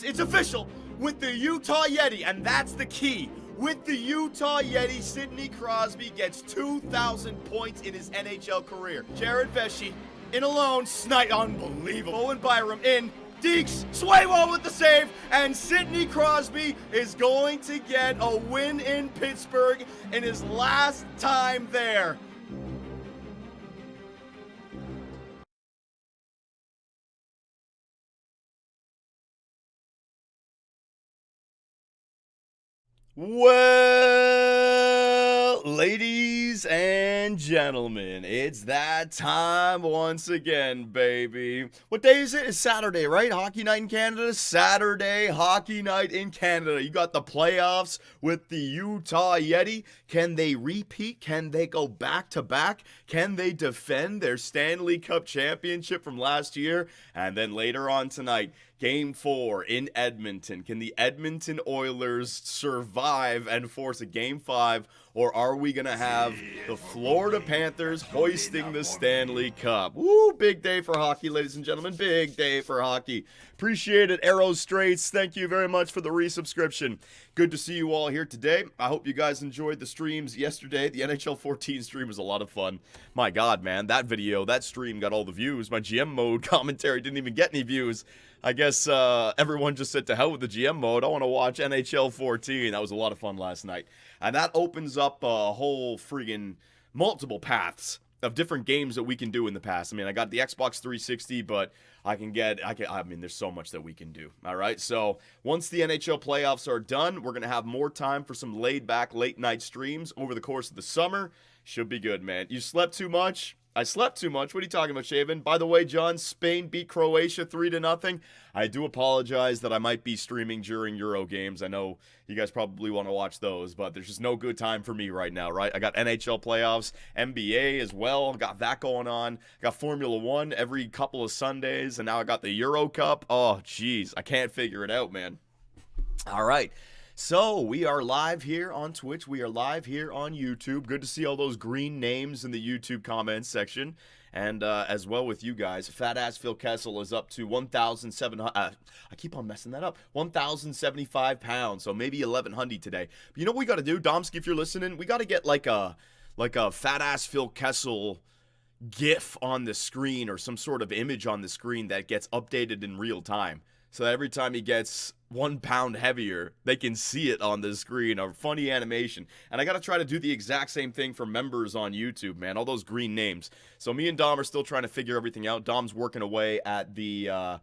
it's official with the Utah Yeti, and that's the key. With the Utah Yeti, Sidney Crosby gets 2,000 points in his NHL career. Jared Vesey in alone, Snight, unbelievable. Owen Byram in, Deeks, Swaywo with the save, and Sidney Crosby is going to get a win in Pittsburgh in his last time there. Well, ladies and gentlemen, it's that time once again, baby. What day is it? It's Saturday, right? Hockey night in Canada? Saturday, hockey night in Canada. You got the playoffs with the Utah Yeti. Can they repeat? Can they go back to back? Can they defend their Stanley Cup championship from last year? And then later on tonight, Game 4 in Edmonton. Can the Edmonton Oilers survive and force a Game 5, or are we going to have the Florida Panthers hoisting the Stanley Cup? Woo, big day for hockey, ladies and gentlemen. Big day for hockey. Appreciate it, Arrow Straits. Thank you very much for the resubscription. Good to see you all here today. I hope you guys enjoyed the streams yesterday. The NHL 14 stream was a lot of fun. My God, man, that video, that stream got all the views. My GM mode commentary didn't even get any views. I guess everyone just said to hell with the GM mode. I want to watch NHL 14. That was a lot of fun last night. And that opens up a whole friggin' multiple paths of different games that we can do in the past. I mean, I got the Xbox 360, but I mean, there's so much that we can do. All right. So once the NHL playoffs are done, we're going to have more time for some laid back late night streams over the course of the summer. Should be good, man. You slept too much? I slept too much. What are you talking about, Shaven? By the way, John, Spain beat Croatia 3-0. I do apologize that I might be streaming during Euro games. I know you guys probably want to watch those, but there's just no good time for me right now, right? I got NHL playoffs, NBA as well. Got that going on. Got Formula 1 every couple of Sundays, and now I got the Euro Cup. Oh, jeez. I can't figure it out, man. All right. So, we are live here on Twitch. We are live here on YouTube. Good to see all those green names in the YouTube comments section. And as well with you guys. Fat Ass Phil Kessel is up to 1,700. I keep on messing that up. 1,075 pounds. So, maybe 1,100 today. But you know what we got to do, Domsky, if you're listening? We got to get like a Fat Ass Phil Kessel GIF on the screen or some sort of image on the screen that gets updated in real time. So that every time he gets 1 pound heavier, they can see it on the screen. A funny animation. And I got to try to do the exact same thing for members on YouTube, man. All those green names. So me and Dom are still trying to figure everything out. Dom's working away at the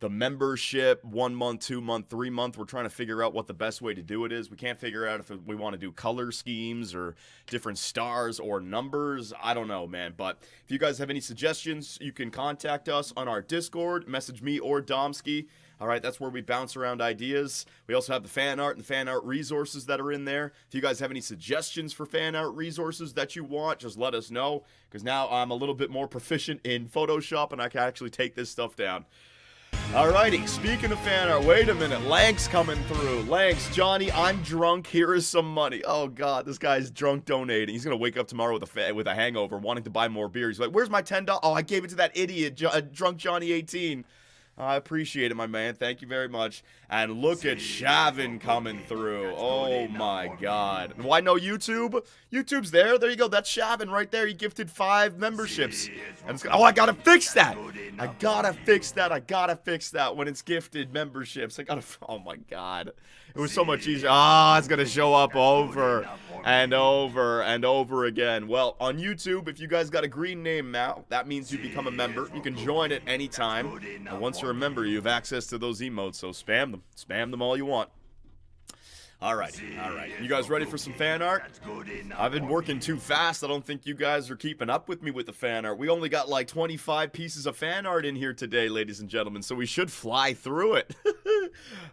membership, 1 month, 2 month, 3 month. We're trying to figure out what the best way to do it is. We can't figure out if we want to do color schemes or different stars or numbers. I don't know, man. But if you guys have any suggestions, you can contact us on our Discord, message me or Domsky. All right, that's where we bounce around ideas. We also have the fan art and fan art resources that are in there. If you guys have any suggestions for fan art resources that you want, just let us know. Because now I'm a little bit more proficient in Photoshop and I can actually take this stuff down. Alrighty, speaking of fan art, wait a minute. Lank's coming through. Lanks, Johnny, I'm drunk. Here is some money. Oh, God, this guy's drunk donating. He's going to wake up tomorrow with a hangover, wanting to buy more beer. He's like, where's my $10? Oh, I gave it to that idiot, drunk Johnny 18. I appreciate it, my man. Thank you very much. And look at Shavin coming through. Oh, my God. Why no YouTube? YouTube's there. There you go. That's Shavin right there. He gifted 5 memberships. And oh, I got to fix that. I got to fix that. I got to fix that when it's gifted memberships. Oh, my God. It was so much easier. It's going to show up over and over and over again. Well, on YouTube, if you guys got a green name now, that means you become a member. You can join at any time. And once you're a member, you have access to those emotes, so spam them. Spam them all you want. Alright. You guys ready for some fan art? I've been working too fast. I don't think you guys are keeping up with me with the fan art. We only got like 25 pieces of fan art in here today, ladies and gentlemen, so we should fly through it.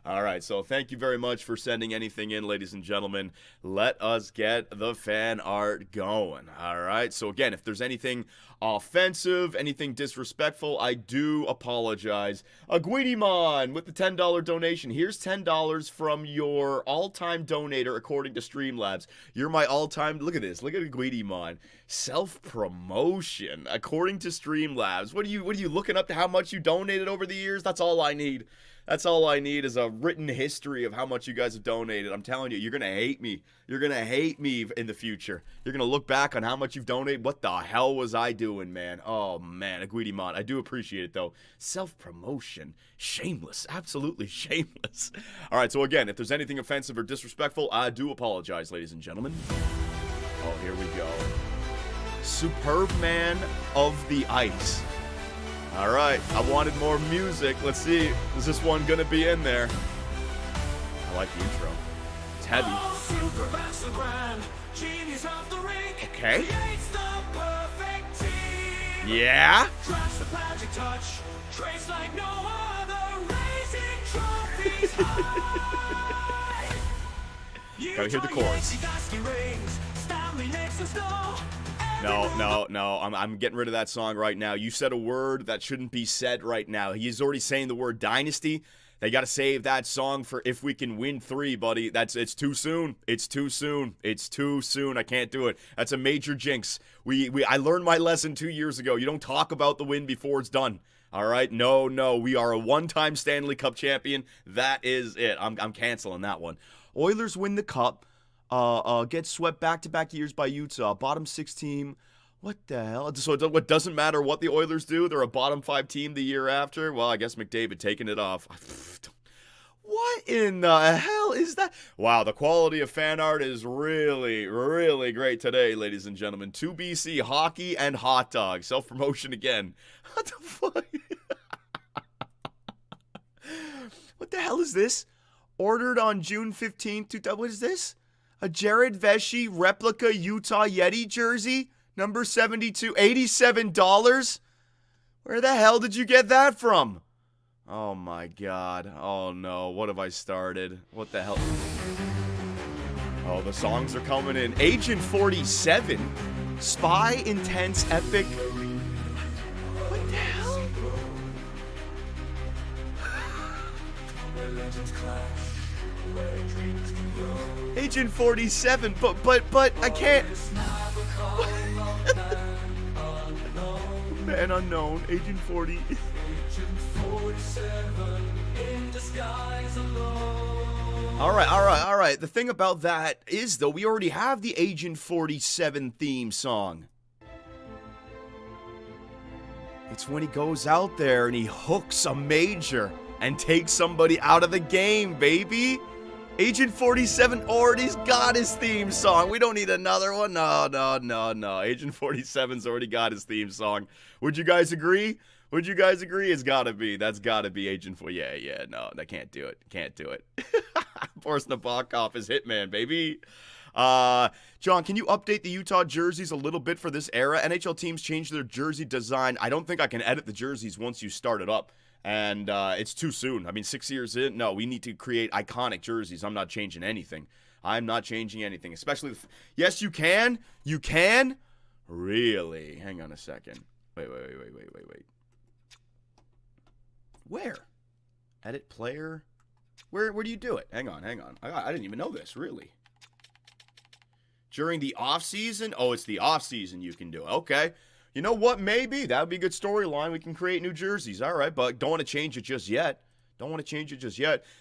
Alright, so thank you very much for sending anything in, ladies and gentlemen. Let us get the fan art going. Alright, so again, if there's anything offensive, anything disrespectful, I do apologize. Guidimon with the $10 donation. Here's $10 from your all-time donator according to Streamlabs. You're my all-time, look at this, look at Guidimon. Self-promotion according to Streamlabs. What are you looking up to how much you donated over the years? That's all I need. That's all I need is a written history of how much you guys have donated. I'm telling you, you're going to hate me. You're going to hate me in the future. You're going to look back on how much you've donated. What the hell was I doing, man? Oh, man, Aguidimont. I do appreciate it, though. Self-promotion. Shameless. Absolutely shameless. All right, so again, if there's anything offensive or disrespectful, I do apologize, ladies and gentlemen. Oh, here we go. Superb man of the ice. All right, I wanted more music. Let's see, is this one gonna be in there? I like the intro. It's heavy. Okay. Yeah. Gotta hear the chorus. No. I'm getting rid of that song right now. You said a word that shouldn't be said right now. He's already saying the word dynasty. They got to save that song for if we can win 3, buddy. It's too soon. It's too soon. It's too soon. I can't do it. That's a major jinx. I learned my lesson 2 years ago. You don't talk about the win before it's done. All right? No. We are a one-time Stanley Cup champion. That is it. I'm canceling that one. Oilers win the cup. Get swept back-to-back years by Utah. Bottom 6 team. What the hell? So it doesn't matter what the Oilers do? They're a bottom 5 team the year after? Well, I guess McDavid taking it off. What in the hell is that? Wow, the quality of fan art is really, really great today, ladies and gentlemen. 2BC hockey and hot dogs. Self-promotion again. What the fuck? What the hell is this? Ordered on June 15th. What is this? A Jared Vesey replica Utah Yeti jersey, number 72, $87? Where the hell did you get that from? Oh my god. Oh no, what have I started? What the hell? Oh, the songs are coming in. Agent 47, Spy Intense Epic. What the hell? Agent 47, but I can't. Man unknown, Agent 40. All right. The thing about that is, though, we already have the Agent 47 theme song. It's when he goes out there and he hooks a major and takes somebody out of the game, baby. Agent 47 already's got his theme song. We don't need another one. No. Agent 47's already got his theme song. Would you guys agree? It's gotta be. That's gotta be Agent 4. Yeah. No, I can't do it. Boris Nabokov is Hitman, baby. John, can you update the Utah jerseys a little bit for this era? NHL teams change their jersey design. I don't think I can edit the jerseys once you start it up. And it's too soon. I mean, 6 years in, no, we need to create iconic jerseys. I'm not changing anything. Especially, yes, you can. You can? Really? Hang on a second. Wait. Where? Edit player? Where do you do it? Hang on. I didn't even know this, really. During the off-season? Oh, it's the off-season you can do it. Okay. You know what? Maybe. That would be a good storyline. We can create new jerseys. All right, but don't want to change it just yet.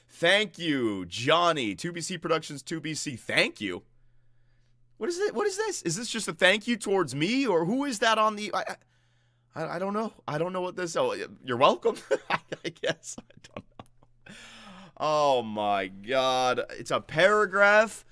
Thank you, Johnny. 2BC Productions, 2BC. Thank you. What is it? What is this? Is this just a thank you towards me? Or who is that on the... I don't know. I don't know what this... Oh, you're welcome. I guess. I don't know. Oh, my God. It's a paragraph...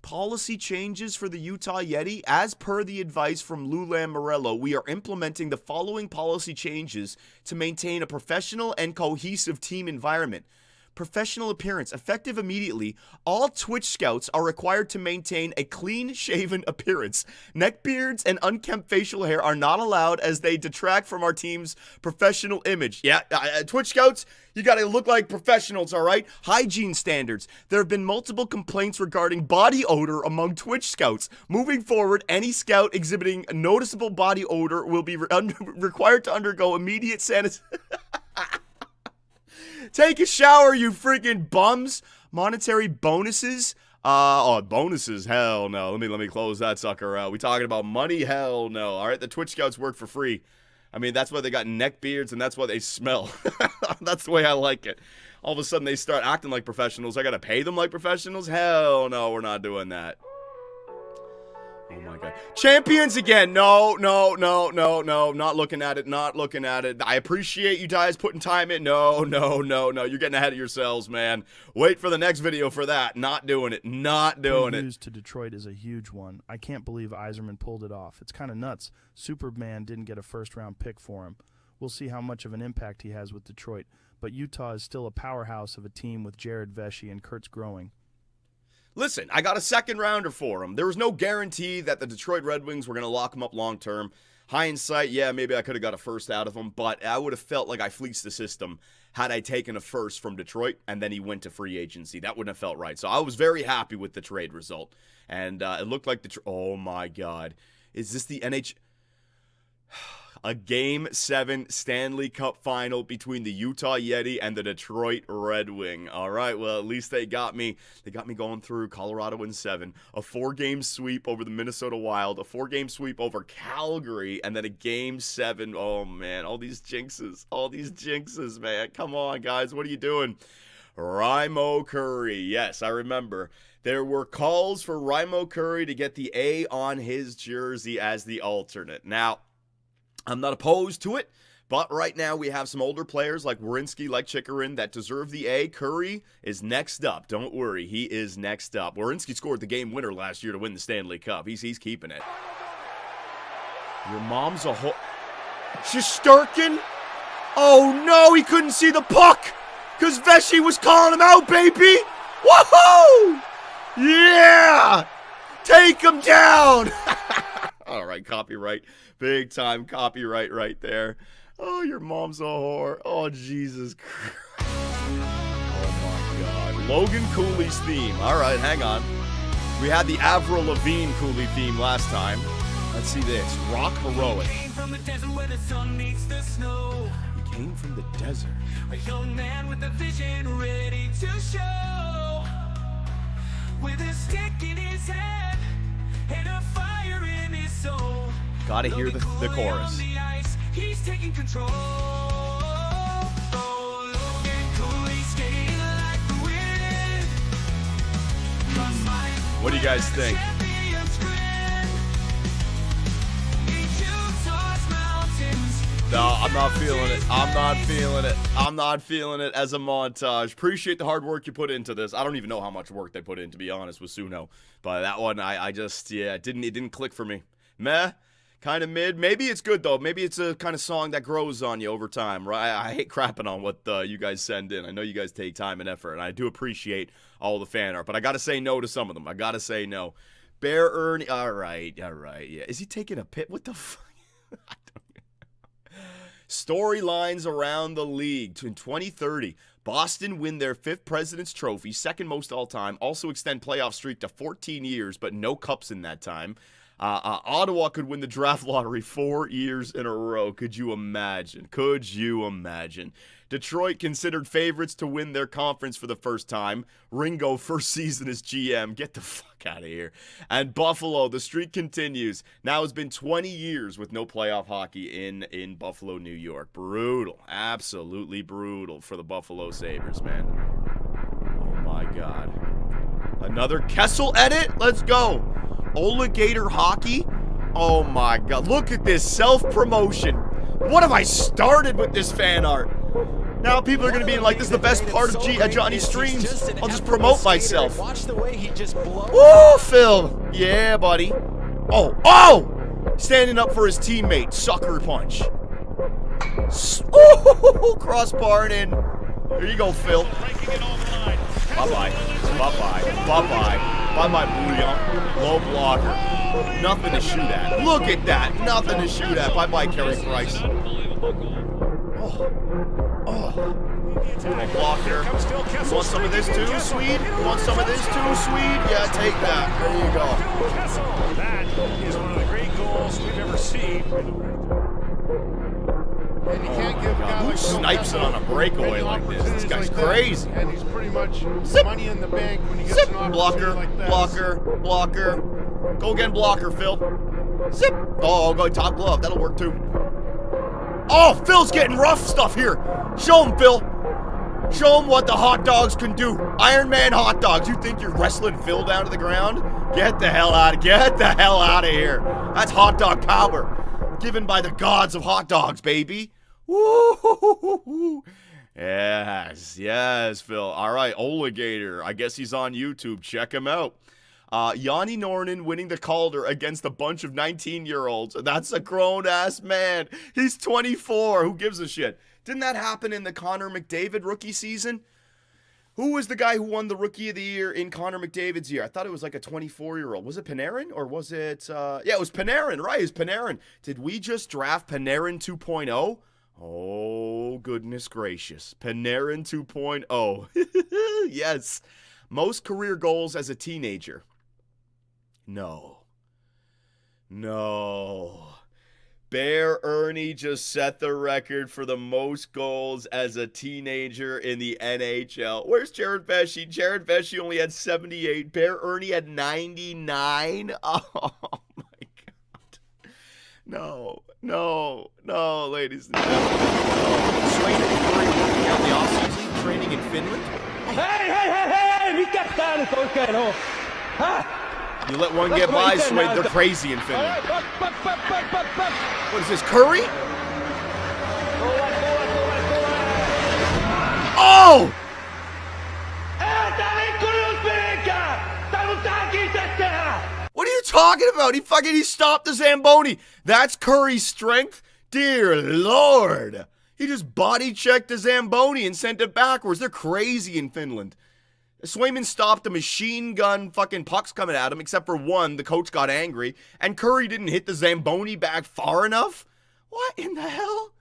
Policy changes for the Utah Yeti. As per the advice from Lou Lamoriello, we are implementing the following policy changes to maintain a professional and cohesive team environment. Professional appearance. Effective immediately, all Twitch scouts are required to maintain a clean-shaven appearance. Neckbeards and unkempt facial hair are not allowed as they detract from our team's professional image. Yeah, Twitch scouts, you gotta look like professionals, all right? Hygiene standards. There have been multiple complaints regarding body odor among Twitch scouts. Moving forward, any scout exhibiting a noticeable body odor will be required to undergo immediate sanitation. Take a shower, you freaking bums. Monetary bonuses. Bonuses? Hell no. Let me close that sucker out. We talking about money? Hell no. All right, the Twitch scouts work for free. I mean, that's why they got neck beards and that's why they smell. That's the way I like it. all of a sudden they start acting like professionals. I got to pay them like professionals? Hell no, we're not doing that. Oh my God. Champions again. No. Not looking at it. Not looking at it. I appreciate you guys putting time in. No. You're getting ahead of yourselves, man. Wait for the next video for that. Not doing it. Not doing it. News to Detroit is a huge one. I can't believe Yzerman pulled it off. It's kind of nuts. Superman didn't get a first-round pick for him. We'll see how much of an impact he has with Detroit. But Utah is still a powerhouse of a team with Jared Vesey and Kurtz growing. Listen, I got a second rounder for him. There was no guarantee that the Detroit Red Wings were going to lock him up long term. Hindsight, yeah, maybe I could have got a first out of him, but I would have felt like I fleeced the system had I taken a first from Detroit and then he went to free agency. That wouldn't have felt right. So I was very happy with the trade result. And it looked like oh my God. Is this the NHL? A Game 7 Stanley Cup final between the Utah Yeti and the Detroit Red Wing. All right, well, at least they got me. They got me going through Colorado in 7. A 4-game sweep over the Minnesota Wild. A 4-game sweep over Calgary. And then a Game 7. Oh, man, all these jinxes. All these jinxes, man. Come on, guys. What are you doing? Raimo Curry. Yes, I remember. There were calls for Raimo Curry to get the A on his jersey as the alternate. Now, I'm not opposed to it, but right now we have some older players like Werenski, like Chikrin that deserve the A. Curry is next up. Don't worry, he is next up. Werenski scored the game winner last year to win the Stanley Cup. He's keeping it. Your mom's a Shesterkin? Oh no, he couldn't see the puck because Vesey was calling him out, baby. Woohoo! Yeah! Take him down! All right, copyright. Big time copyright right there. Oh, your mom's a whore. Oh, Jesus Christ. Oh, my God. Logan Cooley's theme. All right, hang on. We had the Avril Lavigne Cooley theme last time. Let's see this. Rock Heroic. He came from the desert where the sun meets the snow. He came from the desert. A young man with a vision ready to show. With a stick in his hand and a fire in his soul. Gotta hear the chorus. The ice, he's taking control. Oh, Logan Cooley skating like the wind. What do you guys think? No, I'm not feeling it. I'm not feeling it. I'm not feeling it as a montage. Appreciate the hard work you put into this. I don't even know how much work they put in, to be honest, with Suno. But that one, I just, yeah, it didn't click for me. Meh. Kind of mid. Maybe it's good, though. Maybe it's a kind of song that grows on you over time, right? I hate crapping on what you guys send in. I know you guys take time and effort, and I do appreciate all the fan art, but I got to say no to some of them. I got to say no. Bear Ernie. All right. Yeah. Is he taking a pit? What the fuck? I don't know. Storylines around the league. In 2030, Boston win their 5th President's Trophy, second most all time, also extend playoff streak to 14 years, but no cups in that time. Ottawa could win the draft lottery 4 years in a row. Could you imagine? Could you imagine? Detroit considered favorites to win their conference for the first time. Ringo, first season as GM. Get the fuck out of here. And Buffalo, the streak continues. Now it's been 20 years with no playoff hockey in Buffalo, New York. Brutal. Absolutely brutal for the Buffalo Sabres, man. Oh, my God. Another Kessel edit? Let's go. Oligator hockey? Oh my God. Look at this self-promotion. What have I started with this fan art? Now people are going to be like, this is the best part of Johnny's streams. I'll just promote myself. Woo, Phil. Yeah, buddy. Oh! Standing up for his teammate. Sucker punch. Crossbar and in. There you go, Phil. Bye-bye. Bye-bye, Bouillon. Low blocker. Nothing to shoot at. Look at that. Nothing to shoot at. Bye-bye, Carey Price. Low blocker. You want some of this too, Swede? You want some of this too, Swede? Yeah, take that. There you go. That is one of the great goals we've ever seen. And you can't give a guy Who like snipes it on a breakaway like this? This guy's crazy. And he's pretty much money in the bank when he gets Zip. an opportunity like that. Blocker. Go again, blocker, Phil. Zip. Oh, go top glove. That'll work too. Oh, Phil's getting rough stuff here. Show him, Phil. Show them what the hot dogs can do. Iron Man hot dogs. You think you're wrestling Phil down to the ground? Get the hell out of here. That's hot dog power. Given by the gods of hot dogs, baby. Woo! Yes, Phil. All right, Oligator. I guess he's on YouTube. Check him out. Yanni Nornan winning the Calder against a bunch of 19-year-olds. That's a grown-ass man. He's 24. Who gives a shit? Didn't that happen in the Connor McDavid rookie season? Who was the guy who won the Rookie of the Year in Connor McDavid's year? I thought it was like a 24-year-old. Was it Panarin or was it... yeah, it was Panarin, right? It was Panarin. Did we just draft Panarin 2.0? Oh, goodness gracious. Panarin 2.0. Yes. Most career goals as a teenager. No. Bear Ernie just set the record for the most goals as a teenager in the NHL. Where's Jared Vesey? Jared Vesey only had 78. Bear Ernie had 99. Oh, my God. No, ladies and gentlemen. No. Swayne and Curry working out the offseason, training in Finland. Hey! Mikä tää nyt oikein on? You let one get by, Swayne, they're crazy in Finland. What is this, Curry? Oh! What are you talking about? He stopped the Zamboni. That's Curry's strength? Dear Lord. He just body checked the Zamboni and sent it backwards. They're crazy in Finland. Swayman stopped a machine gun fucking pucks coming at him, except for one. The coach got angry, and Curry didn't hit the Zamboni back far enough? What in the hell?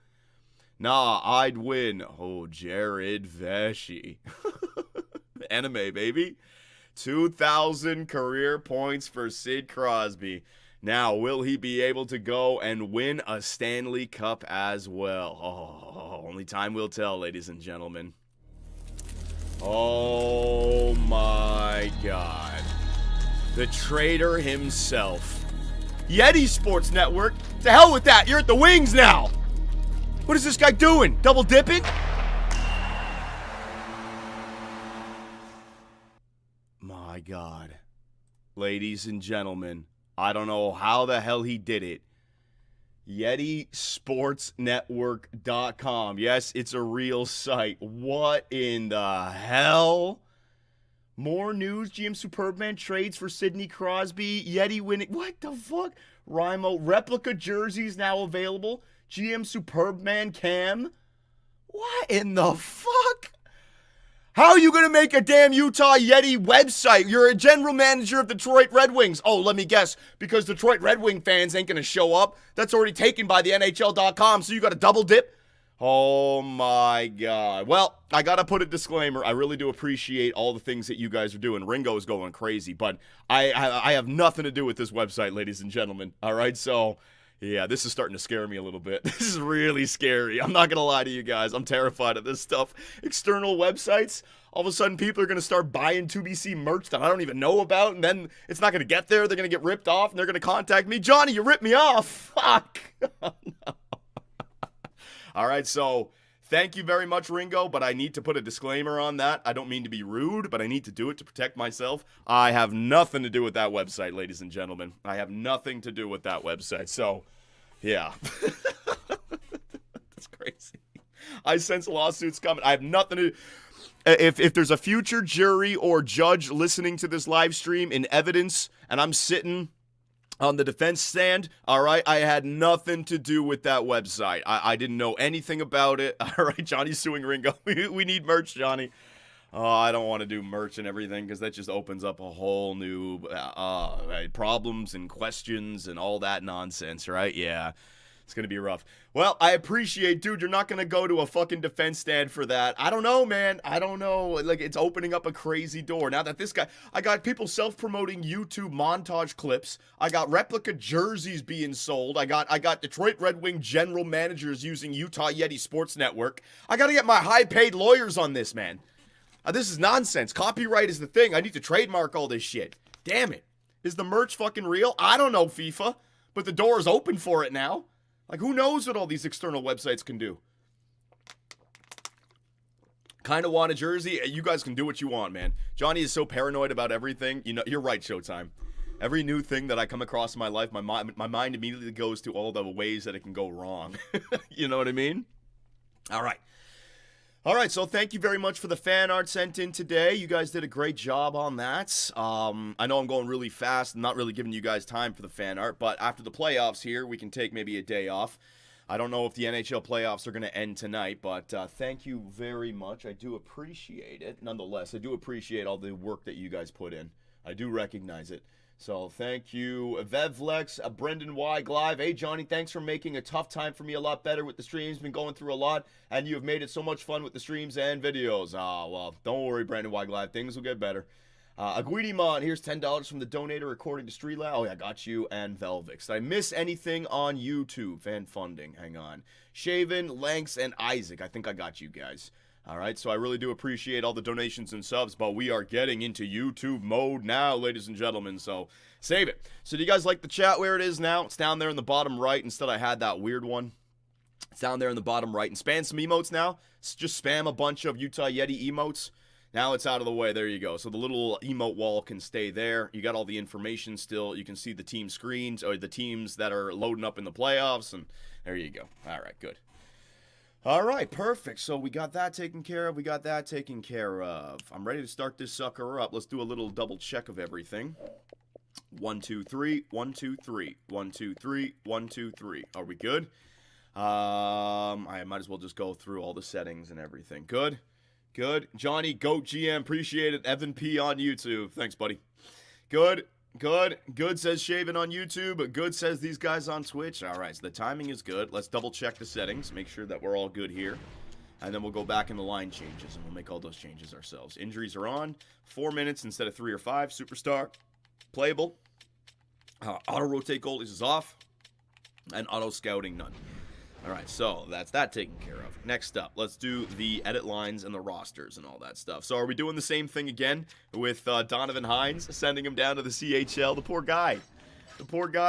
Nah, I'd win. Oh, Jared Vesey. Anime, baby. 2,000 career points for Sid Crosby. Now, will he be able to go and win a Stanley Cup as well? Oh, only time will tell, ladies and gentlemen. Oh my God. The traitor himself. Yetis Sports Network. To hell with that. You're at the Wings now. What is this guy doing? Double dipping? My God. Ladies and gentlemen, I don't know how the hell he did it. YetiSportsNetwork.com. Yes, it's a real site. What in the hell? More news. GM Superbman trades for Sidney Crosby. Yeti winning. What the fuck? Rimo. Replica jerseys now available. GM Superbman Cam. What in the fuck? How are you going to make a damn Utah Yeti website? You're a general manager of Detroit Red Wings. Oh, let me guess. Because Detroit Red Wing fans ain't going to show up. That's already taken by the NHL.com, so you got to double dip? Oh, my God. Well, I got to put a disclaimer. I really do appreciate all the things that you guys are doing. Ringo's going crazy, but I have nothing to do with this website, ladies and gentlemen. All right, so... yeah, this is starting to scare me a little bit. This is really scary. I'm not going to lie to you guys. I'm terrified of this stuff. External websites, all of a sudden people are going to start buying 2BC merch that I don't even know about, and then it's not going to get there. They're going to get ripped off, and they're going to contact me. Johnny, you ripped me off. Fuck. Oh, no. All right, so thank you very much, Ringo, but I need to put a disclaimer on that. I don't mean to be rude, but I need to do it to protect myself. I have nothing to do with that website, ladies and gentlemen. I have nothing to do with that website, so... yeah. That's crazy. I sense lawsuits coming. I have nothing to... If there's a future jury or judge listening to this live stream in evidence, and I'm sitting on the defense stand, all right, I had nothing to do with that website. I didn't know anything about it. All right, Johnny's suing Ringo. We need merch, Johnny. Oh, I don't want to do merch and everything because that just opens up a whole new problems and questions and all that nonsense, right? Yeah, it's going to be rough. Well, I appreciate, dude, you're not going to go to a fucking defense stand for that. I don't know, man. I don't know. Like, it's opening up a crazy door. Now that this guy, I got people self-promoting YouTube montage clips. I got replica jerseys being sold. I got Detroit Red Wing general managers using Utah Yeti Sports Network. I got to get my high-paid lawyers on this, man. This is nonsense. Copyright is the thing. I need to trademark all this shit. Damn it. Is the merch fucking real? I don't know, FIFA. But the door is open for it now. Like, who knows what all these external websites can do? Kind of want a jersey. You guys can do what you want, man. Johnny is so paranoid about everything. You know, you're right, Showtime. Every new thing that I come across in my life, my mind immediately goes to all the ways that it can go wrong. You know what I mean? All right, so thank you very much for the fan art sent in today. You guys did a great job on that. I know I'm going really fast and not really giving you guys time for the fan art, but after the playoffs here, we can take maybe a day off. I don't know if the NHL playoffs are going to end tonight, but thank you very much. I do appreciate it. Nonetheless, I do appreciate all the work that you guys put in. I do recognize it. So thank you, Vevlex, Brendan Y. Glive. Hey, Johnny, thanks for making a tough time for me a lot better with the streams. Been going through a lot, and you have made it so much fun with the streams and videos. Well, don't worry, Brendan Y. Glive. Things will get better. Aguidimon, here's $10 from the donator according to Streetla. Oh, yeah, I got you. And Velvix. Did I miss anything on YouTube? Fan funding. Hang on. Shaven, Lanks, and Isaac. I think I got you guys. All right, so I really do appreciate all the donations and subs, but we are getting into YouTube mode now, ladies and gentlemen, so save it. So do you guys like the chat where it is now? It's down there in the bottom right. Instead, I had that weird one. It's down there in the bottom right. And spam some emotes now. Just spam a bunch of Utah Yeti emotes. Now it's out of the way. There you go. So the little emote wall can stay there. You got all the information still. You can see the team screens or the teams that are loading up in the playoffs, and there you go. All right, good. All right, perfect. So we got that taken care of. I'm ready to start this sucker up. Let's do a little double check of everything. 1, 2, 3, 1, 2, 3, 1, 2, 3, 1, 2, 3. Are we good? I might as well just go through all the settings and everything. Good. Johnny, GOAT GM, appreciate it. Evan P on YouTube. Thanks, buddy. Good, says Shaven on YouTube. Good says these guys on Twitch. All right, so the timing is good. Let's double check the settings, make sure that we're all good here. And then we'll go back in the line changes, and we'll make all those changes ourselves. Injuries are on. 4 minutes instead of 3 or 5. Superstar. Playable. Auto-rotate goalies is off. And auto-scouting none. All right, so that's that taken care of. Next up, let's do the edit lines and the rosters and all that stuff. So are we doing the same thing again with Donovan Hines, sending him down to the CHL? The poor guy.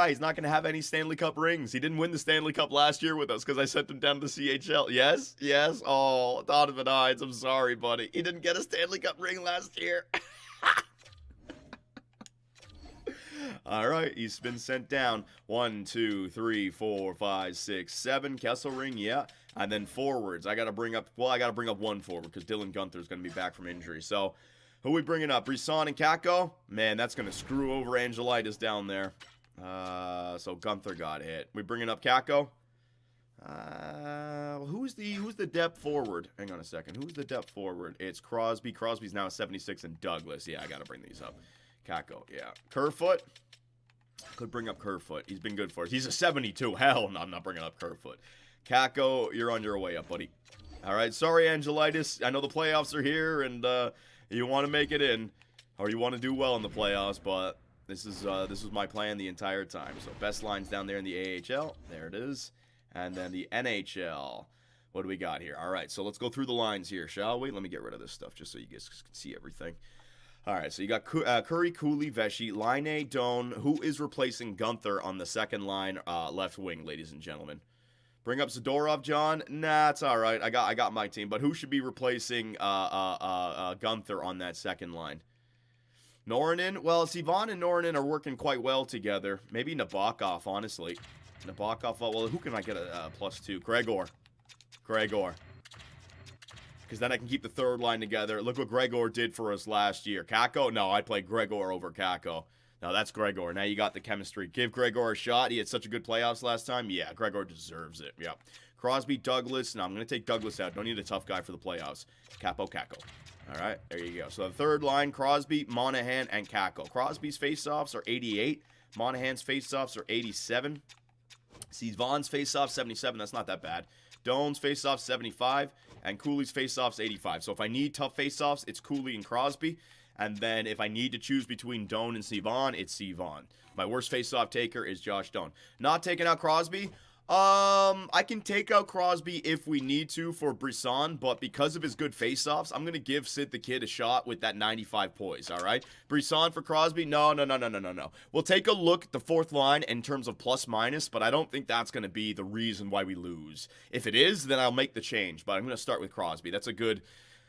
He's not going to have any Stanley Cup rings. He didn't win the Stanley Cup last year with us because I sent him down to the CHL. Yes. Oh, Donovan Hines, I'm sorry, buddy. He didn't get a Stanley Cup ring last year. All right, he's been sent down. 1, 2, 3, 4, 5, 6, 7. Kesselring, yeah. And then forwards. I got to bring up one forward because Dylan Gunther's going to be back from injury. So, who are we bringing up? Brisson and Kakko? Man, that's going to screw over Angelitis down there. So Gunther got hit. We bringing up Kakko? Who's the depth forward? Hang on a second. Who's the depth forward? It's Crosby. Crosby's now 76 and Douglas. Yeah, I got to bring these up. Kakko, yeah. Kerfoot. Could bring up Kerfoot. He's been good for us. He's a 72. Hell no, I'm not bringing up Kerfoot. Kakko, you're on your way up, buddy. All right, sorry, Angelitis. I know the playoffs are here, and you want to make it in, or you want to do well in the playoffs, but this was my plan the entire time. So best lines down there in the AHL. There it is. And then the NHL. What do we got here? All right, so let's go through the lines here, shall we? Let me get rid of this stuff just so you guys can see everything. All right, so you got Curry, Cooley, Vesey, Line, Doan. Who is replacing Gunther on the second line left wing, ladies and gentlemen? Bring up Zadorov, John. Nah, it's all right. I got my team. But who should be replacing Gunther on that second line? Norinen? Well, Sivan and Norinen are working quite well together. Maybe Nabokov, honestly. Nabokov, well, who can I get a +2? Gregor. Because then I can keep the third line together. Look what Gregor did for us last year. Kakko? No, I played Gregor over Kakko. No, that's Gregor. Now you got the chemistry. Give Gregor a shot. He had such a good playoffs last time. Yeah, Gregor deserves it. Yeah. Crosby, Douglas. No, I'm going to take Douglas out. Don't need a tough guy for the playoffs. Kakko. All right, there you go. So the third line, Crosby, Monahan, and Kakko. Crosby's faceoffs are 88. Monahan's faceoffs are 87. Vaughn's faceoff 77. That's not that bad. Doan's faceoff 75. And Cooley's faceoffs 85. So if I need tough faceoffs, it's Cooley and Crosby. And then if I need to choose between Doan and Sivan, it's Sivan. My worst faceoff taker is Josh Doan. Not taking out Crosby. I can take out Crosby if we need to for Brisson, but because of his good faceoffs, I'm going to give Sid the Kid a shot with that 95 poise, all right? Brisson for Crosby? No. We'll take a look at the fourth line in terms of plus-minus, but I don't think that's going to be the reason why we lose. If it is, then I'll make the change, but I'm going to start with Crosby. That's a good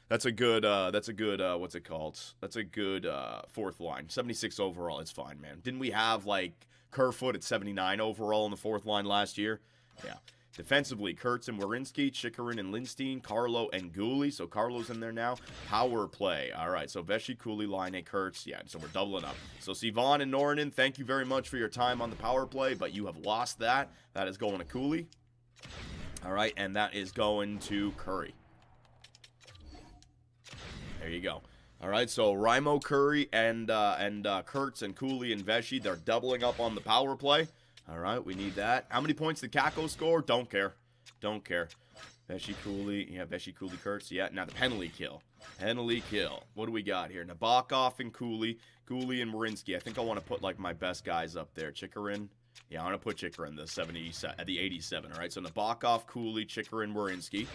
That's a good, what's it called? That's a good fourth line. 76 overall, it's fine, man. Didn't we have, like, Kerfoot at 79 overall in the fourth line last year? Yeah. Defensively, Kurtz and Werenski, Chikrin and Lindstein, Carlo and Gooley. So Carlo's in there now. Power play. All right, so Vesey, Cooley, Line, Kurtz. Yeah, so we're doubling up. So Sivan and Norinen, thank you very much for your time on the power play, but you have lost that. That is going to Cooley. All right, and that is going to Curry. There you go. All right, so Raimo, Curry, and Kurtz and Cooley and Vesey, they're doubling up on the power play. All right, we need that. How many points did Kako score? Don't care. Don't care. Vesey, Cooley. Yeah, Vesey, Cooley, Kurtz. Yeah, now the penalty kill. Penalty kill. What do we got here? Nabokov and Cooley. Cooley and Werenski. I think I want to put, like, my best guys up there. Chikrin. Yeah, I want to put Chikrin at the 87. All right, so Nabokov, Cooley, Chikrin, Werenski.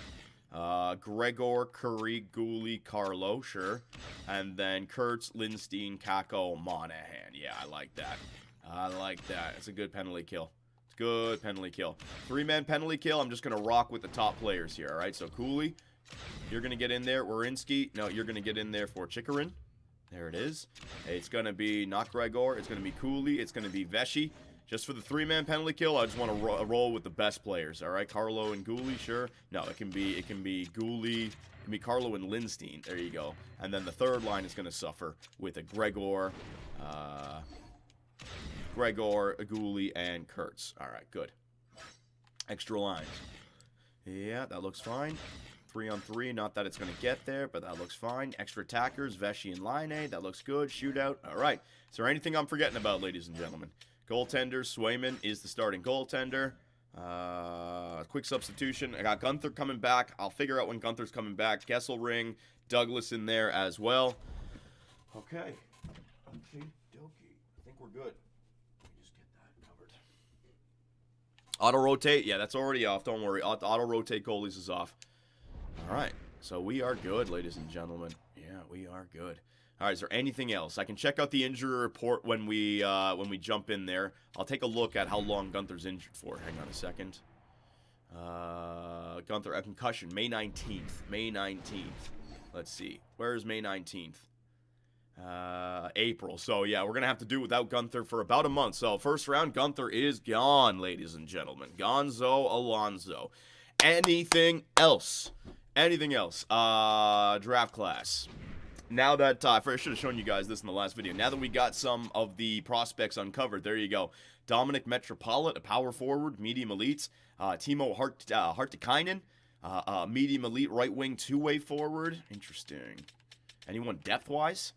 Gregor, Curry, Gooley, Carlo, sure. And then Kurtz, Lindstein, Kako, Monahan. Yeah, I like that. I like that. It's a good penalty kill. It's good penalty kill. 3-man penalty kill. I'm just going to rock with the top players here, all right? So Cooley, you're going to get in there. Werenski, no, you're going to get in there for Chikrin. There it is. It's going to be not Gregor. It's going to be Cooley. It's going to be Vesey. Just for the 3-man penalty kill, I just want to roll with the best players, all right? Carlo and Gooley, sure. No, it can be Gooley. It can be Carlo and Lindstein. There you go. And then the third line is going to suffer with a Gregor, Gooley, and Kurtz. All right, good. Extra lines. Yeah, that looks fine. 3-on-3, not that it's going to get there, but that looks fine. Extra attackers, Vesey and Line, that looks good. Shootout. All right. Is there anything I'm forgetting about, ladies and gentlemen? Goaltender, Swayman is the starting goaltender. Quick substitution. I got Gunther coming back. I'll figure out when Gunther's coming back. Kesselring, Douglas in there as well. Okay. Okay, dokey. I think we're good. Let me just get that covered. Auto-rotate. Yeah, that's already off. Don't worry. Auto-rotate goalies is off. All right. So we are good, ladies and gentlemen. Yeah, we are good. All right, is there anything else? I can check out the injury report when we jump in there. I'll take a look at how long Gunther's injured for. Hang on a second. Gunther, a concussion, May 19th. May 19th. Let's see. Where is May 19th? April. So, yeah, we're going to have to do without Gunther for about a month. So, first round, Gunther is gone, ladies and gentlemen. Gonzo Alonso. Anything else? Anything else? Draft class. Now that, I should have shown you guys this in the last video. Now that we got some of the prospects uncovered, there you go. Dominic Metropolit, a power forward, medium elite. Timo Hartikainen, medium elite right wing, two-way forward. Interesting. Anyone depth-wise?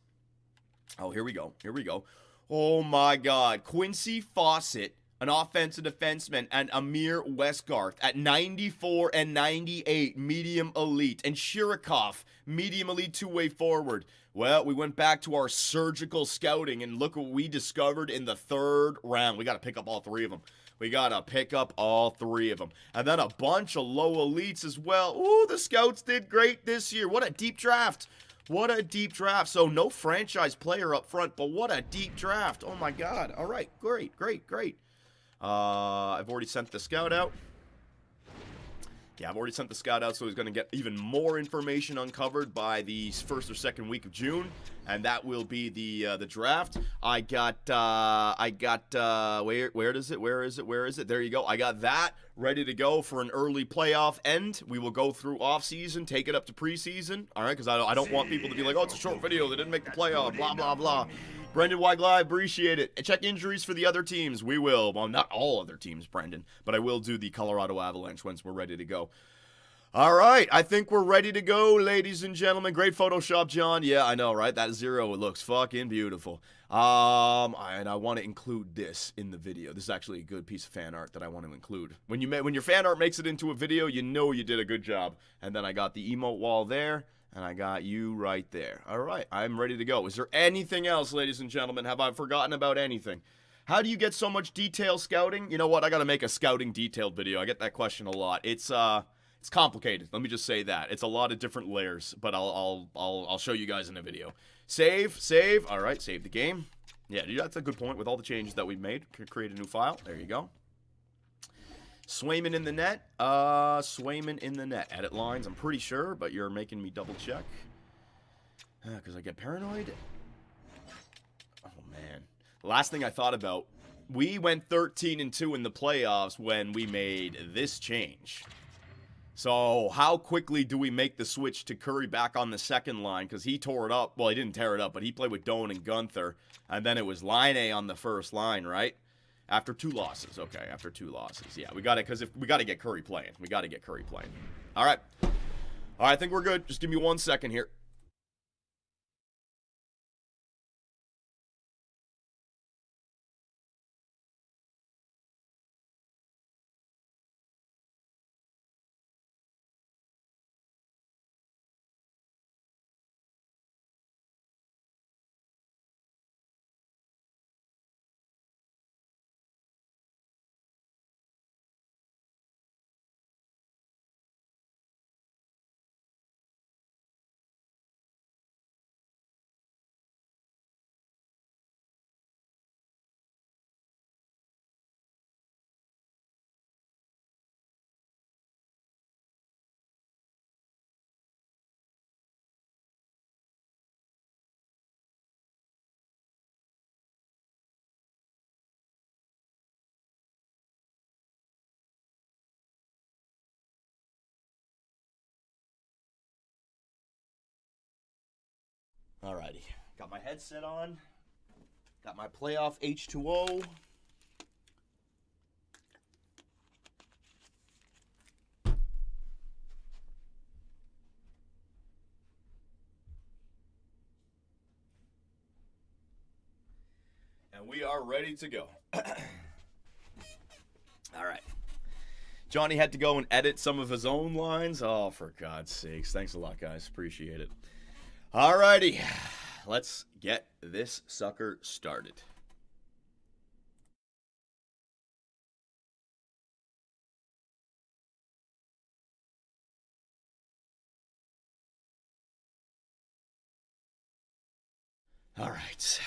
Oh, here we go. Here we go. Oh, my God. Quincy Fawcett, an offensive defenseman, and Amir Westgarth at 94 and 98, medium elite. And Shirikov, medium elite two-way forward. Well, we went back to our surgical scouting, and look what we discovered in the third round. We got to pick up all three of them. We got to pick up all three of them. And then a bunch of low elites as well. Ooh, the scouts did great this year. What a deep draft. What a deep draft. So no franchise player up front, but what a deep draft. Oh, my God. All right, great, great, great. I've already sent the scout out. Yeah, I've already sent the scout out, so he's going to get even more information uncovered by the first or second week of June, and that will be the draft. Where is it? There you go. I got that ready to go for an early playoff end. We will go through off season, take it up to preseason, all right? Because I don't want people to be like, oh, it's a short video, they didn't make the playoff, blah blah blah. Brendan Weigl, appreciate it. Check injuries for the other teams. We will. Well, not all other teams, Brendan, but I will do the Colorado Avalanche once we're ready to go. All right, I think we're ready to go, ladies and gentlemen. Great Photoshop, John. Yeah, I know, right? That zero, it looks fucking beautiful. And I want to include this in the video. This is actually a good piece of fan art that I want to include. When your fan art makes it into a video, you know you did a good job. And then I got the emote wall there. And I got you right there. All right, I'm ready to go. Is there anything else, ladies and gentlemen? Have I forgotten about anything? How do you get so much detail scouting? You know what? I got to make a scouting detailed video. I get that question a lot. It's complicated. Let me just say that. It's a lot of different layers, but I'll show you guys in a video. Save. All right, save the game. Yeah, that's a good point with all the changes that we've made. Create a new file. There you go. Swayman in the net. Swayman in the net. Edit lines, I'm pretty sure, but you're making me double check. Because I get paranoid. Oh, man. The last thing I thought about, we went 13-2 in the playoffs when we made this change. So how quickly do we make the switch to Curry back on the second line? Because he tore it up. Well, he didn't tear it up, but he played with Doan and Gunther. And then it was Line on the first line, right? After 2 losses. Okay, after 2 losses. Yeah, we got it, because if we got to get Curry playing. We got to get Curry playing. All right. All right, I think we're good. Just give me 1 second here. Alrighty, got my headset on, got my playoff H2O. And we are ready to go. Alright. Johnny had to go and edit some of his own lines. Oh, for God's sakes. Thanks a lot, guys. Appreciate it. Alrighty, let's get this sucker started. All right.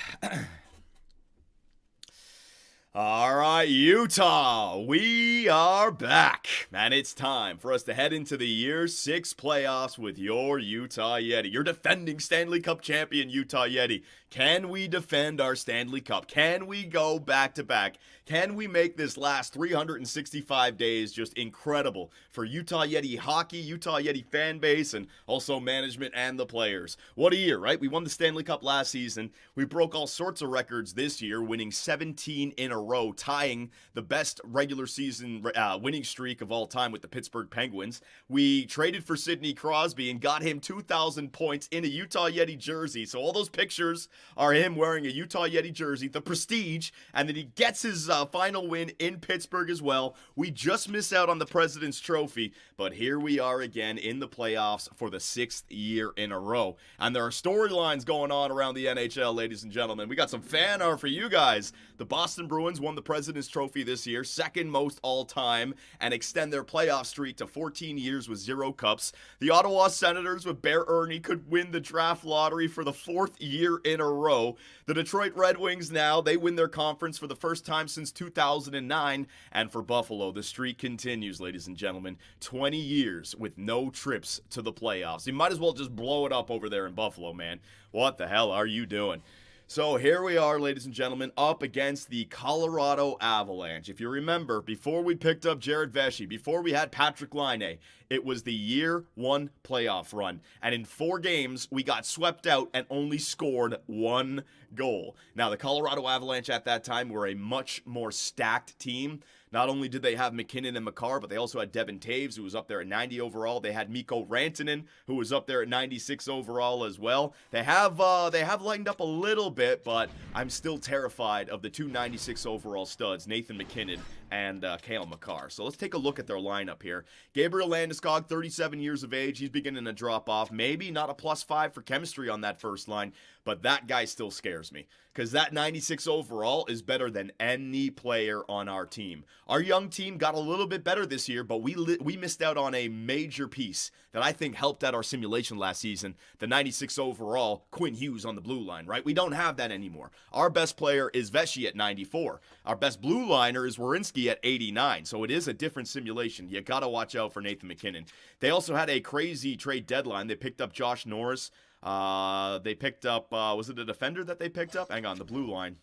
All right, Utah, we are back, and it's time for us to head into the Year 6 playoffs with your Utah Yeti, your defending Stanley Cup champion Utah Yeti. Can we defend our Stanley Cup? Can we go back-to-back? Can we make this last 365 days just incredible for Utah Yeti hockey, Utah Yeti fan base, and also management and the players? What a year, right? We won the Stanley Cup last season. We broke all sorts of records this year, winning 17 in a row, tying the best regular season winning streak of all time with the Pittsburgh Penguins. We traded for Sidney Crosby and got him 2,000 points in a Utah Yeti jersey. So all those pictures are him wearing a Utah Yeti jersey, the prestige, and then he gets his final win in Pittsburgh as well. We just miss out on the President's Trophy, but here we are again in the playoffs for the 6th year in a row. And there are storylines going on around the NHL, ladies and gentlemen. We got some fan art for you guys. The Boston Bruins won the President's Trophy this year, second most all-time, and extend their playoff streak to 14 years with 0 cups. The Ottawa Senators with Bear Ernie could win the draft lottery for the 4th year in a row. The Detroit Red Wings now, they win their conference for the first time since 2009. And for Buffalo, the streak continues, ladies and gentlemen. 20 years with no trips to the playoffs. You might as well just blow it up over there in Buffalo, man. What the hell are you doing? So here we are, ladies and gentlemen, up against the Colorado Avalanche. If you remember, before we picked up Jared Vesey, before we had Patrick Laine, it was the year 1 playoff run. And in 4 games, we got swept out and only scored 1 goal. Now, the Colorado Avalanche at that time were a much more stacked team. Not only did they have McKinnon and Makar, but they also had Devin Taves, who was up there at 90 overall. They had Mikko Rantanen, who was up there at 96 overall as well. They have lightened up a little bit, but I'm still terrified of the 2 96 overall studs, Nathan McKinnon and Cale Makar. So let's take a look at their lineup here. Gabriel Landeskog, 37 years of age. He's beginning to drop off. Maybe not a +5 for chemistry on that first line, but that guy still scares me because that 96 overall is better than any player on our team. Our young team got a little bit better this year, but we missed out on a major piece that I think helped at our simulation last season. The 96 overall, Quinn Hughes on the blue line, right? We don't have that anymore. Our best player is Vesey at 94. Our best blue liner is Werenski Gretzky at 89. So it is a different simulation. You got to watch out for Nathan MacKinnon. They also had a crazy trade deadline. They picked up Josh Norris. They picked up, was it a defender that they picked up? Hang on, the blue line.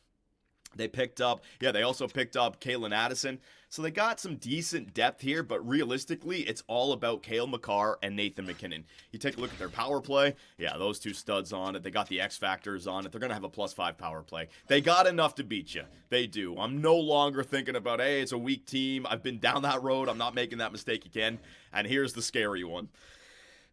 They picked up, they also picked up Kalen Addison. So they got some decent depth here, but realistically, it's all about Cale Makar and Nathan MacKinnon. You take a look at their power play. Yeah, those two studs on it. They got the X factors on it. They're going to have a +5 power play. They got enough to beat you. They do. I'm no longer thinking about, hey, it's a weak team. I've been down that road. I'm not making that mistake again. And here's the scary one.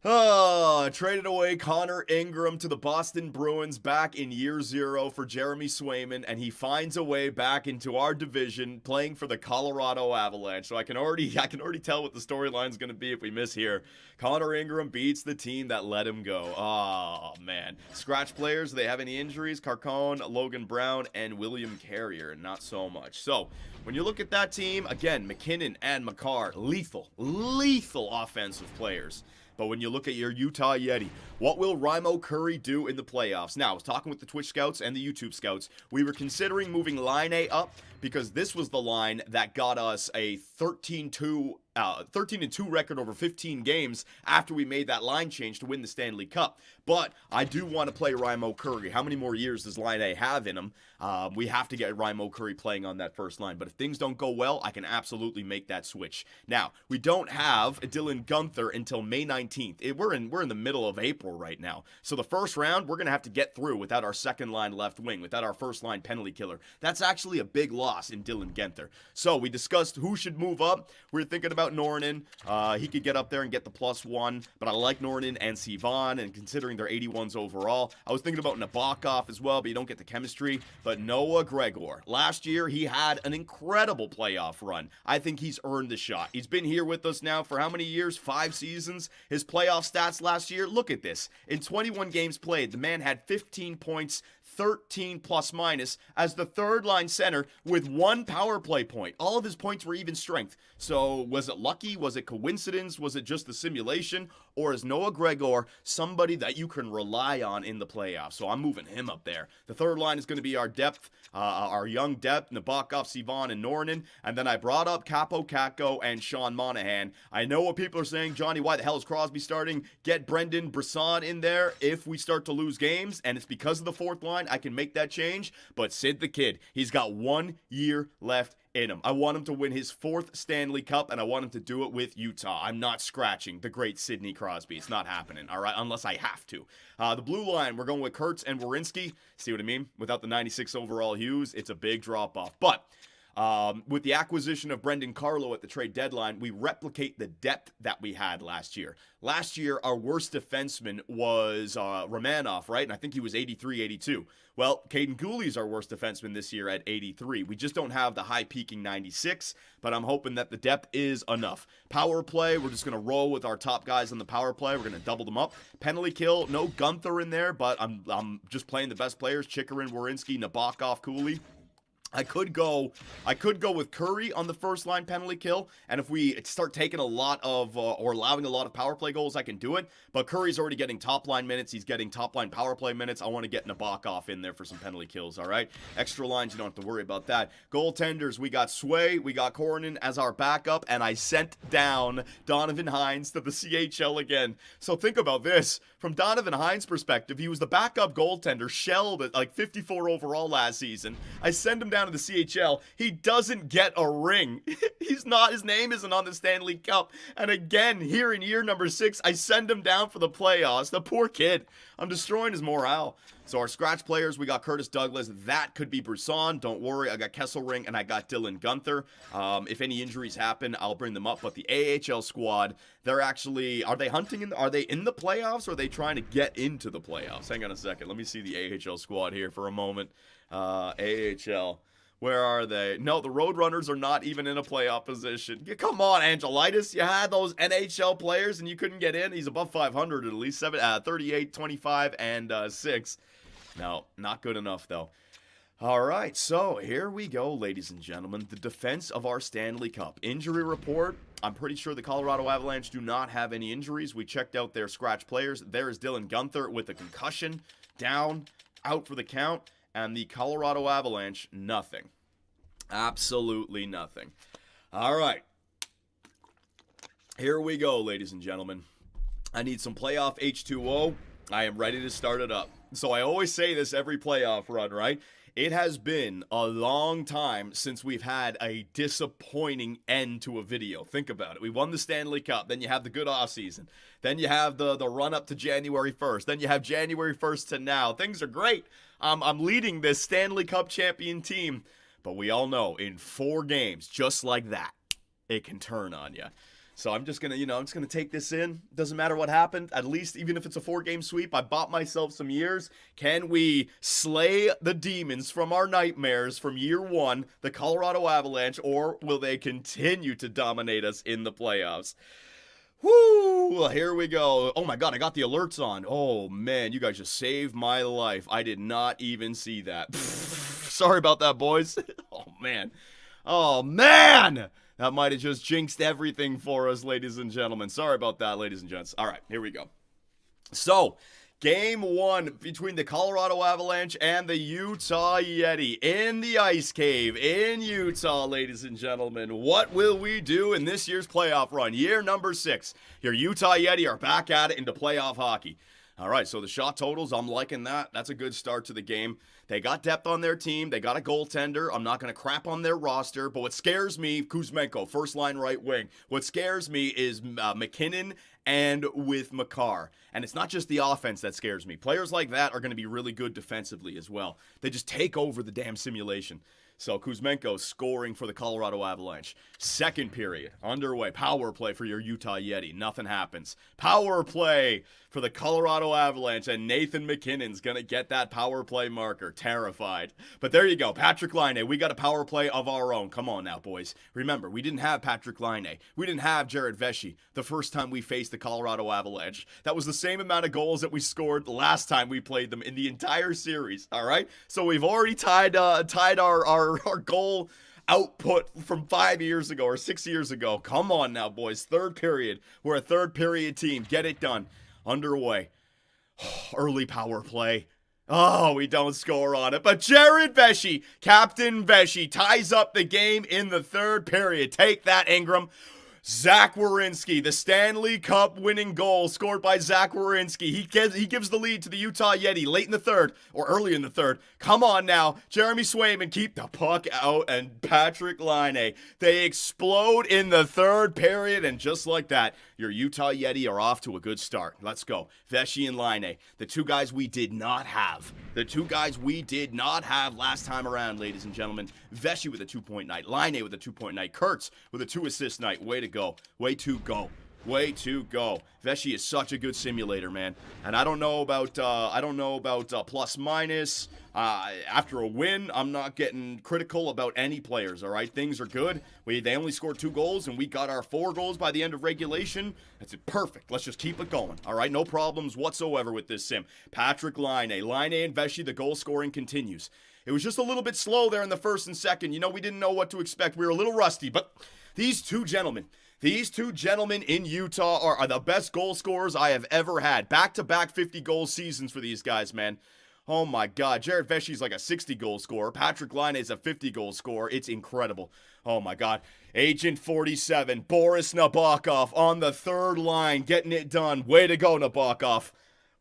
Traded away Connor Ingram to the Boston Bruins back in year 0 for Jeremy Swayman, and he finds a way back into our division playing for the Colorado Avalanche. So I can already tell what the storyline's going to be if we miss here. Connor Ingram beats the team that let him go. Oh, man. Scratch players, do they have any injuries? Carcone, Logan Brown, and William Carrier. Not so much. So when you look at that team, again, MacKinnon and Makar, lethal offensive players. But when you look at your Utah Yeti, what will Raimo Curry do in the playoffs? Now, I was talking with the Twitch scouts and the YouTube scouts. We were considering moving Line A up because this was the line that got us a 13-2 record over 15 games after we made that line change to win the Stanley Cup. But I do want to play Raimo Curry. How many more years does Line A have in him? We have to get Raimo Curry playing on that first line. But if things don't go well, I can absolutely make that switch. Now, we don't have Dylan Guenther until May 19th. We're in the middle of April right now. So the first round, we're going to have to get through without our second line left wing, without our first line penalty killer. That's actually a big loss in Dylan Guenther. So we discussed who should move up. We were thinking about Nornin. He could get up there and get the +1, but I like Nornin and Sivan, and considering they're 81s overall, I was thinking about Nabokov as well, but you don't get the chemistry. But Noah Gregor, last year he had an incredible playoff run. I think he's earned the shot. He's been here with us now for how many years? 5 seasons. His playoff stats last year, look at this. In 21 games played, the man had 15 points, 13 plus-minus as the third line center with 1 power play point. All of his points were even strength. So was it lucky? Was it coincidence? Was it just the simulation? Or is Noah Gregor somebody that you can rely on in the playoffs? So I'm moving him up there. The third line is going to be our depth, our young depth, Nabokov, Sivan, and Nornin. And then I brought up Capo Kakko and Sean Monahan. I know what people are saying, Johnny, why the hell is Crosby starting? Get Brendan Brisson in there if we start to lose games, and it's because of the fourth line. I can make that change, but Sid the Kid, he's got 1 year left in him. I want him to win his 4th Stanley Cup, and I want him to do it with Utah. I'm not scratching the great Sidney Crosby. It's not happening, all right, unless I have to. The blue line, we're going with Kurtz and Werenski. See what I mean? Without the 96 overall Hughes, it's a big drop-off. But with the acquisition of Brendan Carlo at the trade deadline, we replicate the depth that we had last year. Last year, our worst defenseman was Romanov, right? And I think he was 83, 82. Well, Caden Gooley's our worst defenseman this year at 83. We just don't have the high-peaking 96, but I'm hoping that the depth is enough. Power play, we're just going to roll with our top guys on the power play. We're going to double them up. Penalty kill, no Guenther in there, but I'm just playing the best players, Chikrin, Werenski, Nabokov, Cooley. I could go with Curry on the first line penalty kill, and if we start taking a lot of, or allowing a lot of power play goals, I can do it, but Curry's already getting top line minutes, he's getting top line power play minutes. I want to get Nabokov in there for some penalty kills, all right? Extra lines, you don't have to worry about that. Goaltenders, we got Sway, we got Coronen as our backup, and I sent down Donovan Hines to the CHL again. So think about this. From Donovan Hines' perspective, he was the backup goaltender, shelled at like 54 overall last season. I send him down to the CHL. He doesn't get a ring. His name isn't on the Stanley Cup. And again, here in year number 6, I send him down for the playoffs. The poor kid. I'm destroying his morale. So our scratch players, we got Curtis Douglas. That could be Brisson. Don't worry. I got Kesselring and I got Dylan Guenther. If any injuries happen, I'll bring them up. But the AHL squad, they're actually, are they in the playoffs, or are they trying to get into the playoffs? Hang on a second. Let me see the AHL squad here for a moment. AHL. Where are they? No, the Roadrunners are not even in a playoff position. Come on, Angelitis. You had those NHL players and you couldn't get in. He's above 500 at least. 38, 25, and 6. No, not good enough, though. All right, so here we go, ladies and gentlemen. The defense of our Stanley Cup. Injury report. I'm pretty sure the Colorado Avalanche do not have any injuries. We checked out their scratch players. There is Dylan Guenther with a concussion. Down, out for the count. And the Colorado Avalanche, nothing. Absolutely nothing. All right. Here we go, ladies and gentlemen. I need some playoff H2O. I am ready to start it up. So I always say this every playoff run, right? It has been a long time since we've had a disappointing end to a video. Think about it. We won the Stanley Cup. Then you have the good offseason. Then you have the run up to January 1st. Then you have January 1st to now. Things are great. I'm leading this Stanley Cup champion team. But we all know in 4 games, just like that, it can turn on you. So I'm just going to, take this in. Doesn't matter what happened. At least, even if it's a 4-game sweep, I bought myself some years. Can we slay the demons from our nightmares from year 1, the Colorado Avalanche, or will they continue to dominate us in the playoffs? Woo! Here we go. Oh my God, I got the alerts on. Oh man, you guys just saved my life. I did not even see that. Sorry about that, boys. Oh man. That might have just jinxed everything for us, ladies and gentlemen. Sorry about that, ladies and gents. All right, here we go. So, Game 1 between the Colorado Avalanche and the Utah Yeti in the Ice Cave in Utah, ladies and gentlemen. What will we do in this year's playoff run? Year number 6. Your Utah Yeti are back at it into playoff hockey. All right, so the shot totals, I'm liking that. That's a good start to the game. They got depth on their team. They got a goaltender. I'm not going to crap on their roster, but what scares me, Kuzmenko, first line right wing. What scares me is McKinnon and with Makar. And it's not just the offense that scares me. Players like that are going to be really good defensively as well. They just take over the damn simulation. So Kuzmenko scoring for the Colorado Avalanche. Second period, underway. Power play for your Utah Yeti. Nothing happens. Power play for the Colorado Avalanche, and Nathan McKinnon's going to get that power play marker. Terrified. But there you go. Patrick Laine, we got a power play of our own. Come on now, boys. Remember, we didn't have Patrick Laine. We didn't have Jared Vesey the first time we faced the Colorado Avalanche. That was the same amount of goals that we scored last time we played them in the entire series, all right? So we've already tied our goal output from 5 years ago or 6 years ago. Come on now, boys. Third period. We're a third period team. Get it done. Underway. Early power play. Oh, we don't score on it. But Jared Vesey, Captain Vesey, ties up the game in the third period. Take that, Ingram. Zach Werenski, the Stanley Cup winning goal scored by Zach Werenski. He gives the lead to the Utah Yeti late in the third, or early in the third. Come on now. Jeremy Swayman, keep the puck out, and Patrick Laine. They explode in the third period, and just like that, your Utah Yeti are off to a good start. Let's go. Vesey and Laine, the two guys we did not have. The two guys we did not have last time around, ladies and gentlemen. Vesey with a 2-point night. Laine with a 2-point night. Kurtz with a 2-assist night. Way to go. Way to go. Way to go. Vesey is such a good simulator, man. And I don't know about plus minus. After a win, I'm not getting critical about any players, all right? Things are good. They only scored 2 goals, and we got our 4 goals by the end of regulation. That's perfect. Let's just keep it going, all right? No problems whatsoever with this sim. Patrick Laine and Vesey, the goal scoring continues. It was just a little bit slow there in the first and second. You know, we didn't know what to expect. We were a little rusty, but these two gentlemen in Utah are the best goal scorers I have ever had. Back-to-back 50-goal seasons for these guys, man. Oh my God, Jared Vesey's like a 60-goal scorer. Patrick Laine is a 50-goal scorer. It's incredible. Oh my God. Agent 47, Boris Nabokov on the third line, getting it done. Way to go, Nabokov.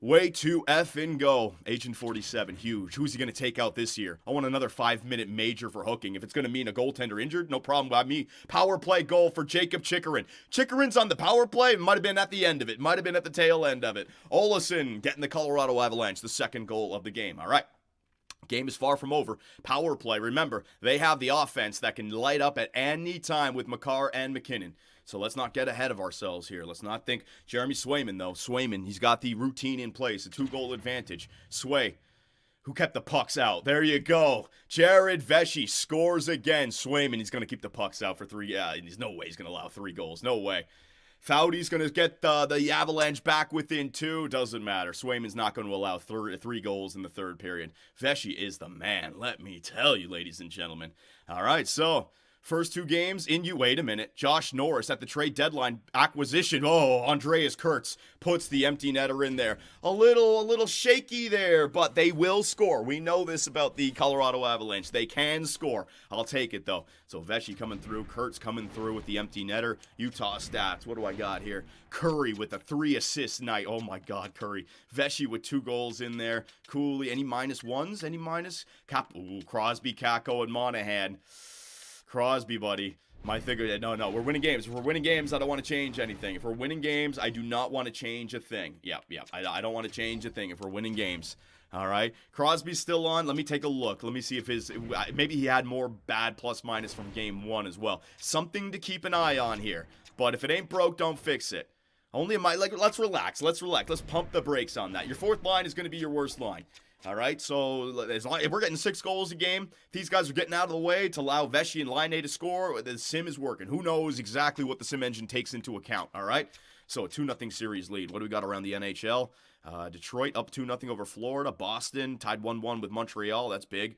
Way to effing go. Agent 47, huge. Who's he going to take out this year? I want another 5-minute major for hooking. If it's going to mean a goaltender injured, no problem by me. Power play goal for Jacob Chikrin. Chikrin's on the power play. It might have been at the end of it. Might have been at the tail end of it. Olesen getting the Colorado Avalanche, the second goal of the game. All right. Game is far from over. Power play. Remember, they have the offense that can light up at any time with Makar and McKinnon. So let's not get ahead of ourselves here. Let's not think Jeremy Swayman, though. Swayman, he's got the routine in place, a 2-goal advantage. Sway, who kept the pucks out. There you go. Jared Vesey scores again. Swayman, he's going to keep the pucks out for 3. Yeah, there's no way he's going to allow 3 goals. No way. Foudy's going to get the Avalanche back within 2. Doesn't matter. Swayman's not going to allow 3 goals in the third period. Vesey is the man, let me tell you, ladies and gentlemen. All right, so First 2 games in you. Wait a minute. Josh Norris at the trade deadline acquisition. Oh, Andreas Kurtz puts the empty netter in there. A little shaky there, but they will score. We know this about the Colorado Avalanche. They can score. I'll take it, though. So Vesey coming through. Kurtz coming through with the empty netter. Utah stats. What do I got here? Curry with a 3-assist night. Oh, my God, Curry. Vesey with 2 goals in there. Cooley. Any -1s? Any minus? Crosby, Kakko, and Monahan. Crosby, buddy. My figure. No, we're winning games. If we're winning games, I don't want to change anything. If we're winning games, I do not want to change a thing. Yeah. I don't want to change a thing if we're winning games. All right. Crosby's still on. Let me take a look. Let me see if maybe he had more bad plus-minus from game 1 as well. Something to keep an eye on here. But if it ain't broke, don't fix it. Let's relax. Let's pump the brakes on that. Your 4th line is going to be your worst line. All right, so if we're getting 6 goals a game, these guys are getting out of the way to allow Vesey and Line A to score. The sim is working. Who knows exactly what the sim engine takes into account, all right? So a 2-0 series lead. What do we got around the NHL? Detroit up 2-0 over Florida. Boston tied 1-1 with Montreal. That's big.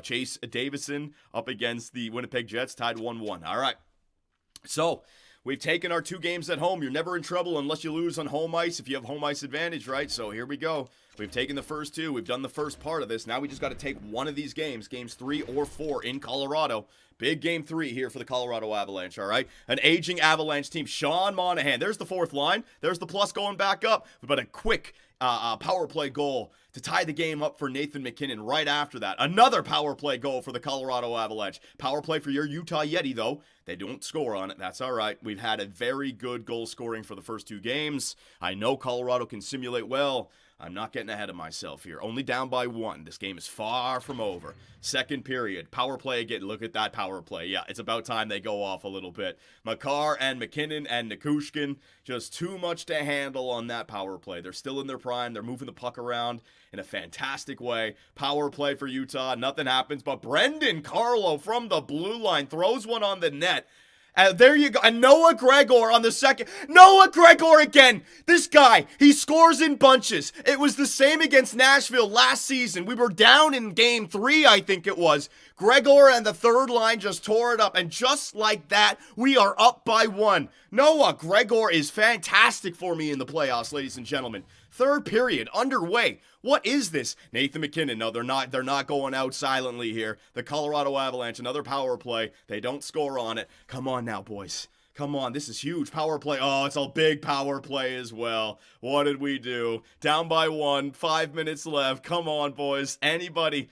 Chase Davison up against the Winnipeg Jets, tied 1-1. All right, so we've taken our 2 games at home. You're never in trouble unless you lose on home ice if you have home ice advantage, right? So here we go. We've taken the first 2. We've done the first part of this. Now we just got to take one of these games 3 or 4 in Colorado. Big game 3 here for the Colorado Avalanche, all right? An aging Avalanche team. Sean Monahan. There's the 4th line. There's the plus going back up. But a quick power play goal to tie the game up for Nathan MacKinnon right after that. Another power play goal for the Colorado Avalanche. Power play for your Utah Yeti, though. They don't score on it. That's all right. We've had a very good goal scoring for the first 2 games. I know Colorado can simulate well. I'm not getting ahead of myself here. Only down by 1. This game is far from over. Second period. Power play again. Look at that power play. Yeah, it's about time they go off a little bit. Makar and McKinnon and Nikushkin. Just too much to handle on that power play. They're still in their prime. They're moving the puck around in a fantastic way. Power play for Utah. Nothing happens, but Brendan Carlo from the blue line throws one on the net. There you go. And Noah Gregor on the second. Noah Gregor again. This guy, he scores in bunches. It was the same against Nashville last season. We were down in game 3, I think it was. Gregor and the 3rd line just tore it up. And just like that, we are up by 1. Noah Gregor is fantastic for me in the playoffs, ladies and gentlemen. 3rd period underway. What is this? Nathan MacKinnon. No, they're not going out silently here. The Colorado Avalanche, another power play. They don't score on it. Come on now, boys. Come on, this is huge. Power play. Oh, it's a big power play as well. What did we do? Down by 1, 5 minutes left. Come on, boys. Anybody?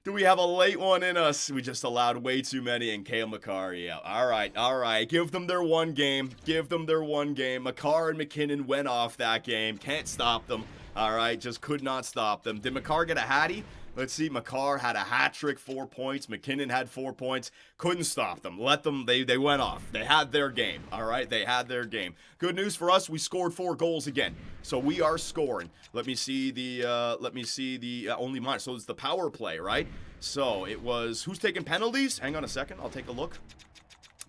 Do we have a late one in us? We just allowed way too many, and Cale Makar, yeah. All right. Give them their 1 game. Makar and McKinnon went off that game. Can't stop them. All right, just could not stop them. Did Makar get a hattie? Let's see. Makar had a hat trick, 4 points. McKinnon had 4 points. Couldn't stop them. Let them. They went off. They had their game. All right, they had their game. Good news for us. We scored 4 goals again, so we are scoring. Let me see the only minus. So it's the power play, right? So it was who's taking penalties? Hang on a second. I'll take a look.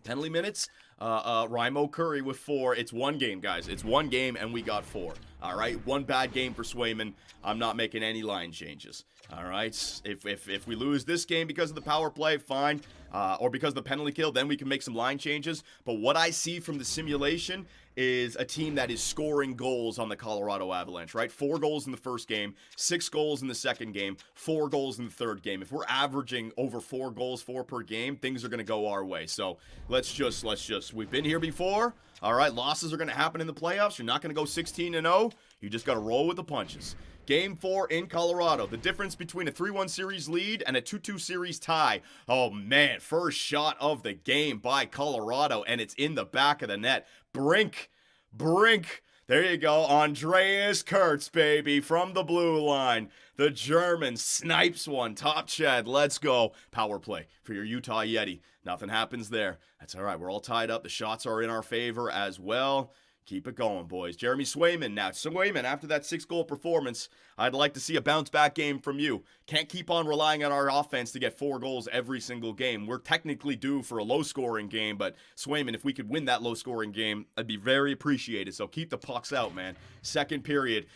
Penalty minutes. Raimo Curry with 4. It's 1 game, guys. It's 1 game, and we got 4. All right, 1 bad game for Swayman. I'm not making any line changes. All right, if we lose this game because of the power play, fine. Or because of the penalty kill, then we can make some line changes. But what I see from the simulation is a team that is scoring goals on the Colorado Avalanche, right? 4 goals in the first game, 6 goals in the second game, 4 goals in the third game. If we're averaging over 4 goals, 4 per game, things are going to go our way. So let's just, we've been here before. All right, losses are going to happen in the playoffs. You're not going to go 16-0. You just got to roll with the punches. Game 4 in Colorado. The difference between a 3-1 series lead and a 2-2 series tie. Oh, man. First shot of the game by Colorado, and it's in the back of the net. Brink. There you go. Andreas Kurtz, baby, from the blue line. The German snipes one. Top Chad. Let's go. Power play for your Utah Yeti. Nothing happens there. That's all right. We're all tied up. The shots are in our favor as well. Keep it going, boys. Jeremy Swayman now. Swayman, after that 6-goal performance, I'd like to see a bounce-back game from you. Can't keep on relying on our offense to get 4 goals every single game. We're technically due for a low-scoring game, but Swayman, if we could win that low-scoring game, I'd be very appreciated. So keep the pucks out, man. Second period.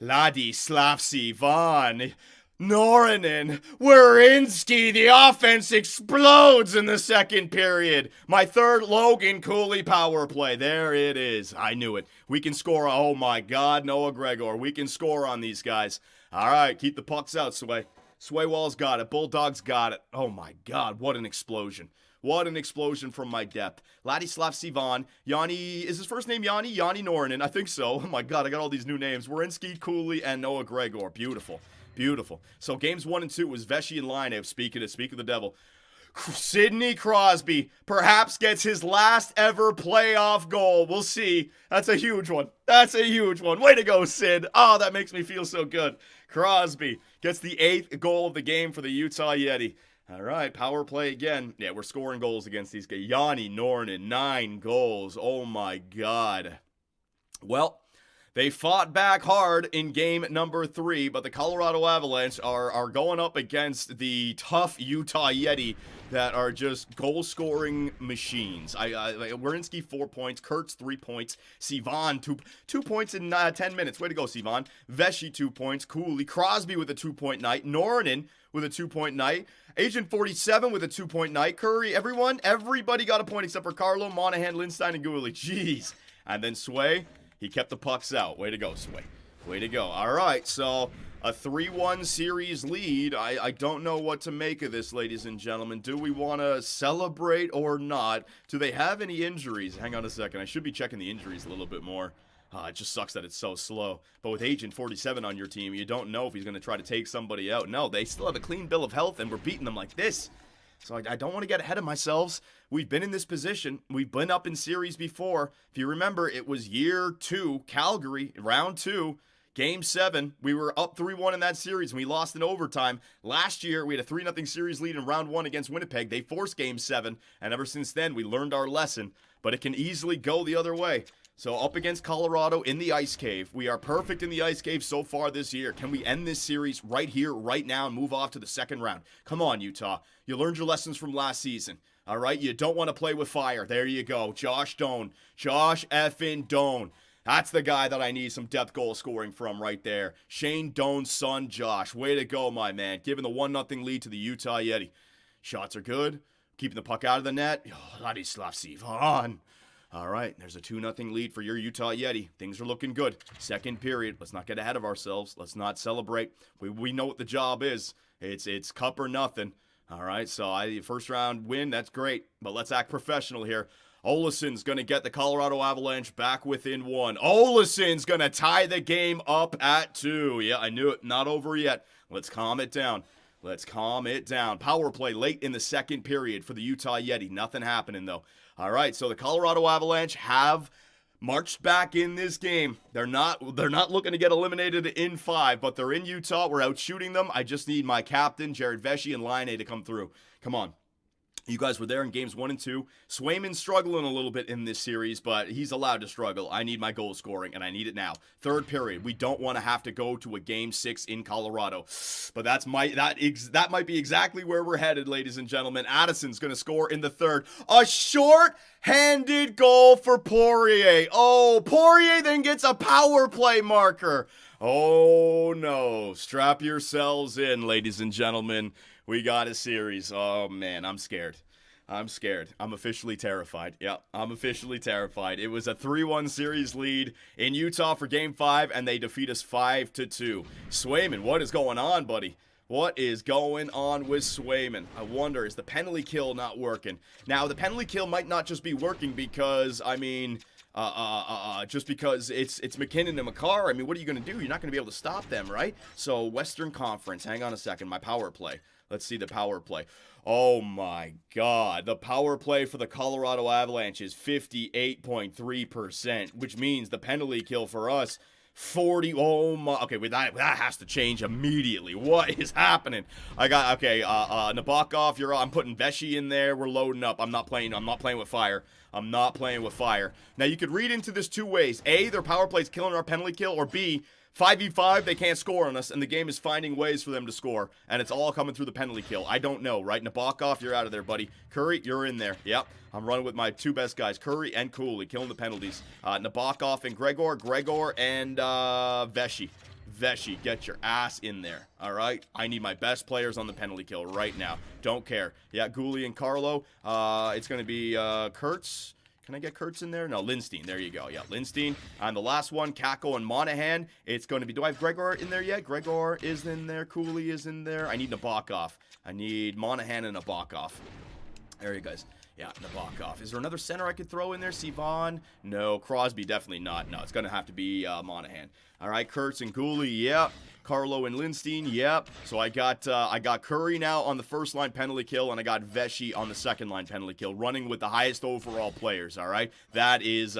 Ladislavsky Vaughn. Norinen, Werenski, the offense explodes in the second period. My third Logan Cooley power play. There it is. I knew it. We can score. Oh my God, Noah Gregor. We can score on these guys. All right, keep the pucks out, Sway. Swaywall's got it. Bulldogs got it. Oh my God, what an explosion. What an explosion from my depth. Ladislav Sivan, Yanni, is his first name Yanni? Yanni Norinen, I think so. Oh my God, I got all these new names. Werenski, Cooley, and Noah Gregor. Beautiful. Beautiful. So games 1 and 2 was Vesey and Line. Speak of the devil. Sidney Crosby perhaps gets his last ever playoff goal. We'll see. That's a huge one. That's a huge one. Way to go, Sid. Oh, that makes me feel so good. Crosby gets the 8th goal of the game for the Utah Yeti. All right, power play again. Yeah, we're scoring goals against these guys. Yanni Norinen, 9 goals. Oh my God. Well, they fought back hard in game number 3, but the Colorado Avalanche are going up against the tough Utah Yeti that are just goal-scoring machines. Werenski, 4 points. Kurtz, 3 points. Sivan, 2 points in 10 minutes. Way to go, Sivan. Vesey, 2 points. Cooley. Crosby with a 2-point night. Norinen with a 2-point night. Agent 47 with a 2-point night. Curry, everybody got a point except for Carlo, Monahan, Lindstein, and Gooley. Jeez. And then Sway. He kept the pucks out. Way to go, Sway. Way to go. All right, so a 3-1 series lead. I don't know what to make of this, ladies and gentlemen. Do we want to celebrate or not? Do they have any injuries? Hang on a second. I should be checking the injuries a little bit more. It just sucks that it's so slow. But with Agent 47 on your team, you don't know if he's going to try to take somebody out. No, they still have a clean bill of health, and we're beating them like this. So I don't want to get ahead of myself. We've been in this position. We've been up in series before. If you remember, it was year 2, Calgary, round 2, game 7. We were up 3-1 in that series, and we lost in overtime. Last year, we had a 3-0 series lead in round 1 against Winnipeg. They forced game 7, and ever since then, we learned our lesson. But it can easily go the other way. So up against Colorado in the Ice Cave. We are perfect in the Ice Cave so far this year. Can we end this series right here, right now, and move off to the second round? Come on, Utah. You learned your lessons from last season. All right? You don't want to play with fire. There you go. Josh Doan. Josh effing Doan. That's the guy that I need some depth goal scoring from right there. Shane Doan's son, Josh. Way to go, my man. Giving the 1-0 lead to the Utah Yeti. Shots are good. Keeping the puck out of the net. Oh, Ladislav Sivan. All right, there's a 2-0 lead for your Utah Yeti. Things are looking good. Second period. Let's not get ahead of ourselves. Let's not celebrate. We know what the job is. It's cup or nothing. All right, so first round win, that's great. But let's act professional here. Olison's going to get the Colorado Avalanche back within 1. Olison's going to tie the game up at 2. Yeah, I knew it. Not over yet. Let's calm it down. Let's calm it down. Power play late in the second period for the Utah Yeti. Nothing happening, though. All right, so the Colorado Avalanche have marched back in this game. They're not looking to get eliminated in 5, but they're in Utah. We're out shooting them. I just need my captain, Jared Vesey, and Line A to come through. Come on. You guys were there in games 1 and 2. Swayman's struggling a little bit in this series, but he's allowed to struggle. I need my goal scoring, and I need it now. Third period. We don't want to have to go to a game 6 in Colorado. But that might be exactly where we're headed, ladies and gentlemen. Addison's going to score in the third. A short-handed goal for Poirier. Oh, Poirier then gets a power play marker. Oh, no. Strap yourselves in, ladies and gentlemen. We got a series. Oh, man, I'm scared. I'm officially terrified. Yeah, I'm officially terrified. It was a 3-1 series lead in Utah for Game 5, and they defeat us 5-2. Swayman, what is going on, buddy? What is going on with Swayman? I wonder, is the penalty kill not working? Now, the penalty kill might not just be working because, just because it's McKinnon and McCarr. I mean, what are you going to do? You're not going to be able to stop them, right? So, Western Conference. Hang on a second. My power play. Let's see the power play. Oh, my God. The power play for the Colorado Avalanche is 58.3%, which means the penalty kill for us, 40. Oh, my. Okay, that has to change immediately. What is happening? Nabokov, I'm putting Vesey in there. We're loading up. I'm not playing with fire. I'm not playing with fire. Now, you could read into this 2 ways. A, their power play is killing our penalty kill, or B, 5v5, they can't score on us, and the game is finding ways for them to score, and it's all coming through the penalty kill. I don't know, right? Nabokov, you're out of there, buddy. Curry, you're in there. Yep, I'm running with my 2 best guys, Curry and Cooley, killing the penalties. Nabokov and Gregor and Vesey. Veshy, get your ass in there, all right? I need my best players on the penalty kill right now. Don't care. Yeah, Gouli and Carlo. It's going to be Kurtz. Can I get Kurtz in there? No, Lindstein. There you go. Yeah, Lindstein. And the last one, Kako and Monahan. It's going to be... Do I have Gregor in there yet? Gregor is in there. Cooley is in there. I need Nabokov. I need Monahan and Nabokov. There you guys. Yeah, Nabokov. Is there another center I could throw in there? Sivan? No. Crosby, definitely not. No, it's going to have to be Monahan. All right, Kurtz and Gouli. Yep. Carlo and Lindstein, yep. So I got Curry now on the first line penalty kill, and I got Veshy on the second line penalty kill, running with the highest overall players. All right, that is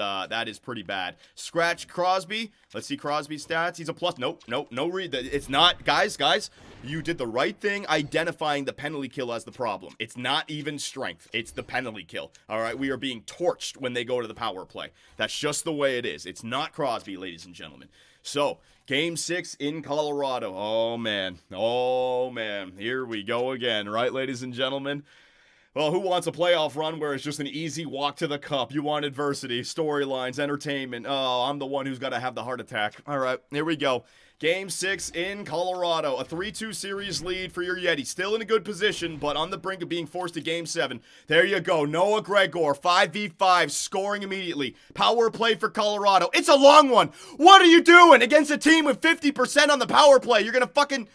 pretty bad. Scratch Crosby. Let's see Crosby's stats. He's a plus. Nope. No read. It's not, guys. You did the right thing identifying the penalty kill as the problem. It's not even strength. It's the penalty kill. All right, we are being torched when they go to the power play. That's just the way it is. It's not Crosby, ladies and gentlemen. So, Game 6 in Colorado. Oh, man. Here we go again, right, ladies and gentlemen? Well, who wants a playoff run where it's just an easy walk to the cup? You want adversity, storylines, entertainment. Oh, I'm the one who's got to have the heart attack. All right, here we go. Game 6 in Colorado. A 3-2 series lead for your Yetis. Still in a good position, but on the brink of being forced to Game 7. There you go. Noah Gregor, 5v5, scoring immediately. Power play for Colorado. It's a long one. What are you doing against a team with 50% on the power play? You're going to fucking...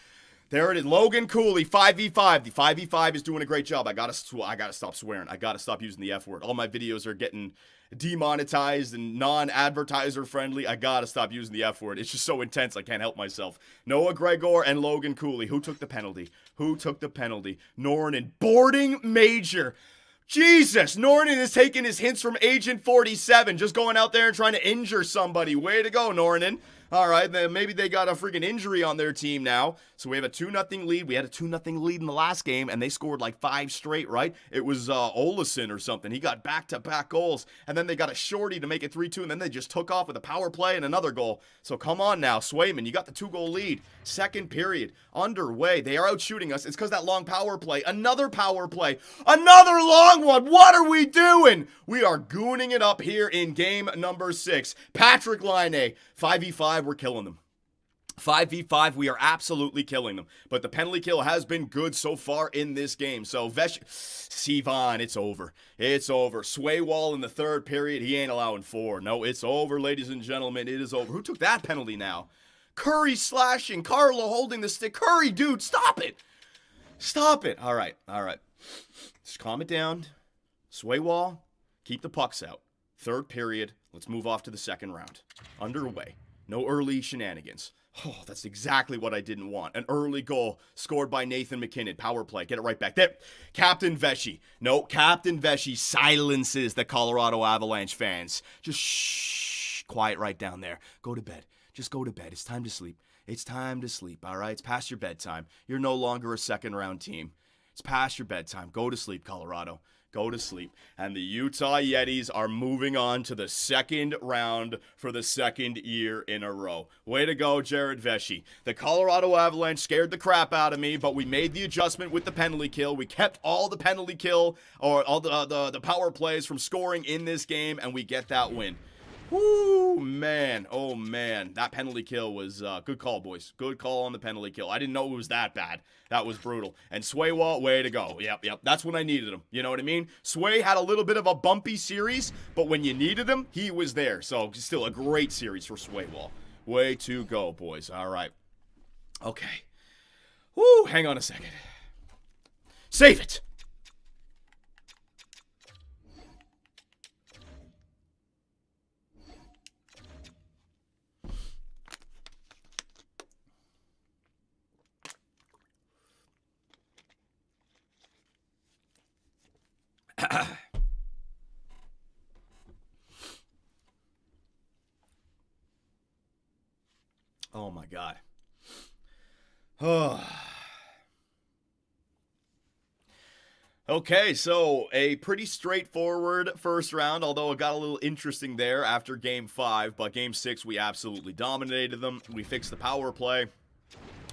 There it is. Logan Cooley, 5v5. The 5v5 is doing a great job. I gotta stop swearing. I gotta stop using the F word. All my videos are getting demonetized and non-advertiser friendly. I gotta stop using the F word. It's just so intense. I can't help myself. Noah Gregor and Logan Cooley. Who took the penalty? Nornan. Boarding major. Jesus, Nornan is taking his hints from Agent 47. Just going out there and trying to injure somebody. Way to go, Nornan. All right, then maybe they got a freaking injury on their team now. So we have a 2-0 lead. We had a 2-0 lead in the last game, and they scored like 5 straight, right? It was Olesen or something. He got back-to-back goals, and then they got a shorty to make it 3-2, and then they just took off with a power play and another goal. So come on now, Swayman, you got the 2-goal lead. Second period, underway. They are out shooting us. It's because that long power play. Another power play. Another long one. What are we doing? We are gooning it up here in game number 6. Patrick Laine, 5v5. We're killing them. 5v5, we are absolutely killing them. But the penalty kill has been good so far in this game. So, Sivan, it's over. It's over. Swaywall in the third period, he ain't allowing 4. No, it's over, ladies and gentlemen. It is over. Who took that penalty now? Curry slashing. Carlo holding the stick. Curry, dude, stop it. Stop it. All right. Just calm it down. Swaywall, keep the pucks out. Third period, let's move off to the second round. Underway. No early shenanigans. Oh, that's exactly what I didn't want. An early goal scored by Nathan McKinnon. Power play. Get it right back. There. Captain Veshy. No, Captain Veshy silences the Colorado Avalanche fans. Just shh. Quiet right down there. Go to bed. Just go to bed. It's time to sleep. It's time to sleep, all right? It's past your bedtime. You're no longer a second-round team. It's past your bedtime. Go to sleep, Colorado. Go to sleep. And the Utah Yetis are moving on to the second round for the second year in a row. Way to go, Jared Veshy. The Colorado Avalanche scared the crap out of me, but we made the adjustment with the penalty kill. We kept all the penalty kill, or all the power plays from scoring in this game, and we get that win. Woo, man. Oh, man. That penalty kill was good call, boys. Good call on the penalty kill. I didn't know it was that bad. That was brutal. And Swaywall, way to go. Yep. That's when I needed him. You know what I mean? Sway had a little bit of a bumpy series, but when you needed him, he was there. So, still a great series for Swaywall. Way to go, boys. All right. Okay. Woo, hang on a second. Save it. Oh my God. Okay, so a pretty straightforward first round, although it got a little interesting there after Game 5, but Game 6 we absolutely dominated them. We fixed the power play.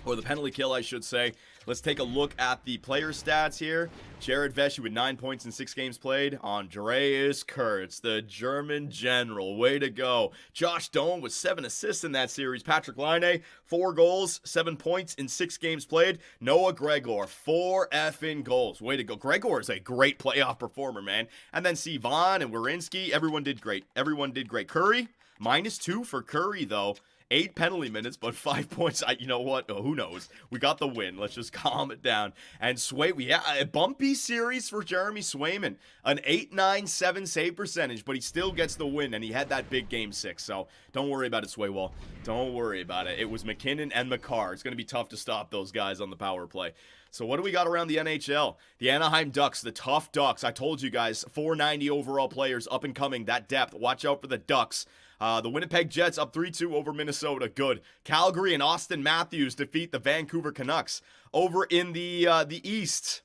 or the penalty kill, I should say. Let's take a look at the player stats here. Jared Vesey with 9 points in 6 games played. Andreas Kurtz, the German general. Way to go. Josh Doan with 7 assists in that series. Patrick Laine, 4 goals, 7 points in 6 games played. Noah Gregor, 4 effing goals. Way to go. Gregor is a great playoff performer, man. And then Sivan and Werenski, everyone did great. Everyone did great. Curry, -2 for Curry, though. 8 penalty minutes, but 5 points. You know what? Oh, who knows? We got the win. Let's just calm it down. And a bumpy series for Jeremy Swayman. An 8.97 save percentage, but he still gets the win, and he had that big game 6. So don't worry about it, Swaywall. Don't worry about it. It was McKinnon and McCarr. It's going to be tough to stop those guys on the power play. So what do we got around the NHL? The Anaheim Ducks, the tough Ducks. I told you guys, 490 overall players up and coming. That depth. Watch out for the Ducks. The Winnipeg Jets up 3-2 over Minnesota. Good. Calgary and Austin Matthews defeat the Vancouver Canucks. Over in the East,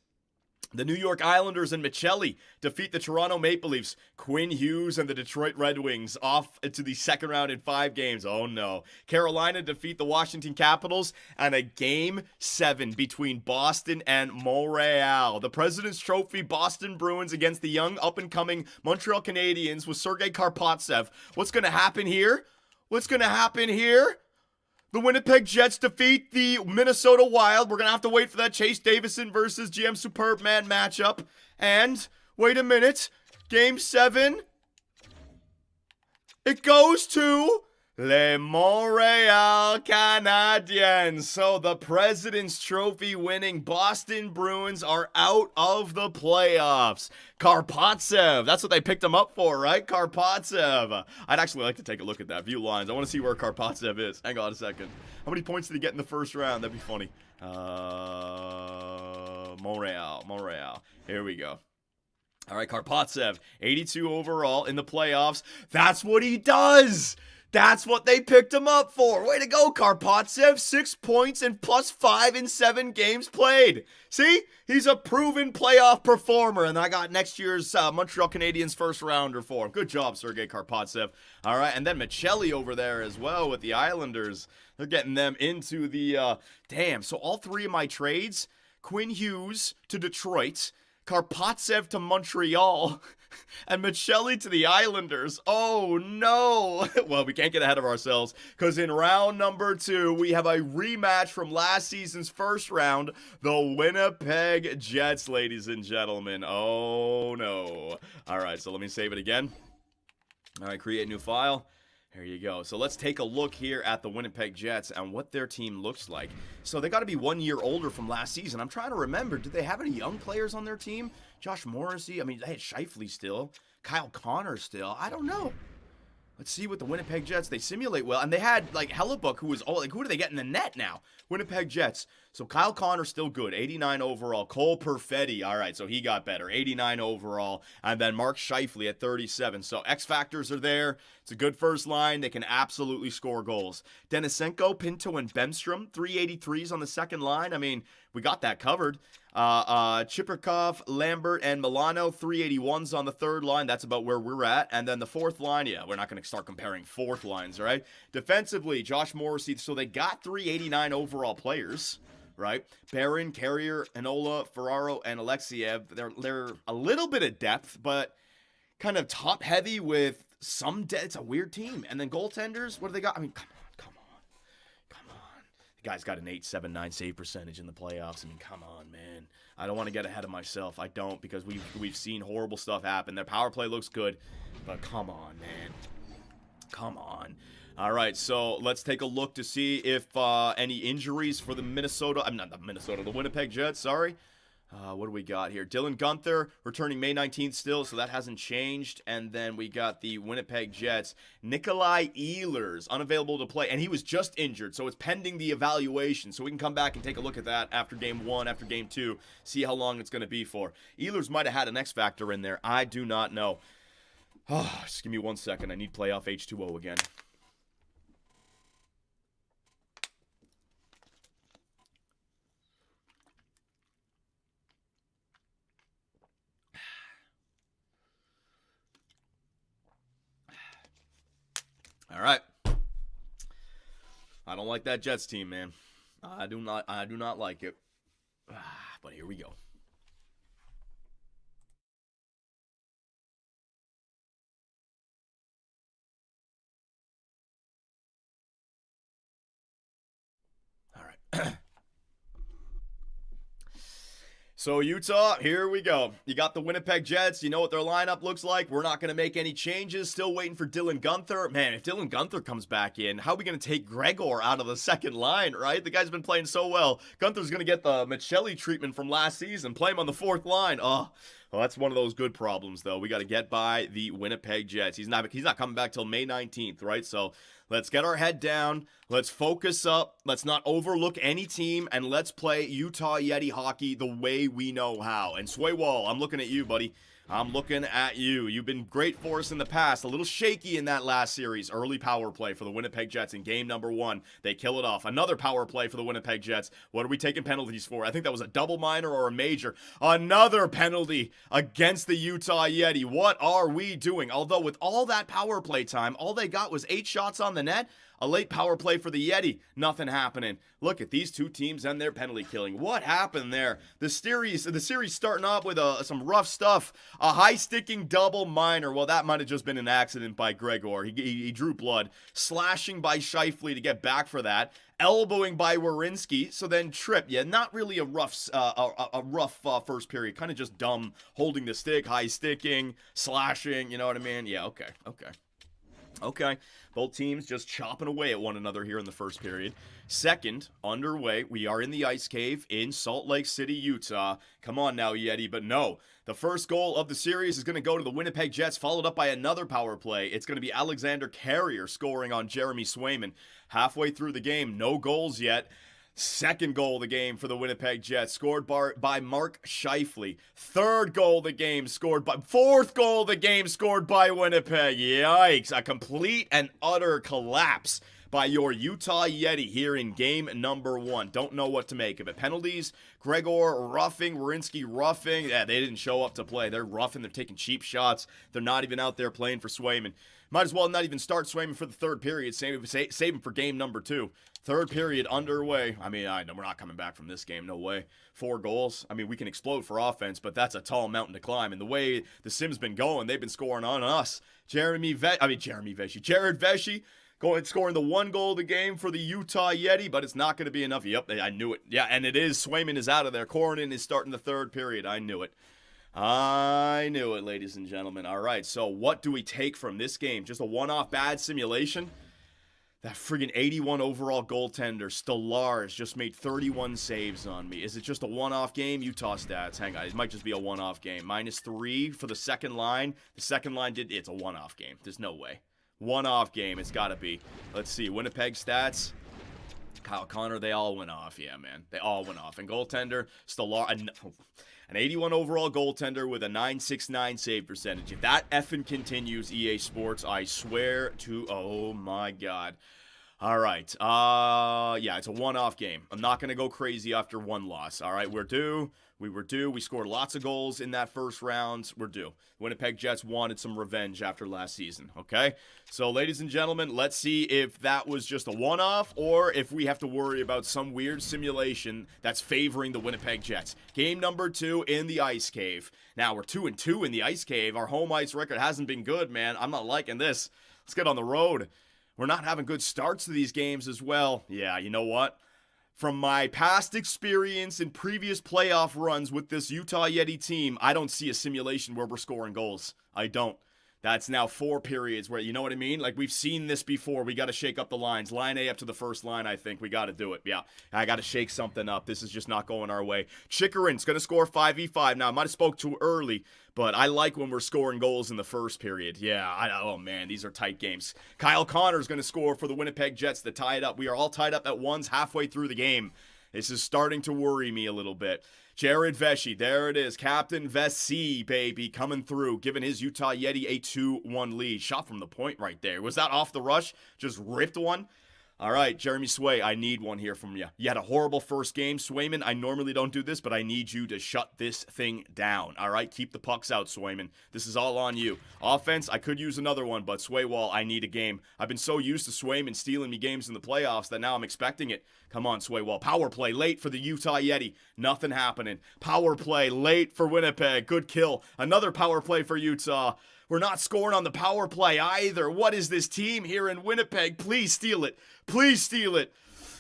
the New York Islanders and Michelli defeat the Toronto Maple Leafs. Quinn Hughes and the Detroit Red Wings off to the second round in 5 games. Oh no. Carolina defeat the Washington Capitals, and a Game 7 between Boston and Montreal. The President's Trophy Boston Bruins against the young up-and-coming Montreal Canadiens with Sergei Karpovtsev. What's going to happen here? What's going to happen here? The Winnipeg Jets defeat the Minnesota Wild. We're going to have to wait for that Chase Davison versus GM Superbman matchup. And, wait a minute, Game 7, it goes to Les Montreal Canadiens. So the President's Trophy winning Boston Bruins are out of the playoffs. Karpovtsev, that's what they picked him up for, right? Karpovtsev. I'd actually like to take a look at that. View lines. I want to see where Karpovtsev is. Hang on a second. How many points did he get in the first round? That'd be funny. Montreal. Here we go. All right, Karpovtsev, 82 overall in the playoffs. That's what he does. That's what they picked him up for. Way to go, Karpovtsev. 6 points and +5 in 7 games played. See? He's a proven playoff performer. And I got next year's Montreal Canadiens first rounder for him. Good job, Sergei Karpovtsev. All right, and then Michelli over there as well with the Islanders. They're getting them into the... damn, so all 3 of my trades, Quinn Hughes to Detroit, Karpovtsev to Montreal, and Michelli to the Islanders. Oh, no. Well, we can't get ahead of ourselves, because in round number 2, we have a rematch from last season's first round, the Winnipeg Jets, ladies and gentlemen. Oh, no. All right, so let me save it again. All right, create new file. There you go. So let's take a look here at the Winnipeg Jets and what their team looks like. So they got to be 1 year older from last season. I'm trying to remember, did they have any young players on their team? Josh Morrissey? I mean, they had Scheifele still. Kyle Connor still. I don't know. Let's see what the Winnipeg Jets, they simulate well. And they had, like, Hellebuck, who was, who do they get in the net now? Winnipeg Jets. So Kyle Connor still good, 89 overall. Cole Perfetti, all right, so he got better, 89 overall. And then Mark Scheifele at 37. So X factors are there. It's a good first line. They can absolutely score goals. Denisenko, Pinto, and Bemstrom, 383s on the second line. I mean, we got that covered. Chiprikov, Lambert, and Milano, 381s on the third line. That's about where we're at. And then the fourth line, yeah, we're not going to start comparing fourth lines, right? Defensively, Josh Morrissey. So they got 389 overall players, right? Barron, Carrier, Enola, Ferraro, and Alexiev. They're a little bit of depth, but kind of top heavy with some depth. It's a weird team. And then goaltenders, what do they got? I mean, come on. The guy's got an 8.79 save percentage in the playoffs. I mean, come on, man. I don't want to get ahead of myself. I don't, because we've seen horrible stuff happen. Their power play looks good, but come on, man. Come on. All right, so let's take a look to see if any injuries for the the Winnipeg Jets, sorry. What do we got here? Dylan Gunther returning May 19th still, so that hasn't changed. And then we got the Winnipeg Jets. Nikolai Ehlers, unavailable to play. And he was just injured, so it's pending the evaluation. So we can come back and take a look at that after Game 1, after Game 2, see how long it's going to be for. Ehlers might have had an X factor in there. I do not know. Oh, just give me 1 second. I need playoff H2O again. All right. I don't like that Jets team, man. I do not like it. But here we go. All right. So, Utah, here we go. You got the Winnipeg Jets. You know what their lineup looks like. We're not going to make any changes. Still waiting for Dylan Guenther. Man, if Dylan Guenther comes back in, how are we going to take Gregor out of the second line, right? The guy's been playing so well. Guenther's going to get the Michelli treatment from last season. Play him on the fourth line. Oh, well, that's one of those good problems, though. We got to get by the Winnipeg Jets. He's not coming back till May 19th, right? So let's get our head down. Let's focus up. Let's not overlook any team, and let's play Utah Yeti hockey the way we know how. And Sway Wall, I'm looking at you, buddy. I'm looking at you. You've been great for us in the past. A little shaky in that last series. Early power play for the Winnipeg Jets in game number 1. They kill it off. Another power play for the Winnipeg Jets. What are we taking penalties for? I think that was a double minor or a major. Another penalty against the Utah Yeti. What are we doing? Although with all that power play time, all they got was 8 shots on the net. A late power play for the Yeti. Nothing happening. Look at these two teams and their penalty killing. What happened there? The series starting off with some rough stuff. A high-sticking double minor. Well, that might have just been an accident by Gregor. He drew blood. Slashing by Scheifele to get back for that. Elbowing by Werenski. So then trip. Yeah, not really a rough first period. Kind of just dumb. Holding the stick. High-sticking. Slashing. You know what I mean? Yeah, okay. Both teams just chopping away at one another here in the first period. Second, underway. We are in the Ice Cave in Salt Lake City, Utah. Come on now, Yeti. But no, the first goal of the series is going to go to the Winnipeg Jets, followed up by another power play. It's going to be Alexander Carrier scoring on Jeremy Swayman. Halfway through the game, no goals yet. Second goal of the game for the Winnipeg Jets, scored by Mark Scheifele. Fourth goal of the game scored by Winnipeg. Yikes, a complete and utter collapse by your Utah Yeti here in game number 1. Don't know what to make of it. Penalties, Gregor roughing, Werenski roughing. Yeah, they didn't show up to play. They're roughing, they're taking cheap shots. They're not even out there playing for Swayman. Might as well not even start Swayman for the third period. Save him for game number 2. Third period underway. I mean, I know we're not coming back from this game. No way. 4 goals. I mean, we can explode for offense, but that's a tall mountain to climb. And the way the Sims been going, they've been scoring on us. Jared Vesey scoring the 1 goal of the game for the Utah Yeti, but it's not going to be enough. Yep, I knew it. Yeah, and it is. Swayman is out of there. Corrin is starting the third period. I knew it, ladies and gentlemen. All right, so what do we take from this game? Just a one-off bad simulation? That friggin' 81 overall goaltender, Stolarz, just made 31 saves on me. Is it just a one-off game? Utah stats. Hang on, it might just be a one-off game. -3 for the second line. The second line it's a one-off game. There's no way. One-off game, it's got to be. Let's see, Winnipeg stats. Kyle Connor, they all went off. Yeah, man, they all went off. And goaltender, Stolarz, an 81 overall goaltender with a .969 save percentage. If that effing continues, EA Sports, I swear to, oh my God. All right. Yeah, it's a one-off game. I'm not going to go crazy after one loss. All right, we're due. We were due. We scored lots of goals in that first round. We're due. Winnipeg Jets wanted some revenge after last season, okay? So, ladies and gentlemen, let's see if that was just a one-off or if we have to worry about some weird simulation that's favoring the Winnipeg Jets. Game number 2 in the Ice Cave. Now, we're 2-2 in the Ice Cave. Our home ice record hasn't been good, man. I'm not liking this. Let's get on the road. We're not having good starts to these games as well. Yeah, you know what? From my past experience in previous playoff runs with this Utah Yeti team, I don't see a simulation where we're scoring goals. I don't. That's now 4 periods where, you know what I mean? Like, we've seen this before. We got to shake up the lines. Line A up to the first line, I think. We got to do it. Yeah, I got to shake something up. This is just not going our way. Chikrin's going to score 5v5. Now, I might have spoke too early, but I like when we're scoring goals in the first period. Yeah, oh, man, these are tight games. Kyle Connor's going to score for the Winnipeg Jets to tie it up. We are all tied up at ones halfway through the game. This is starting to worry me a little bit. Jared Vesey, there it is. Captain Vesey, baby, coming through, giving his Utah Yeti a 2-1 lead. Shot from the point right there. Was that off the rush? Just ripped one? All right, Jeremy Sway, I need one here from you. You had a horrible first game, Swayman. I normally don't do this, but I need you to shut this thing down. All right, keep the pucks out, Swayman. This is all on you. Offense, I could use another one, but Swaywall, I need a game. I've been so used to Swayman stealing me games in the playoffs that now I'm expecting it. Come on, Swaywall. Power play late for the Utah Yeti. Nothing happening. Power play late for Winnipeg. Good kill. Another power play for Utah. We're not scoring on the power play either. What is this team here in Winnipeg? Please steal it. Please steal it.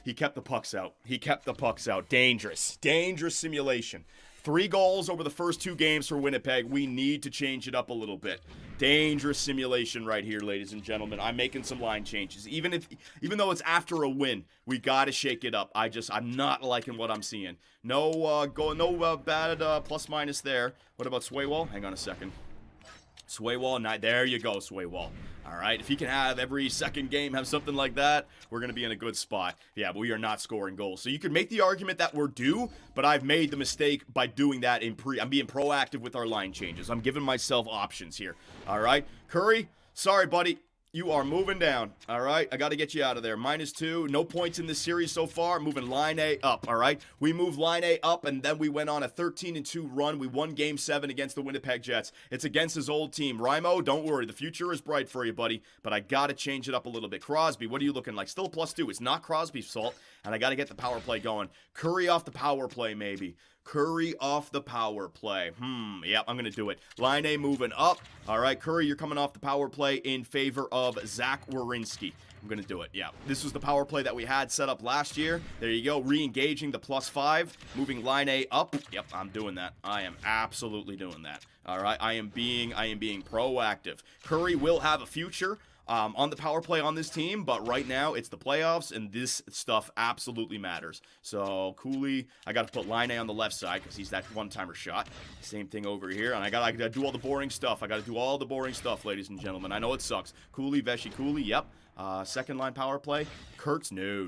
He kept the pucks out. He kept the pucks out. Dangerous. Dangerous simulation. 3 goals over the first 2 games for Winnipeg. We need to change it up a little bit. Dangerous simulation right here, ladies and gentlemen. I'm making some line changes. Even though it's after a win, we got to shake it up. I'm not liking what I'm seeing. No bad plus minus there. What about Swaywall? Hang on a second. Swaywall, there you go, Swaywall. All right, if he can have every second game have something like that, we're going to be in a good spot. Yeah, but we are not scoring goals. So you could make the argument that we're due, but I've made the mistake by doing that I'm being proactive with our line changes. I'm giving myself options here. All right, Curry, sorry, buddy. You are moving down, all right? I got to get you out of there. -2, no points in this series so far. Moving line A up, all right? We moved line A up, and then we went on a 13-2 run. We won Game 7 against the Winnipeg Jets. It's against his old team. Rimo, don't worry. The future is bright for you, buddy, but I got to change it up a little bit. Crosby, what are you looking like? Still +2. It's not Crosby's fault, and I got to get the power play going. Curry off the power play, maybe. Curry off the power play. Yep, I'm going to do it. Line A moving up. All right, Curry, you're coming off the power play in favor of Zach Werenski. I'm going to do it, yeah. This was the power play that we had set up last year. There you go, re-engaging the +5, moving line A up. Yep, I'm doing that. I am absolutely doing that. All right, I am being proactive. Curry will have a future on the power play on this team, but right now it's the playoffs, and this stuff absolutely matters. So Cooley, I got to put line A on the left side because he's that one-timer shot. Same thing over here, and I got to do all the boring stuff. I got to do all the boring stuff, ladies and gentlemen. I know it sucks. Cooley, Veshy, Cooley, yep. Second line power play. Kurtz, no.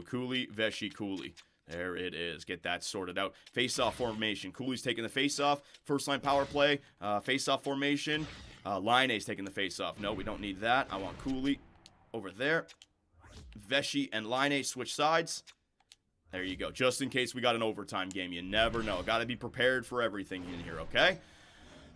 Cooley, Veshy, Cooley. There it is. Get that sorted out. Face-off formation. Cooley's taking the face-off. First line power play. Face-off formation. Line A's taking the face-off. No, we don't need that. I want Cooley over there. Veshy and Line A switch sides. There you go. Just in case we got an overtime game. You never know. Got to be prepared for everything in here, okay?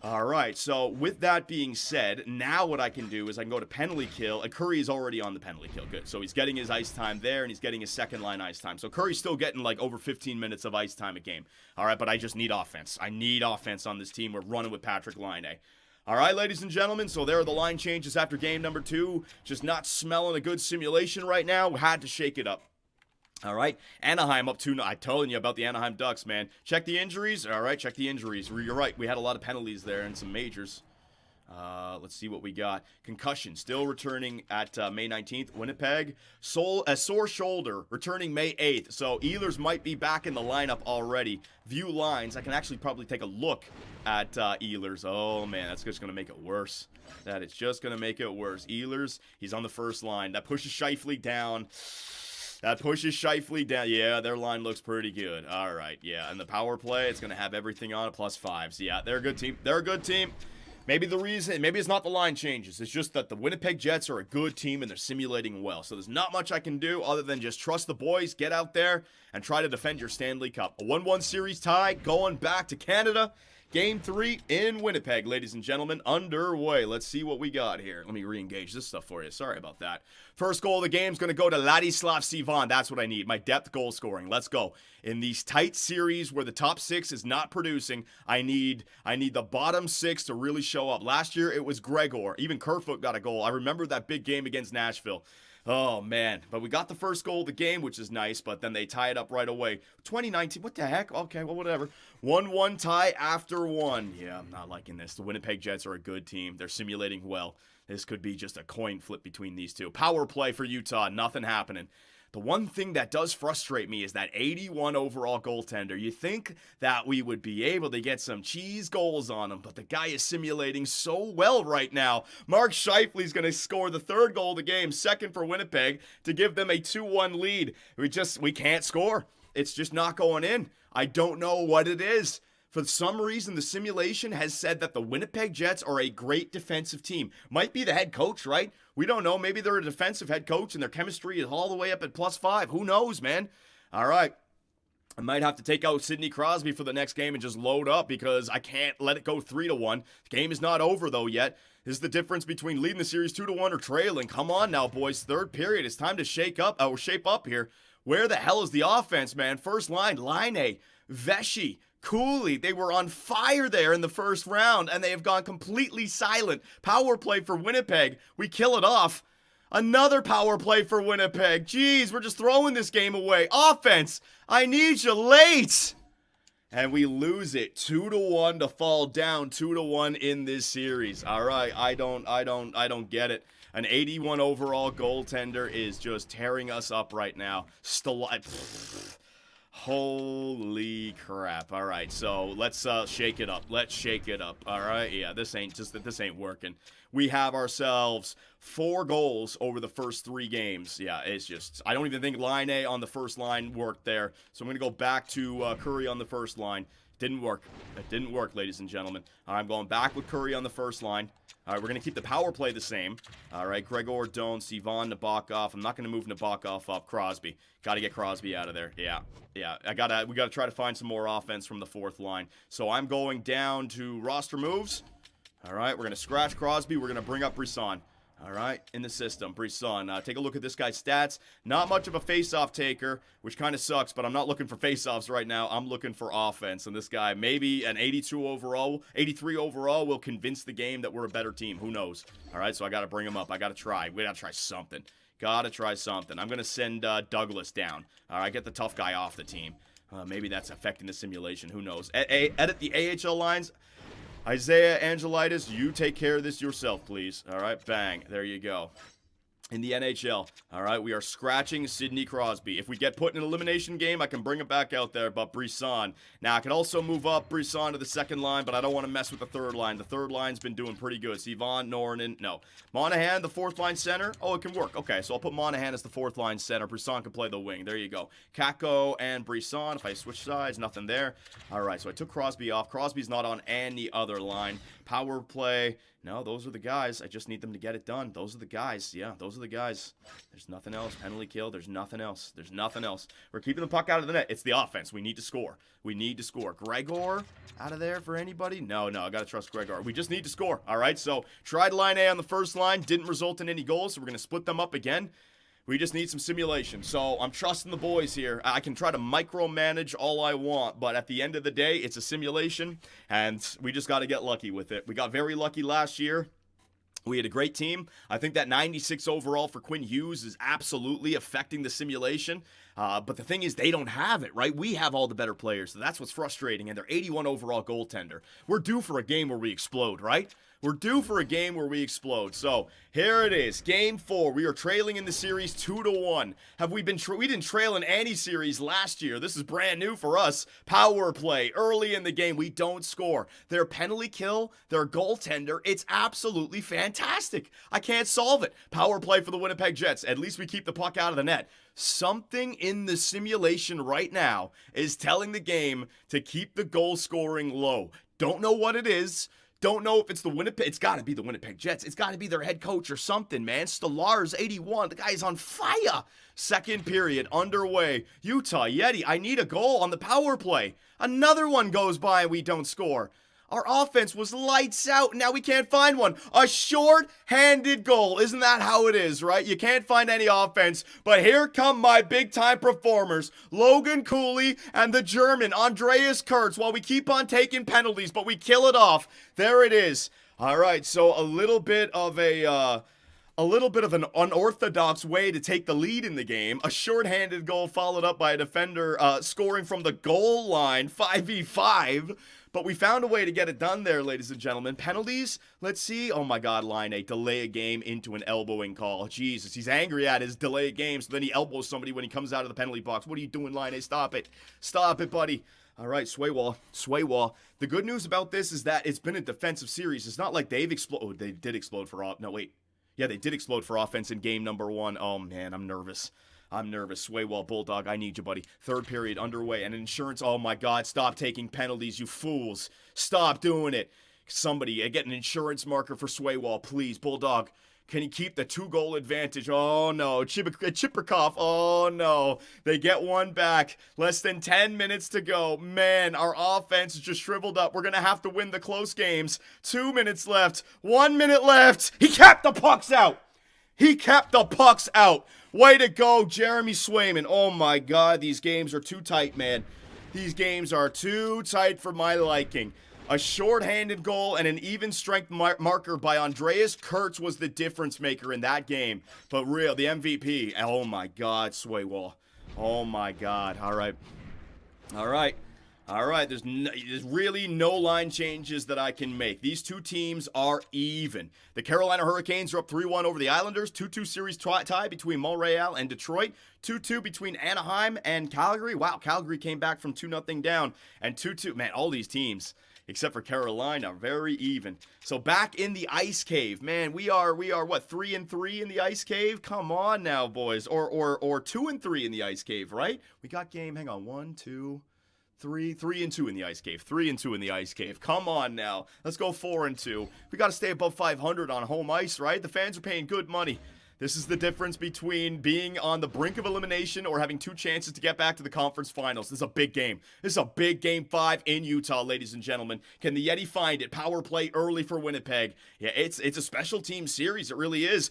All right, so with that being said, now what I can do is I can go to penalty kill, and Curry is already on the penalty kill. Good. So he's getting his ice time there, and he's getting his second line ice time. So Curry's still getting like over 15 minutes of ice time a game. All right, but I just need offense. I need offense on this team. We're running with Patrick Line A. All right, ladies and gentlemen, so there are the line changes after game number 2. Just not smelling a good simulation right now. We had to shake it up. All right, Anaheim up 2. I'm telling you about the Anaheim Ducks, man. Check the injuries. All right, check the injuries. You're right. We had a lot of penalties there and some majors. Let's see what we got. Concussion still returning at May 19th. Winnipeg, a sore shoulder returning May 8th. So Ehlers might be back in the lineup already. View lines. I can actually probably take a look at Ehlers. Oh, man, that's just going to make it worse. That is just going to make it worse. Ehlers, he's on the first line. That pushes Scheifele down. Yeah, their line looks pretty good. All right, yeah. And the power play, it's going to have everything on a +5s. Yeah, they're a good team. Maybe it's not the line changes. It's just that the Winnipeg Jets are a good team and they're simulating well. So there's not much I can do other than just trust the boys, get out there, and try to defend your Stanley Cup. A 1-1 series tie going back to Canada. Game 3 in Winnipeg, ladies and gentlemen, underway. Let's see what we got here. Let me re-engage this stuff for you. Sorry about that. First goal of the game is going to go to Ladislav Sivan. That's what I need. My depth goal scoring. Let's go. In these tight series where the top 6 is not producing, I need the bottom 6 to really show up. Last year, it was Gregor. Even Kerfoot got a goal. I remember that big game against Nashville. Oh, man. But we got the first goal of the game, which is nice, but then they tie it up right away. 2019, what the heck? Okay, well, whatever. 1-1 tie after 1. Yeah, I'm not liking this. The Winnipeg Jets are a good team. They're simulating well. This could be just a coin flip between these two. Power play for Utah. Nothing happening. The one thing that does frustrate me is that 81 overall goaltender. You think that we would be able to get some cheese goals on him, but the guy is simulating so well right now. Mark Scheifele's going to score the 3rd goal of the game, 2nd for Winnipeg, to give them a 2-1 lead. We can't score. It's just not going in. I don't know what it is. For some reason, the simulation has said that the Winnipeg Jets are a great defensive team. Might be the head coach, right? We don't know. Maybe they're a defensive head coach and their chemistry is all the way up at +5. Who knows, man? All right. I might have to take out Sidney Crosby for the next game and just load up because I can't let it go 3-1. The game is not over, though, yet. This is the difference between leading the series 2-1 or trailing. Come on now, boys. Third period. It's time to shape up here. Where the hell is the offense, man? First line, Laine, Vesey, Cooley. They were on fire there in the first round, and they have gone completely silent. Power play for Winnipeg. We kill it off. Another power play for Winnipeg. Jeez, we're just throwing this game away. Offense, I need you late. And we lose it 2-1 to fall down 2-1 in this series. All right, I don't get it. An 81 overall goaltender is just tearing us up right now. Holy crap. All right, so let's shake it up. Let's shake it up. All right, yeah, this ain't working. We have ourselves 4 goals over the first 3 games. Yeah, it's just, I don't even think Laine on the first line worked there. So I'm going to go back to Curry on the first line. Didn't work. It didn't work, ladies and gentlemen. I'm going back with Curry on the first line. All right, we're going to keep the power play the same. All right, Gregor, Doan, Sivan, Nabokov. I'm not going to move Nabokov up. Crosby. Got to get Crosby out of there. Yeah. We got to try to find some more offense from the fourth line. So I'm going down to roster moves. All right, we're going to scratch Crosby. We're going to bring up Brisson. All right, in the system, Brisson. Take a look at this guy's stats. Not much of a face-off taker, which kind of sucks, but I'm not looking for face-offs right now. I'm looking for offense, and this guy, maybe an 83 overall will convince the game that we're a better team. Who knows? All right, so I got to bring him up. I got to try. We got to try something. Got to try something. I'm going to send Douglas down. All right, get the tough guy off the team. Maybe that's affecting the simulation. Who knows? Edit the AHL lines. Isaiah Angelitis, you take care of this yourself, please. All right, bang. There you go. In the NHL, all right, we are scratching Sidney Crosby. If we get put in an elimination game, I can bring him back out there, but Brisson. Now, I can also move up Brisson to the second line, but I don't want to mess with the third line. The third line's been doing pretty good. Sivan, Nornan, no. Monahan, the fourth line center. Oh, it can work. Okay, so I'll put Monahan as the fourth line center. Brisson can play the wing. There you go. Kakko and Brisson. If I switch sides, nothing there. All right, so I took Crosby off. Crosby's not on any other line. Power play. No, those are the guys. I just need them to get it done. Those are the guys. Yeah, those are the guys. There's nothing else. Penalty kill. There's nothing else. There's nothing else. We're keeping the puck out of the net. It's the offense. We need to score. We need to score. Gregor out of there for anybody? No, I got to trust Gregor. We just need to score. All right, so tried line A on the first line. Didn't result in any goals, so we're going to split them up again. We just need some simulation. So I'm trusting the boys here. I can try to micromanage all I want, but at the end of the day, it's a simulation, and we just got to get lucky with it. We got very lucky last year. We had a great team. I think that 96 overall for Quinn Hughes is absolutely affecting the simulation. But the thing is, they don't have it, right? We have all the better players, so that's what's frustrating, and they're 81 overall goaltender. We're due for a game where we explode, right? We're due for a game where we explode. So here it is, Game 4. We are trailing in the series 2-1. We didn't trail in any series last year. This is brand new for us. Power play early in the game. We don't score. Their penalty kill, their goaltender. It's absolutely fantastic. I can't solve it. Power play for the Winnipeg Jets. At least we keep the puck out of the net. Something in the simulation right now is telling the game to keep the goal scoring low. Don't know what it is. Don't know if it's the Winnipeg. It's got to be the Winnipeg Jets. It's got to be their head coach or something, man. Stolarz, 81. The guy is on fire. Second period underway. Utah, Yeti, I need a goal on the power play. Another one goes by and we don't score. Our offense was lights out. Now we can't find one. A short-handed goal. Isn't that how it is, right? You can't find any offense. But here come my big-time performers. Logan Cooley and the German, Andreas Kurtz, while we keep on taking penalties, but we kill it off. There it is. All right, so a little bit of an unorthodox way to take the lead in the game. A short-handed goal followed up by a defender scoring from the goal line, 5v5. But we found a way to get it done there, ladies and gentlemen. Penalties, let's see. Oh my God, Laine, delay a game into an elbowing call. Jesus, he's angry at his delay a game, so then he elbows somebody when he comes out of the penalty box. What are you doing, Laine? Stop it. Stop it, buddy. All right, Sway-Wall. The good news about this is that it's been a defensive series. It's not like they've exploded. Oh, they did explode for... No, wait. Yeah, they did explode for offense in game number 1. Oh, man, I'm nervous. I'm nervous. Swaywall, Bulldog, I need you, buddy. Third period underway, and insurance, oh my God, stop taking penalties, you fools. Stop doing it. Somebody, get an insurance marker for Swaywall, please. Bulldog, can he keep the 2-goal advantage? Oh no, Chipperkoff, oh no. They get one back. Less than 10 minutes to go. Man, our offense is just shriveled up. We're going to have to win the close games. 2 minutes left. 1 minute left. He kept the pucks out. He kept the pucks out. Way to go, Jeremy Swayman. Oh my God, these games are too tight, man. These games are too tight for my liking. A shorthanded goal and an even strength marker by Andreas Kurtz was the difference maker in that game. But real, the MVP. Oh my God, Swaywall. Oh my God. All right. All right. All right. There's really no line changes that I can make. These two teams are even. The Carolina Hurricanes are up 3-1 over the Islanders. 2-2 series tie between Montreal and Detroit. 2-2 between Anaheim and Calgary. Wow, Calgary came back from 2-0 down. And 2-2. Man, all these teams, except for Carolina, very even. So back in the ice cave, man, we are what, 3-3 in the ice cave? Come on now, boys, or 2-3 in the ice cave, right? We got game. Hang on, 1, 2, 3-2 in the ice cave. 3-2 in the ice cave. Come on now, let's go 4-2. We got to stay above 500 on home ice, right? The fans are paying good money. This is the difference between being on the brink of elimination or having 2 chances to get back to the conference finals. This is a big game. This is a big game 5 in Utah, ladies and gentlemen. Can the Yeti find it? Power play early for Winnipeg. Yeah, it's a special team series. It really is.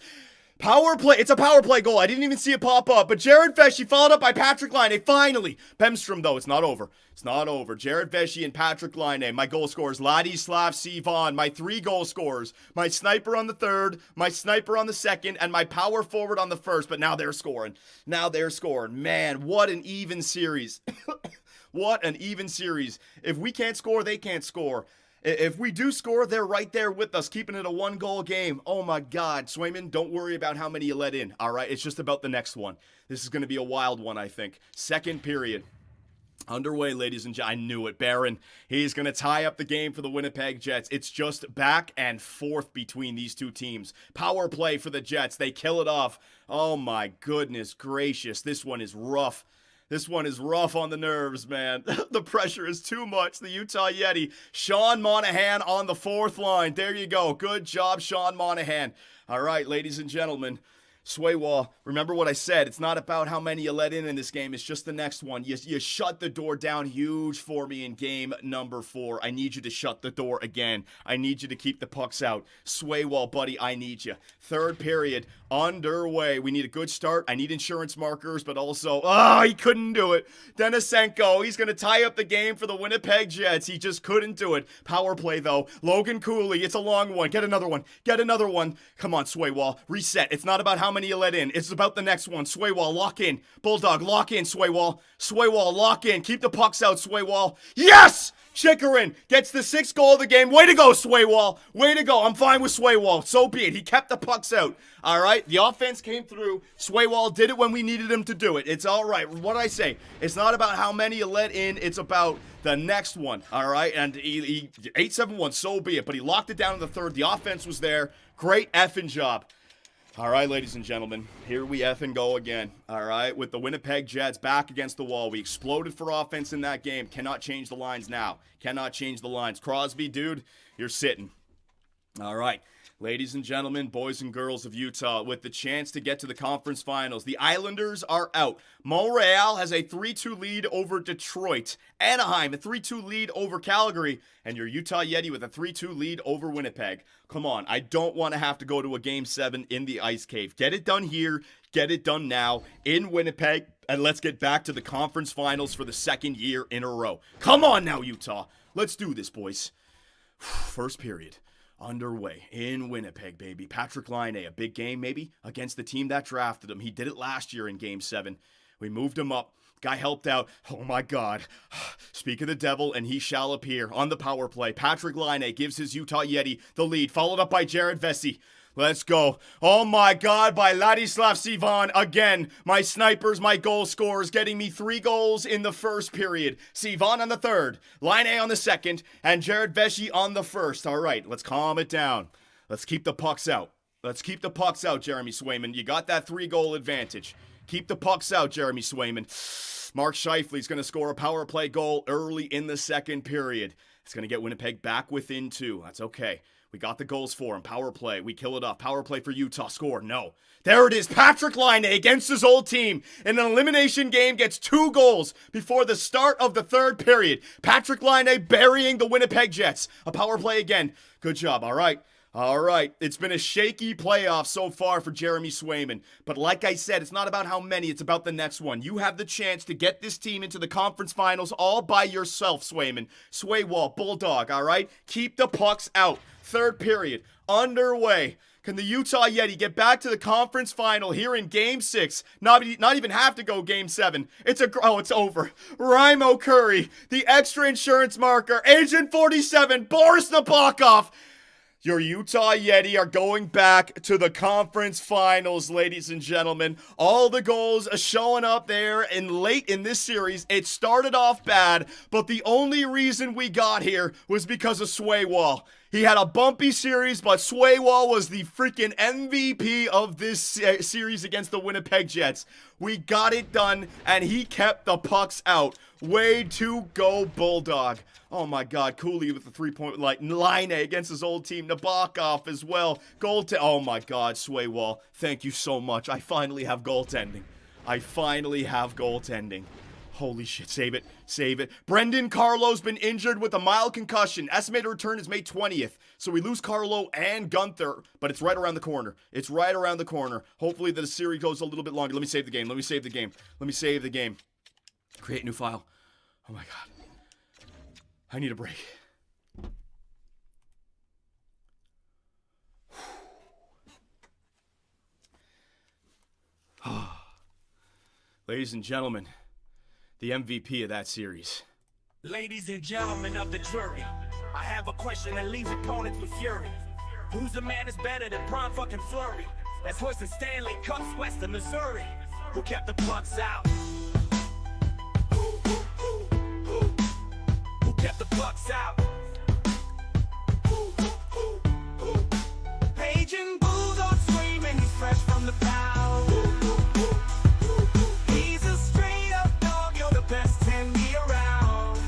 Power play. It's a power play goal. I didn't even see it pop up. But Jared Vesey followed up by Patrick Laine. Finally. Bemstrom, though. It's not over. It's not over. Jared Vesey and Patrick Laine. My goal scorers. Ladislav Sivan. My 3 goal scorers. My sniper on the third. My sniper on the second. And my power forward on the first. But now they're scoring. Now they're scoring. Man, what an even series. What an even series. If we can't score, they can't score. If we do score, they're right there with us, keeping it a 1-goal game. Oh my God, Swayman, don't worry about how many you let in, all right? It's just about the next one. This is going to be a wild one, I think. Second period. Underway, ladies and gentlemen. I knew it. Barron, he's going to tie up the game for the Winnipeg Jets. It's just back and forth between these two teams. Power play for the Jets. They kill it off. Oh my goodness gracious. This one is rough. This one is rough on the nerves, man. The pressure is too much. The Utah Yeti. Sean Monahan on the 4th line. There you go. Good job, Sean Monahan. All right, ladies and gentlemen. Swaywall, remember what I said. It's not about how many you let in this game. It's just the next one. You shut the door down huge for me in game number 4. I need you to shut the door again. I need you to keep the pucks out. Swaywall, buddy, I need you. Third period underway. We need a good start. I need insurance markers, but also, he couldn't do it. Denisenko, he's going to tie up the game for the Winnipeg Jets. He just couldn't do it. Power play, though. Logan Cooley, it's a long one. Get another one. Get another one. Come on, Swaywall. Reset. It's not about how many you let in. It's about the next one. Swaywall, lock in. Bulldog, lock in, Swaywall. Swaywall, lock in. Keep the pucks out, Swaywall. Yes! Chikrin gets the 6th goal of the game. Way to go, Swaywall. Way to go. I'm fine with Swaywall. So be it. He kept the pucks out. All right? The offense came through. Swaywall did it when we needed him to do it. It's all right. What did I say? It's not about how many you let in. It's about the next one. All right? And he 8-7-1. So be it. But he locked it down in the third. The offense was there. Great effing job. All right, ladies and gentlemen, here we effing go again, all right, with the Winnipeg Jets back against the wall. We exploded for offense in that game. Cannot change the lines now. Cannot change the lines. Crosby, dude, you're sitting. All right, ladies and gentlemen, boys and girls of Utah, with the chance to get to the conference finals, the Islanders are out. Montreal has a 3-2 lead over Detroit. Anaheim, a 3-2 lead over Calgary. And your Utah Yeti with a 3-2 lead over Winnipeg. Come on, I don't want to have to go to a Game 7 in the Ice Cave. Get it done here. Get it done now in Winnipeg. And let's get back to the conference finals for the 2nd year in a row. Come on now, Utah. Let's do this, boys. First period underway in Winnipeg, baby. Patrick Laine, a big game maybe against the team that drafted him. He did it last year in Game 7. We moved him up. Guy helped out. Oh my God. Speak of the devil, and he shall appear on the power play. Patrick Laine gives his Utah Yeti the lead, followed up by Jared Vesey. Let's go. Oh my God, by Ladislav Sivan again. My snipers, my goal scorers, getting me 3 goals in the first period. Sivan on the third, Laine on the second, and Jared Vesey on the first. All right, let's calm it down. Let's keep the pucks out. Let's keep the pucks out, Jeremy Swayman. You got that 3-goal advantage. Keep the pucks out, Jeremy Swayman. Mark Scheifele's going to score a power play goal early in the second period. It's going to get Winnipeg back within 2. That's okay. We got the goals for him. Power play. We kill it off. Power play for Utah. Score. No. There it is. Patrick Laine against his old team in an elimination game gets 2 goals before the start of the third period. Patrick Laine burying the Winnipeg Jets. A power play again. Good job. All right. All right, it's been a shaky playoff so far for Jeremy Swayman. But like I said, it's not about how many, it's about the next one. You have the chance to get this team into the conference finals all by yourself, Swayman. Swaywall, Bulldog, all right? Keep the pucks out. Third period, underway. Can the Utah Yeti get back to the conference final here in Game 6? Not even have to go Game 7. It's over. Raimo Curry, the extra insurance marker, Agent 47, Boris Nabokov. Your Utah Yeti are going back to the conference finals, ladies and gentlemen. All the goals are showing up there and late in this series. It started off bad, but the only reason we got here was because of Swaywall. He had a bumpy series, but Swaywall was the freaking MVP of this series against the Winnipeg Jets. We got it done, and he kept the pucks out. Way to go, Bulldog. Oh my God, Cooley with the 3-point line against his old team. Nabokov as well. Oh my God, Swaywall. Thank you so much. I finally have goaltending. Holy shit, save it, save it. Brendan Carlo's been injured with a mild concussion. Estimated return is May 20th. So we lose Carlo and Gunther, but it's right around the corner. Hopefully the series goes a little bit longer. Let me save the game. Create new file. Oh my God. I need a break. Ladies and gentlemen, the MVP of that series. Ladies and gentlemen of the jury, I have a question that leaves opponents with fury. Who's the man that's better than Prime fucking Flurry? That's hoisting Stanley Cups west of Missouri. Who kept the pucks out? Who kept the pucks out? Paging Bulldog screaming, he's fresh from the pound. He's a straight up dog, you're the best 10 me around.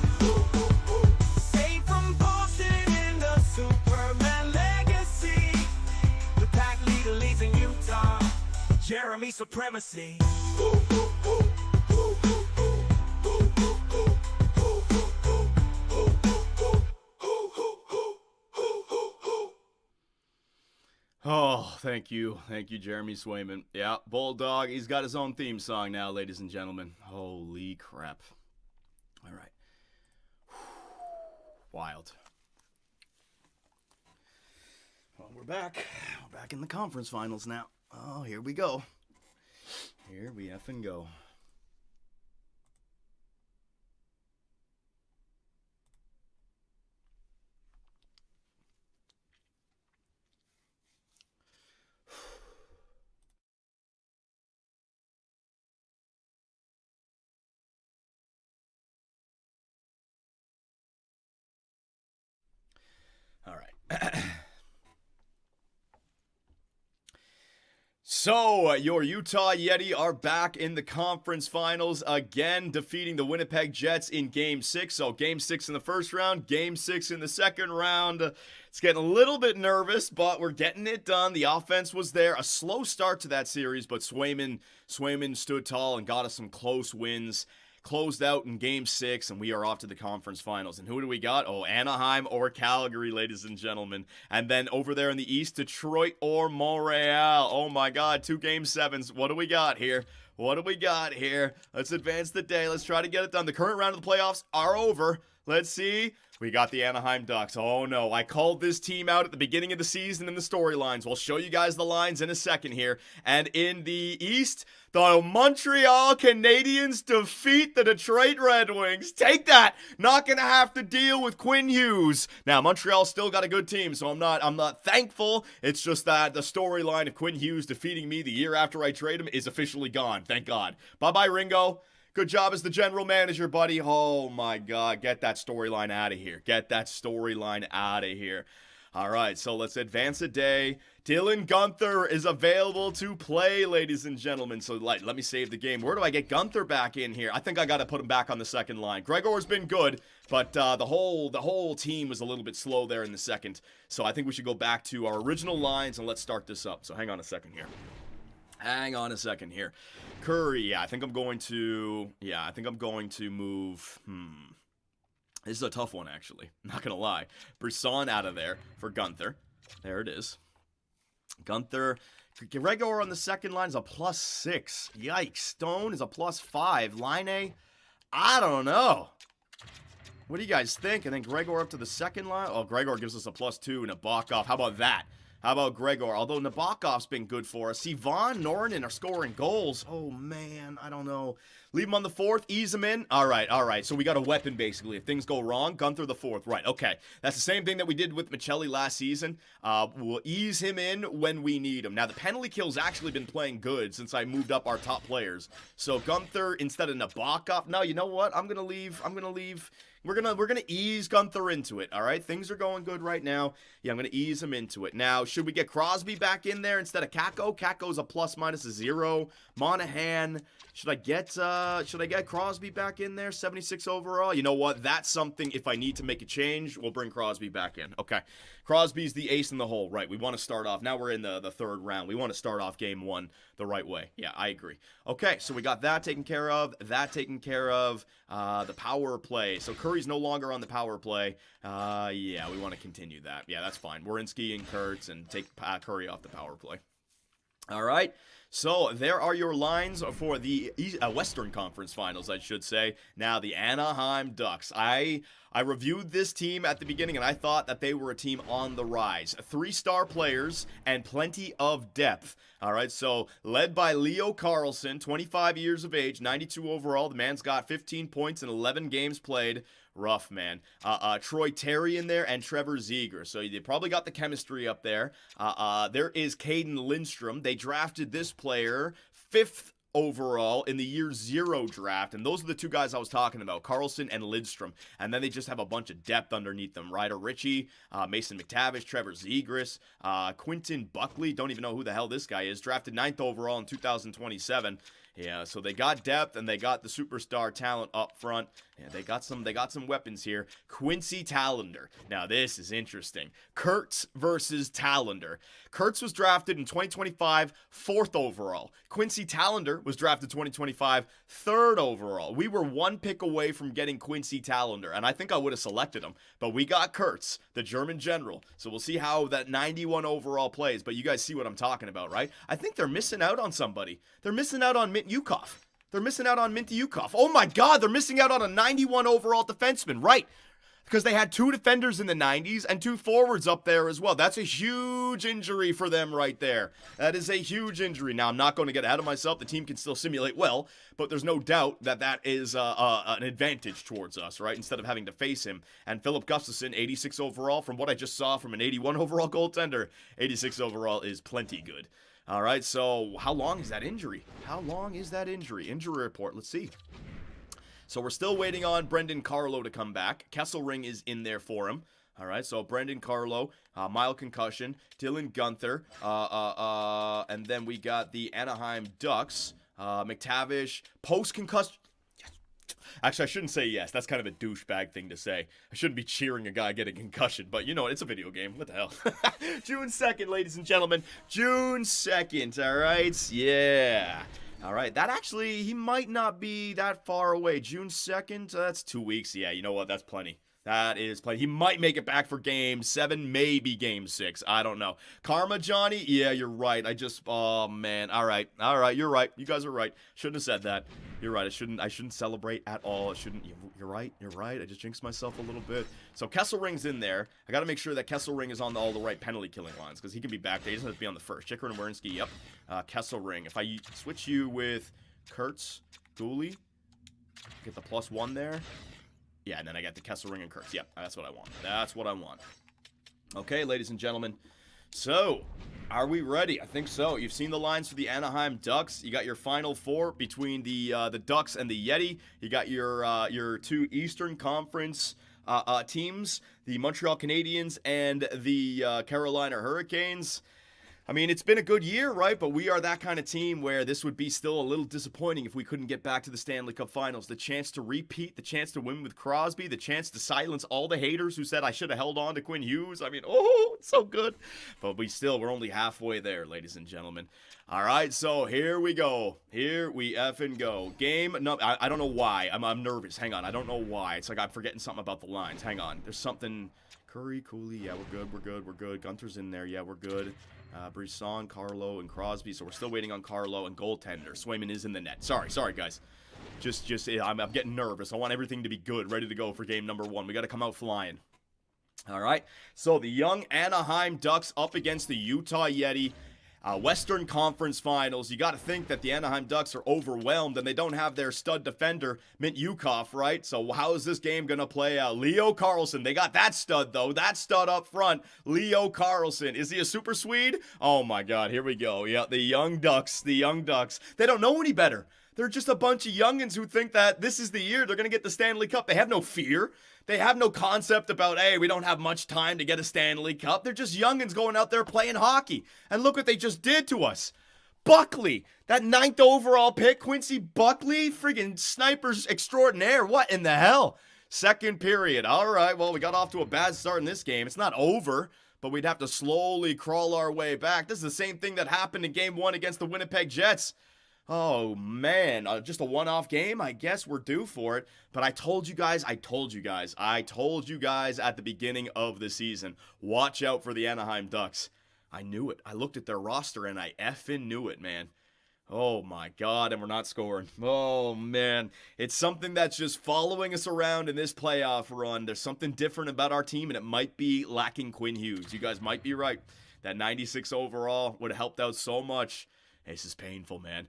Saved from Boston in the Superman legacy. The pack leader leads in Utah, Jeremy Supremacy. Oh, thank you, Jeremy Swayman. Yeah, Bulldog, he's got his own theme song now, ladies and gentlemen. Holy crap. All right. Wild. Well, we're back. We're back in the conference finals now. Oh, here we go. Here we effing go. All right. So, your Utah Yeti are back in the conference finals again, defeating the Winnipeg Jets in Game 6. So, Game 6 in the first round, Game 6 in the second round. It's getting a little bit nervous, but we're getting it done. The offense was there. A slow start to that series, but Swayman stood tall and got us some close wins. Closed out in Game 6, and we are off to the conference finals. And who do we got? Oh, Anaheim or Calgary, ladies and gentlemen. And then over there in the East, Detroit or Montreal. Oh my God, 2 Game 7s. What do we got here? Let's advance the day. Let's try to get it done. The current round of the playoffs are over. Let's see. We got the Anaheim Ducks. Oh no, I called this team out at the beginning of the season in the storylines. We'll show you guys the lines in a second here. And in the East, the Montreal Canadiens defeat the Detroit Red Wings. Take that. Not going to have to deal with Quinn Hughes. Now, Montreal still got a good team, so I'm not thankful. It's just that the storyline of Quinn Hughes defeating me the year after I trade him is officially gone. Thank God. Bye-bye, Ringo. Good job as the general manager, buddy. Oh, my God. Get that storyline out of here. All right, so let's advance a day. Dylan Guenther is available to play, ladies and gentlemen. So let me save the game. Where do I get Guenther back in here? I think I got to put him back on the second line. Gregor's been good, but the whole team was a little bit slow there in the second. So I think we should go back to our original lines and let's start this up. So hang on a second here. Curry, I think I'm going to move. This is a tough one, actually. Not going to lie. Brisson out of there for Guenther. There it is. Guenther. Gregor on the second line is a +6. Yikes. Stone is a +5. Line, I don't know. What do you guys think? I think Gregor up to the second line. Oh, Gregor gives us a +2 and a Nabokov. How about that? How about Gregor? Although Nabokov's been good for us. See, Vaughn, Norton are scoring goals. Oh, man. I don't know. Leave him on the fourth. Ease him in. All right. So we got a weapon, basically. If things go wrong, Guenther the fourth. Right, okay. That's the same thing that we did with Michelli last season. We'll ease him in when we need him. Now, the penalty kill's actually been playing good since I moved up our top players. So Guenther instead of Nabokov. No, you know what? I'm going to leave. We're gonna ease Guenther into it, all right? Things are going good right now. Yeah, I'm gonna ease him into it. Now, should we get Crosby back in there instead of Kakko? Kakko's a ±0. Monahan. Should I get Crosby back in there? 76 overall. You know what? That's something. If I need to make a change, we'll bring Crosby back in. Okay. Crosby's the ace in the hole, right? We want to start off. Now we're in the third round. We want to start off game one the right way. Yeah, I agree. Okay, so we got that taken care of. The power play. So Curry's no longer on the power play. Yeah, we want to continue that. Yeah, that's fine. Werenski and Kurtz and take Curry off the power play. All right. So there are your lines for the Western Conference Finals, I should say. Now, the Anaheim Ducks. I reviewed this team at the beginning, and I thought that they were a team on the rise. 3-star players and plenty of depth. All right, so led by Leo Carlsson, 25 years of age, 92 overall. The man's got 15 points in 11 games played. Rough, man. Troy Terry in there and Trevor Zegras. So they probably got the chemistry up there. There is Caden Lindstrom. They drafted this player 5th overall in the year 0 draft. And those are the two guys I was talking about, Carlson and Lindstrom. And then they just have a bunch of depth underneath them. Ryder Ritchie, Mason McTavish, Trevor Zegras, Quinton Buckley. Don't even know who the hell this guy is. Drafted 9th overall in 2027. Yeah, so they got depth and they got the superstar talent up front. Yeah, they got some weapons here. Quincy Tallender. Now this is interesting. Kurtz versus Tallender. Kurtz was drafted in 2025, 4th overall. Quincy Tallender was drafted 2025, 3rd overall. We were 1 pick away from getting Quincy Tallender, and I think I would have selected him. But we got Kurtz, the German general. So we'll see how that 91 overall plays. But you guys see what I'm talking about, right? I think they're missing out on somebody. They're missing out on Mint Yukov. Oh my God, they're missing out on a 91 overall defenseman, right? Because they had 2 defenders in the 90s and 2 forwards up there as well. That's a huge injury for them right there. That is a huge injury. Now, I'm not going to get ahead of myself. The team can still simulate well, but there's no doubt that that is an advantage towards us, right? Instead of having to face him. And Philip Gustafson, 86 overall. From what I just saw from an 81 overall goaltender, 86 overall is plenty good. All right, so how long is that injury? Injury report, let's see. So we're still waiting on Brendan Carlo to come back. Kesselring is in there for him. All right, so Brendan Carlo, mild concussion. Dylan Guenther, and then we got the Anaheim Ducks. McTavish, post-concussion. Actually, I shouldn't say yes. That's kind of a douchebag thing to say. I shouldn't be cheering a guy getting a concussion, but you know what? It's a video game. What the hell? June 2nd, ladies and gentlemen. June 2nd, all right? Yeah. All right. That actually, he might not be that far away. June 2nd, that's 2 weeks. Yeah, you know what? That's plenty. That is plenty. He might make it back for game 7, maybe game 6. I don't know. Karma Johnny? Yeah, you're right. Oh man. All right. You're right. You guys are right. Shouldn't have said that. You're right. I shouldn't celebrate at all. You're right. I just jinxed myself a little bit. So Kesselring's in there. I got to make sure that Kesselring is on all the right penalty killing lines because he can be back there. He doesn't have to be on the first. Chikrin and Werenski, yep. Kesselring. If I switch you with Kurtz, Dooley, get the +1 there. Yeah, and then I got the Kesselring and Kurtz. Yep, that's what I want. Okay, ladies and gentlemen. So, are we ready? I think so. You've seen the lines for the Anaheim Ducks. You got your Final Four between the Ducks and the Yeti. You got your 2 Eastern Conference teams, the Montreal Canadiens and the Carolina Hurricanes. I mean, it's been a good year, right? But we are that kind of team where this would be still a little disappointing if we couldn't get back to the Stanley Cup Finals. The chance to repeat, the chance to win with Crosby, the chance to silence all the haters who said I should have held on to Quinn Hughes. I mean, oh, it's so good. But we're only halfway there, ladies and gentlemen. All right, so here we go. Here we effing go. Game, no, I don't know why. I'm nervous. Hang on, I don't know why. It's like I'm forgetting something about the lines. Hang on. There's something. Curry, Cooley, yeah, we're good. Gunther's in there, yeah, we're good. Brisson, Carlo, and Crosby. So we're still waiting on Carlo and goaltender. Swayman is in the net. Sorry, guys. I'm getting nervous. I want everything to be good, ready to go for game number 1. We got to come out flying. All right. So the young Anaheim Ducks up against the Utah Yeti. Western Conference Finals. You got to think that the Anaheim Ducks are overwhelmed and they don't have their stud defender, Mint Yukov, right? So how is this game going to play out? Leo Carlsson. They got that stud, though. That stud up front. Leo Carlsson. Is he a super Swede? Oh, my God. Here we go. Yeah, the young Ducks. They don't know any better. They're just a bunch of youngins who think that this is the year they're going to get the Stanley Cup. They have no fear. They have no concept about, hey, we don't have much time to get a Stanley Cup. They're just youngins going out there playing hockey. And look what they just did to us. Buckley, that 9th overall pick, Quincy Buckley, friggin' snipers extraordinaire. What in the hell? Second period. All right, well, we got off to a bad start in this game. It's not over, but we'd have to slowly crawl our way back. This is the same thing that happened in game 1 against the Winnipeg Jets. Oh, man, just a one-off game? I guess we're due for it. But I told you guys at the beginning of the season, watch out for the Anaheim Ducks. I knew it. I looked at their roster, and I effing knew it, man. Oh, my God, and we're not scoring. Oh, man. It's something that's just following us around in this playoff run. There's something different about our team, and it might be lacking Quinn Hughes. You guys might be right. That 96 overall would have helped out so much. This is painful, man.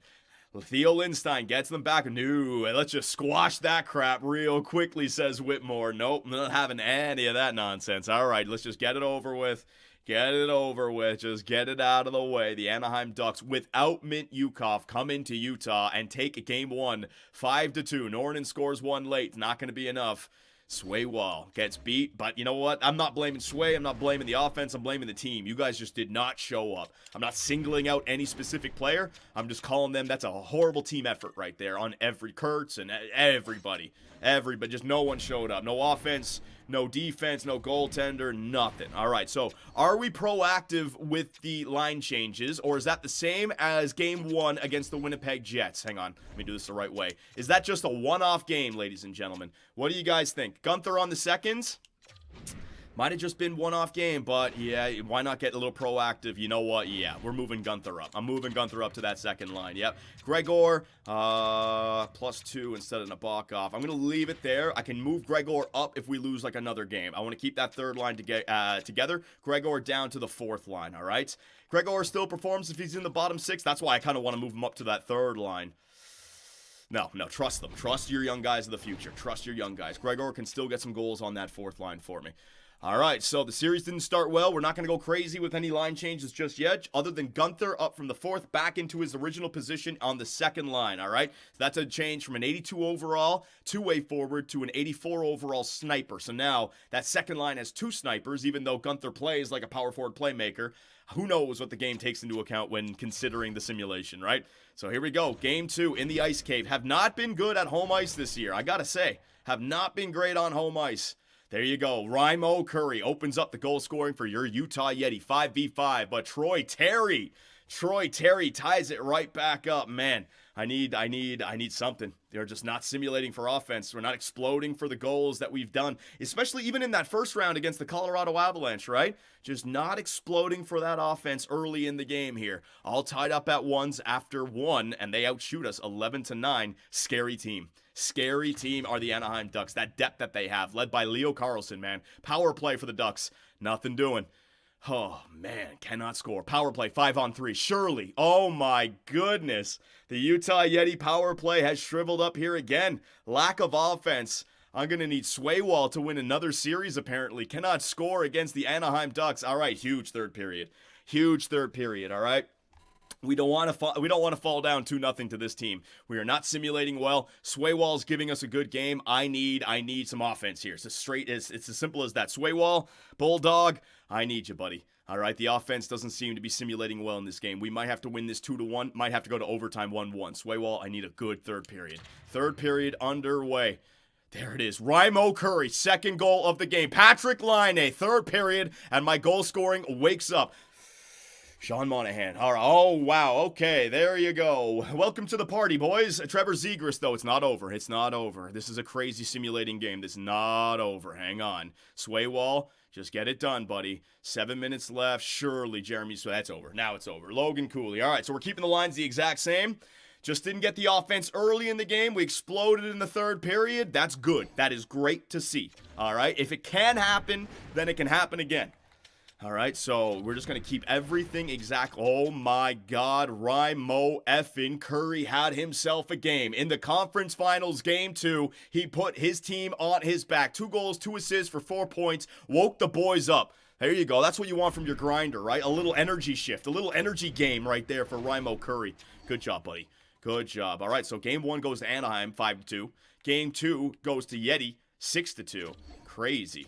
Theo Lindstein gets them back. No, let's just squash that crap real quickly, says Whitmore. Nope, not having any of that nonsense. All right, let's just get it over with. Just get it out of the way. The Anaheim Ducks, without Mint Yukov, come into Utah and take game 1, 5-2. Norton scores 1 late. Not going to be enough. Sway Wall gets beat, but you know what? I'm not blaming Sway. I'm not blaming the offense. I'm blaming the team. You guys just did not show up. I'm not singling out any specific player. I'm just calling them. That's a horrible team effort right there on every Kurtz and everybody. Just no one showed up. No offense, no defense, no goaltender, nothing. All right, so are we proactive with the line changes, or is that the same as game 1 against the Winnipeg Jets? Hang on, let me do this the right way. Is that just a one-off game, ladies and gentlemen? What do you guys think? Gunther on the seconds? Might have just been one-off game, but yeah, why not get a little proactive? You know what? Yeah, we're moving Gunther up. I'm moving Gunther up to that second line. Yep. Gregor, +2 instead of Nabokov. I'm going to leave it there. I can move Gregor up if we lose like another game. I want to keep that third line together. Gregor down to the fourth line, all right? Gregor still performs if he's in the bottom 6. That's why I kind of want to move him up to that third line. No, trust them. Trust your young guys of the future. Trust your young guys. Gregor can still get some goals on that fourth line for me. All right, so the series didn't start well. We're not going to go crazy with any line changes just yet, other than Gunther up from the 4th back into his original position on the second line, all right? So that's a change from an 82 overall two-way forward to an 84 overall sniper. So now that second line has 2 snipers, even though Gunther plays like a power forward playmaker. Who knows what the game takes into account when considering the simulation, right? So here we go. Game 2 in the Ice Cave. Have not been good at home ice this year, I got to say. Have not been great on home ice. There you go. Raimo Curry opens up the goal scoring for your Utah Yeti 5v5. But Troy Terry ties it right back up. Man, I need something. They're just not simulating for offense. We're not exploding for the goals that we've done, especially even in that first round against the Colorado Avalanche, right? Just not exploding for that offense early in the game here. All tied up at 1s after 1, and they outshoot us 11-9. Scary team. Scary team are the Anaheim Ducks. That depth that they have, led by Leo Carlsson, man. Power play for the Ducks. Nothing doing. Oh, man, cannot score. Power play, 5-on-3. Surely. Oh, my goodness. The Utah Yeti power play has shriveled up here again. Lack of offense. I'm going to need Swaywall to win another series, apparently. Cannot score against the Anaheim Ducks. All right, huge third period. All right. We don't want to fall down 2-0 to this team. We are not simulating well. Swaywall's giving us a good game. I need some offense here. It's as simple as that. Swaywall, Bulldog, I need you, buddy. All right, the offense doesn't seem to be simulating well in this game. We might have to win this 2-1. Might have to go to overtime 1-1. Swaywall, I need a good third period. Third period underway. There it is. Raimo Curry, second goal of the game. Patrick Laine, third period, and my goal scoring wakes up. Sean Monahan. All right. Oh, wow. Okay, there you go. Welcome to the party, boys. Trevor Zegras, though, it's not over. It's not over. This is a crazy simulating game. This is not over. Hang on. Swaywall, just get it done, buddy. 7 minutes left. Surely, Jeremy. So that's over. Now it's over. Logan Cooley. All right, so we're keeping the lines the exact same. Just didn't get the offense early in the game. We exploded in the third period. That's good. That is great to see. All right. If it can happen, then it can happen again. All right, so we're just going to keep everything exact. Oh, my God. Raimo effing Curry had himself a game. In the conference finals, game 2, he put his team on his back. 2 goals, 2 assists for 4 points. Woke the boys up. There you go. That's what you want from your grinder, right? A little energy shift. A little energy game right there for Raimo Curry. Good job, buddy. Good job. All right, so game 1 goes to Anaheim, 5-2. Game 2 goes to Yeti, 6-2. Crazy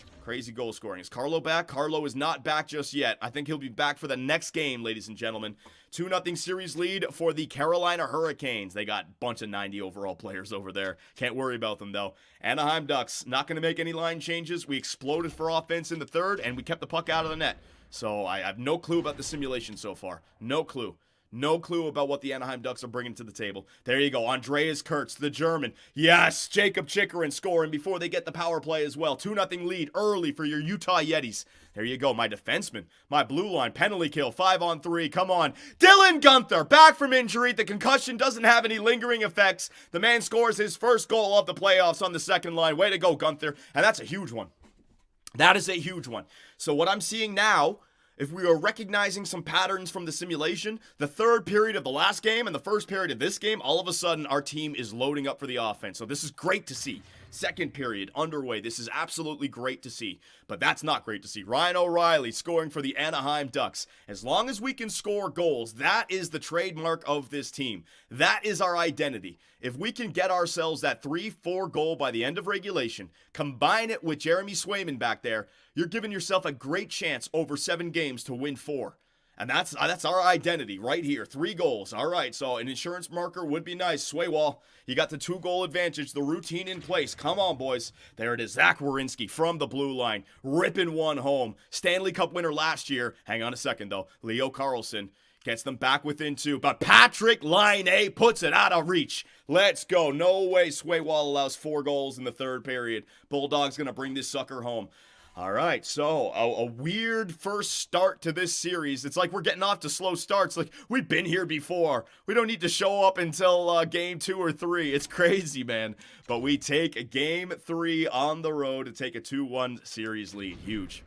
goal scoring. Is Carlo back? Carlo is not back just yet. I think he'll be back for the next game, ladies and gentlemen. 2-0 series lead for the Carolina Hurricanes. They got a bunch of 90 overall players over there. Can't worry about them, though. Anaheim Ducks, not going to make any line changes. We exploded for offense in the third, and we kept the puck out of the net. So I have no clue about the simulation so far. No clue. No clue about what the Anaheim Ducks are bringing to the table. There you go. Andreas Kurtz, the German. Yes, Jacob Chikrin scoring before they get the power play as well. 2-0 lead early for your Utah Yetis. There you go. My defenseman. My blue line. Penalty kill. 5-on-3. Come on. Dylan Guenther back from injury. The concussion doesn't have any lingering effects. The man scores his first goal of the playoffs on the second line. Way to go, Guenther. And that's a huge one. That is a huge one. So what I'm seeing now, if we are recognizing some patterns from the simulation, the third period of the last game and the first period of this game, all of a sudden our team is loading up for the offense. So this is great to see. Second period underway. This is absolutely great to see. But that's not great to see. Ryan O'Reilly scoring for the Anaheim Ducks. As long as we can score goals, that is the trademark of this team. That is our identity. If we can get ourselves that 3-4 goal by the end of regulation, combine it with Jeremy Swayman back there, you're giving yourself a great chance over 7 games to win 4. And that's our identity right here. 3 goals. All right, so an insurance marker would be nice. Swaywall, you got the 2-goal advantage, the routine in place. Come on, boys. There it is. Zach Werenski from the blue line, ripping one home. Stanley Cup winner last year. Hang on a second, though. Leo Carlson gets them back within 2. But Patrick Laine puts it out of reach. Let's go. No way Swaywall allows 4 goals in the third period. Bulldog's going to bring this sucker home. All right, so a weird first start to this series. It's like we're getting off to slow starts. Like, we've been here before. We don't need to show up until game 2 or 3. It's crazy, man. But we take game 3 on the road to take a 2-1 series lead. Huge.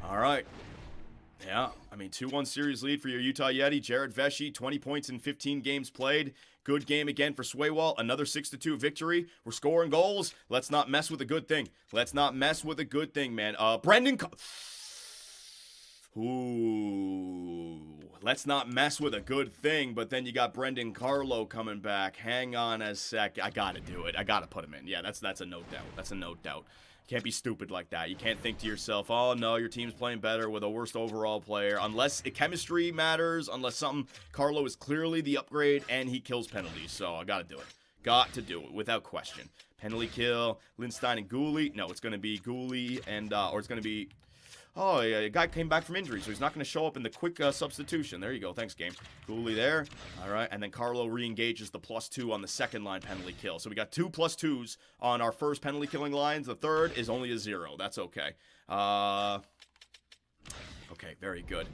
All right. Yeah, I mean, 2-1 series lead for your Utah Yeti. Jared Vesey, 20 points in 15 games played. Good game again for Swaywall. Another 6-2 victory. We're scoring goals. Let's not mess with a good thing. Man. Brendan. Let's not mess with a good thing. But then you got Brendan Carlo coming back. Hang on a sec. I gotta do it. I gotta put him in. Yeah, that's a no doubt. That's a no doubt. You can't be stupid like that. You can't think to yourself, oh, no, your team's playing better with a worst overall player. Unless chemistry matters, unless Carlo is clearly the upgrade, and he kills penalties. So I got to do it. Got to do it, without question. Penalty kill, Lindstein and Gooley. No, it's going to be Gooley and, or it's going to be, oh, yeah, a guy came back from injury, so he's not going to show up in the quick substitution. There you go. Thanks, game. Gooley there. All right, and then Carlo re-engages the +2 on the second line penalty kill. So we got 2 +2s on our first penalty killing lines. The third is only a 0. That's okay. Okay, very good.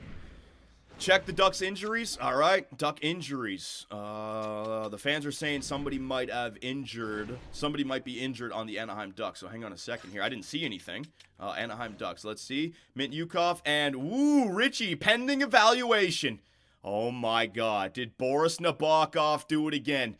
Check the Ducks injuries. All right, Duck injuries. The fans are saying somebody might be injured on the Anaheim Ducks. So hang on a second here. I didn't see anything. Anaheim Ducks. Let's see. Mint Yukov and Richie pending evaluation. Oh my God. Did Boris Nabokov do it again?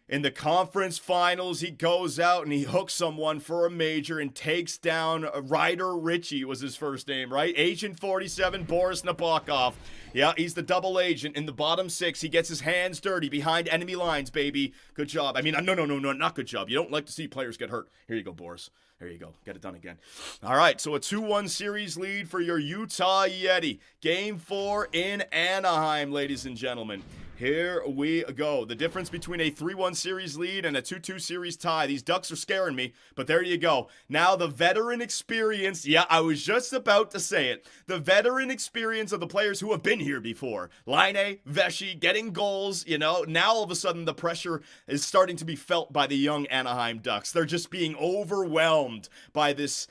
In the conference finals, he goes out and he hooks someone for a major and takes down Ryder Ritchie was his first name, right? Agent 47, Boris Nabokov. Yeah, he's the double agent in the bottom 6. He gets his hands dirty behind enemy lines, baby. Good job. I mean, no, not good job. You don't like to see players get hurt. Here you go, Boris. There you go. Get it done again. All right, so a 2-1 series lead for your Utah Yeti. Game 4 in Anaheim, ladies and gentlemen. Here we go. The difference between a 3-1 series lead and a 2-2 series tie. These Ducks are scaring me, but there you go. Now the veteran experience. Yeah, I was just about to say it. The veteran experience of the players who have been here before. Laine, Vesey, getting goals. You know, now all of a sudden the pressure is starting to be felt by the young Anaheim Ducks. They're just being overwhelmed by this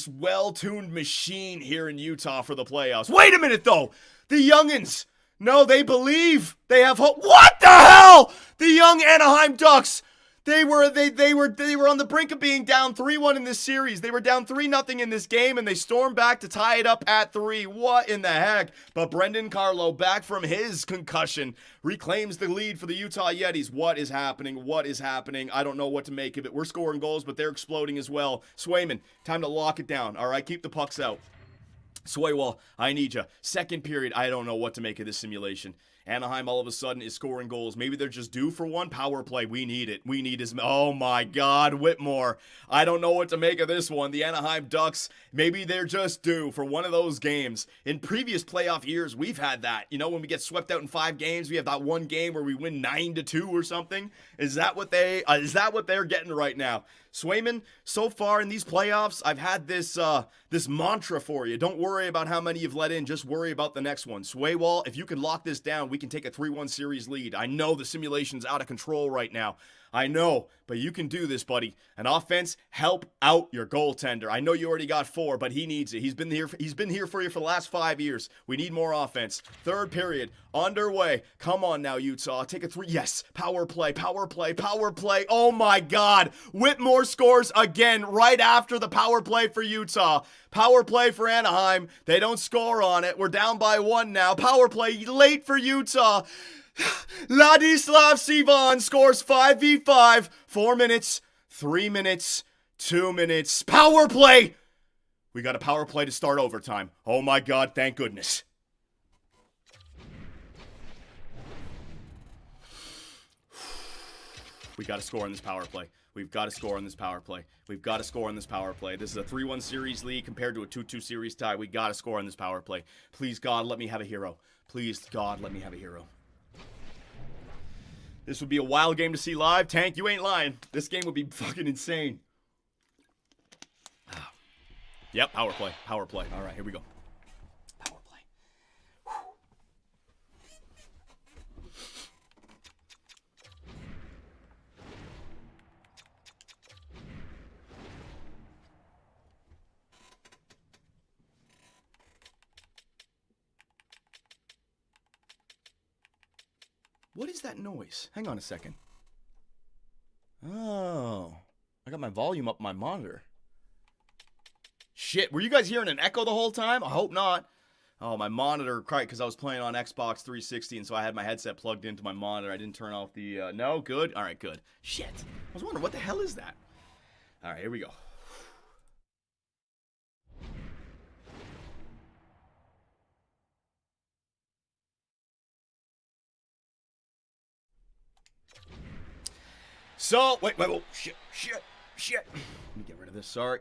well-tuned machine here in Utah for the playoffs. Wait a minute, though. The youngins. No, they believe. They have hope. What the hell? The young Anaheim Ducks. They were on the brink of being down 3-1 in this series. They were down 3-0 in this game, and they stormed back to tie it up at 3. What in the heck? But Brendan Carlo, back from his concussion, reclaims the lead for the Utah Yetis. What is happening? What is happening? I don't know what to make of it. We're scoring goals, but they're exploding as well. Swayman, time to lock it down. All right, keep the pucks out. Swaywall, I need you. Second period, I don't know what to make of this simulation. Anaheim all of a sudden is scoring goals. Maybe they're just due for one. Power play, we need it. We need his... Oh my God, Whitmore. I don't know what to make of this one. The Anaheim Ducks, maybe they're just due for one of those games. In previous playoff years, we've had that. You know, when we get swept out in 5 games, we have that one game where we win 9-2 or something. Is that what they're getting right now? Swayman, so far in these playoffs, I've had this mantra for you. Don't worry about how many you've let in. Just worry about the next one. Swaywall, if you can lock this down, we can take a 3-1 series lead. I know the simulation's out of control right now. I know, but you can do this, buddy. An offense, help out your goaltender. I know you already got 4, but he needs it. He's been here for you for the last 5 years. We need more offense. Third period, underway. Come on now, Utah. Take a 3. Yes, power play, power play, power play. Oh my God. Whitmore scores again right after the power play for Utah. Power play for Anaheim. They don't score on it. We're down by 1 now. Power play late for Utah. Ladislav Sivan scores 5v5, 4 minutes, 3 minutes, 2 minutes. Power play! We got a power play to start overtime. Oh my God, thank goodness. We got to score on this power play. We've got to score on this power play. We've got to score on this power play. This is a 3-1 series lead compared to a 2-2 series tie. We got to score on this power play. Please, God, let me have a hero. Please, God, let me have a hero. This would be a wild game to see live. Tank, you ain't lying. This game would be fucking insane. Yep, power play. Power play. All right, here we go. Power play. What is that noise? Hang on a second. Oh. I got my volume up my monitor. Shit, were you guys hearing an echo the whole time? I hope not. Oh, my monitor cried because I was playing on Xbox 360, and so I had my headset plugged into my monitor. I didn't turn off the... No? Good? All right, good. Shit. I was wondering, what the hell is that? All right, here we go. So, wait, shit. Let me get rid of this, sorry.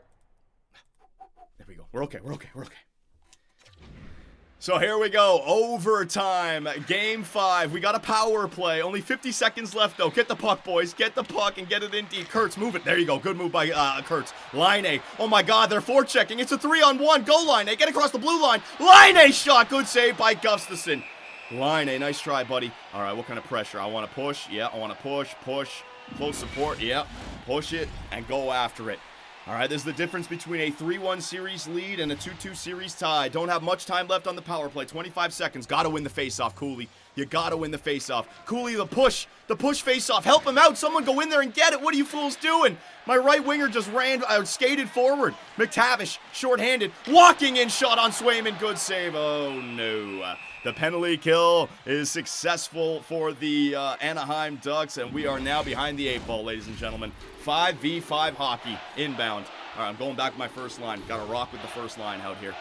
There we go. We're okay. So here we go, overtime, game 5. We got a power play, only 50 seconds left though. Get the puck, boys, get the puck and get it in deep. Kurtz, move it, there you go, good move by Kurtz. Laine, oh my God, they're forechecking, it's a 3-on-1, go Laine, get across the blue line. Laine shot, good save by Gustafsson. Laine, nice try, buddy. All right, what kind of pressure? I want to push, yeah, I want to push. Close support, yeah, push it and go after it. All right, this is the difference between a 3-1 series lead and a 2-2 series tie. Don't have much time left on the power play. 25 seconds. Got to win the faceoff, Cooley. You got to win the faceoff. Cooley, the push faceoff. Help him out. Someone go in there and get it. What are you fools doing? My right winger just skated forward. McTavish, shorthanded, walking in shot on Swayman. Good save. Oh, no. The penalty kill is successful for the Anaheim Ducks, and we are now behind the 8 ball, ladies and gentlemen. 5v5 hockey inbound. All right, I'm going back to my first line. Got to rock with the first line out here.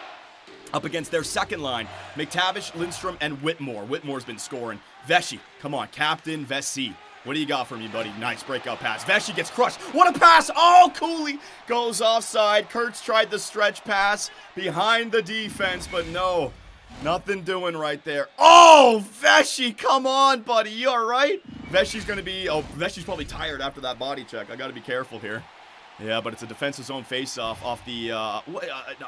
Up against their second line, McTavish, Lindstrom, and Whitmore. Whitmore's been scoring. Vesey, come on, Captain Vesey. What do you got for me, buddy? Nice breakout pass. Vesey gets crushed. What a pass! Oh, Cooley goes offside. Kurtz tried the stretch pass behind the defense, but no. Nothing doing right there. Oh, Vesey, come on, buddy. You all right? Vesey's going to be... Oh, Vesey's probably tired after that body check. I got to be careful here. Yeah, but it's a defensive zone face-off off the...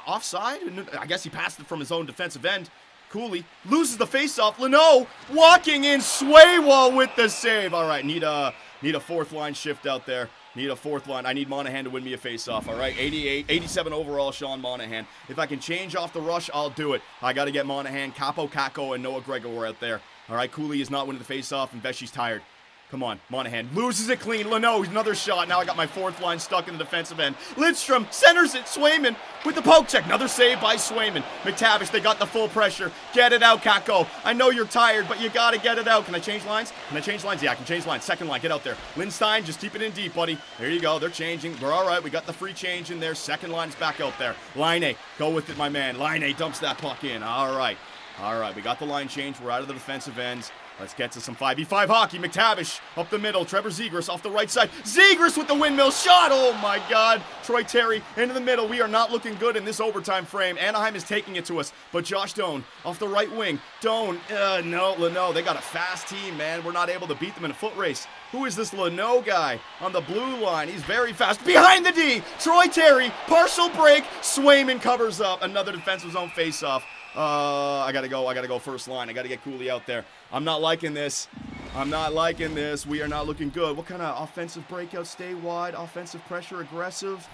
offside? I guess he passed it from his own defensive end. Cooley loses the face-off. Leno walking in. Swaywall with the save. All right, need a fourth line shift out there. Need a fourth line. I need Monahan to win me a face-off. All right, 87 overall, Sean Monahan. If I can change off the rush, I'll do it. I got to get Monahan, Capo, Kako, and Noah Gregor out there. All right, Cooley is not winning the face-off, and Vesey's tired. Come on, Monahan loses it clean. Leno, another shot. Now I got my fourth line stuck in the defensive end. Lindstrom centers it. Swayman with the poke check. Another save by Swayman. McTavish, they got the full pressure. Get it out, Kako. I know you're tired, but you got to get it out. Can I change lines? Can I change lines? Yeah, I can change lines. Second line, get out there. Lindstein, just keep it in deep, buddy. There you go. They're changing. We're all right. We got the free change in there. Second line is back out there. Line, go with it, my man. Line dumps that puck in. All right. All right, we got the line change. We're out of the defensive ends. Let's get to some 5v5 hockey. McTavish up the middle. Trevor Zegras off the right side. Zegras with the windmill shot. Oh, my God. Troy Terry into the middle. We are not looking good in this overtime frame. Anaheim is taking it to us. But Josh Doan off the right wing. Doan, no, Leno. They got a fast team, man. We're not able to beat them in a foot race. Who is this Leno guy on the blue line? He's very fast. Behind the D. Troy Terry. Partial break. Swayman covers up. Another defensive zone faceoff. I gotta go first line. I gotta get Cooley out there. I'm not liking this. I'm not liking this. We are not looking good. What kind of offensive breakout? Stay wide. Offensive pressure. Aggressive.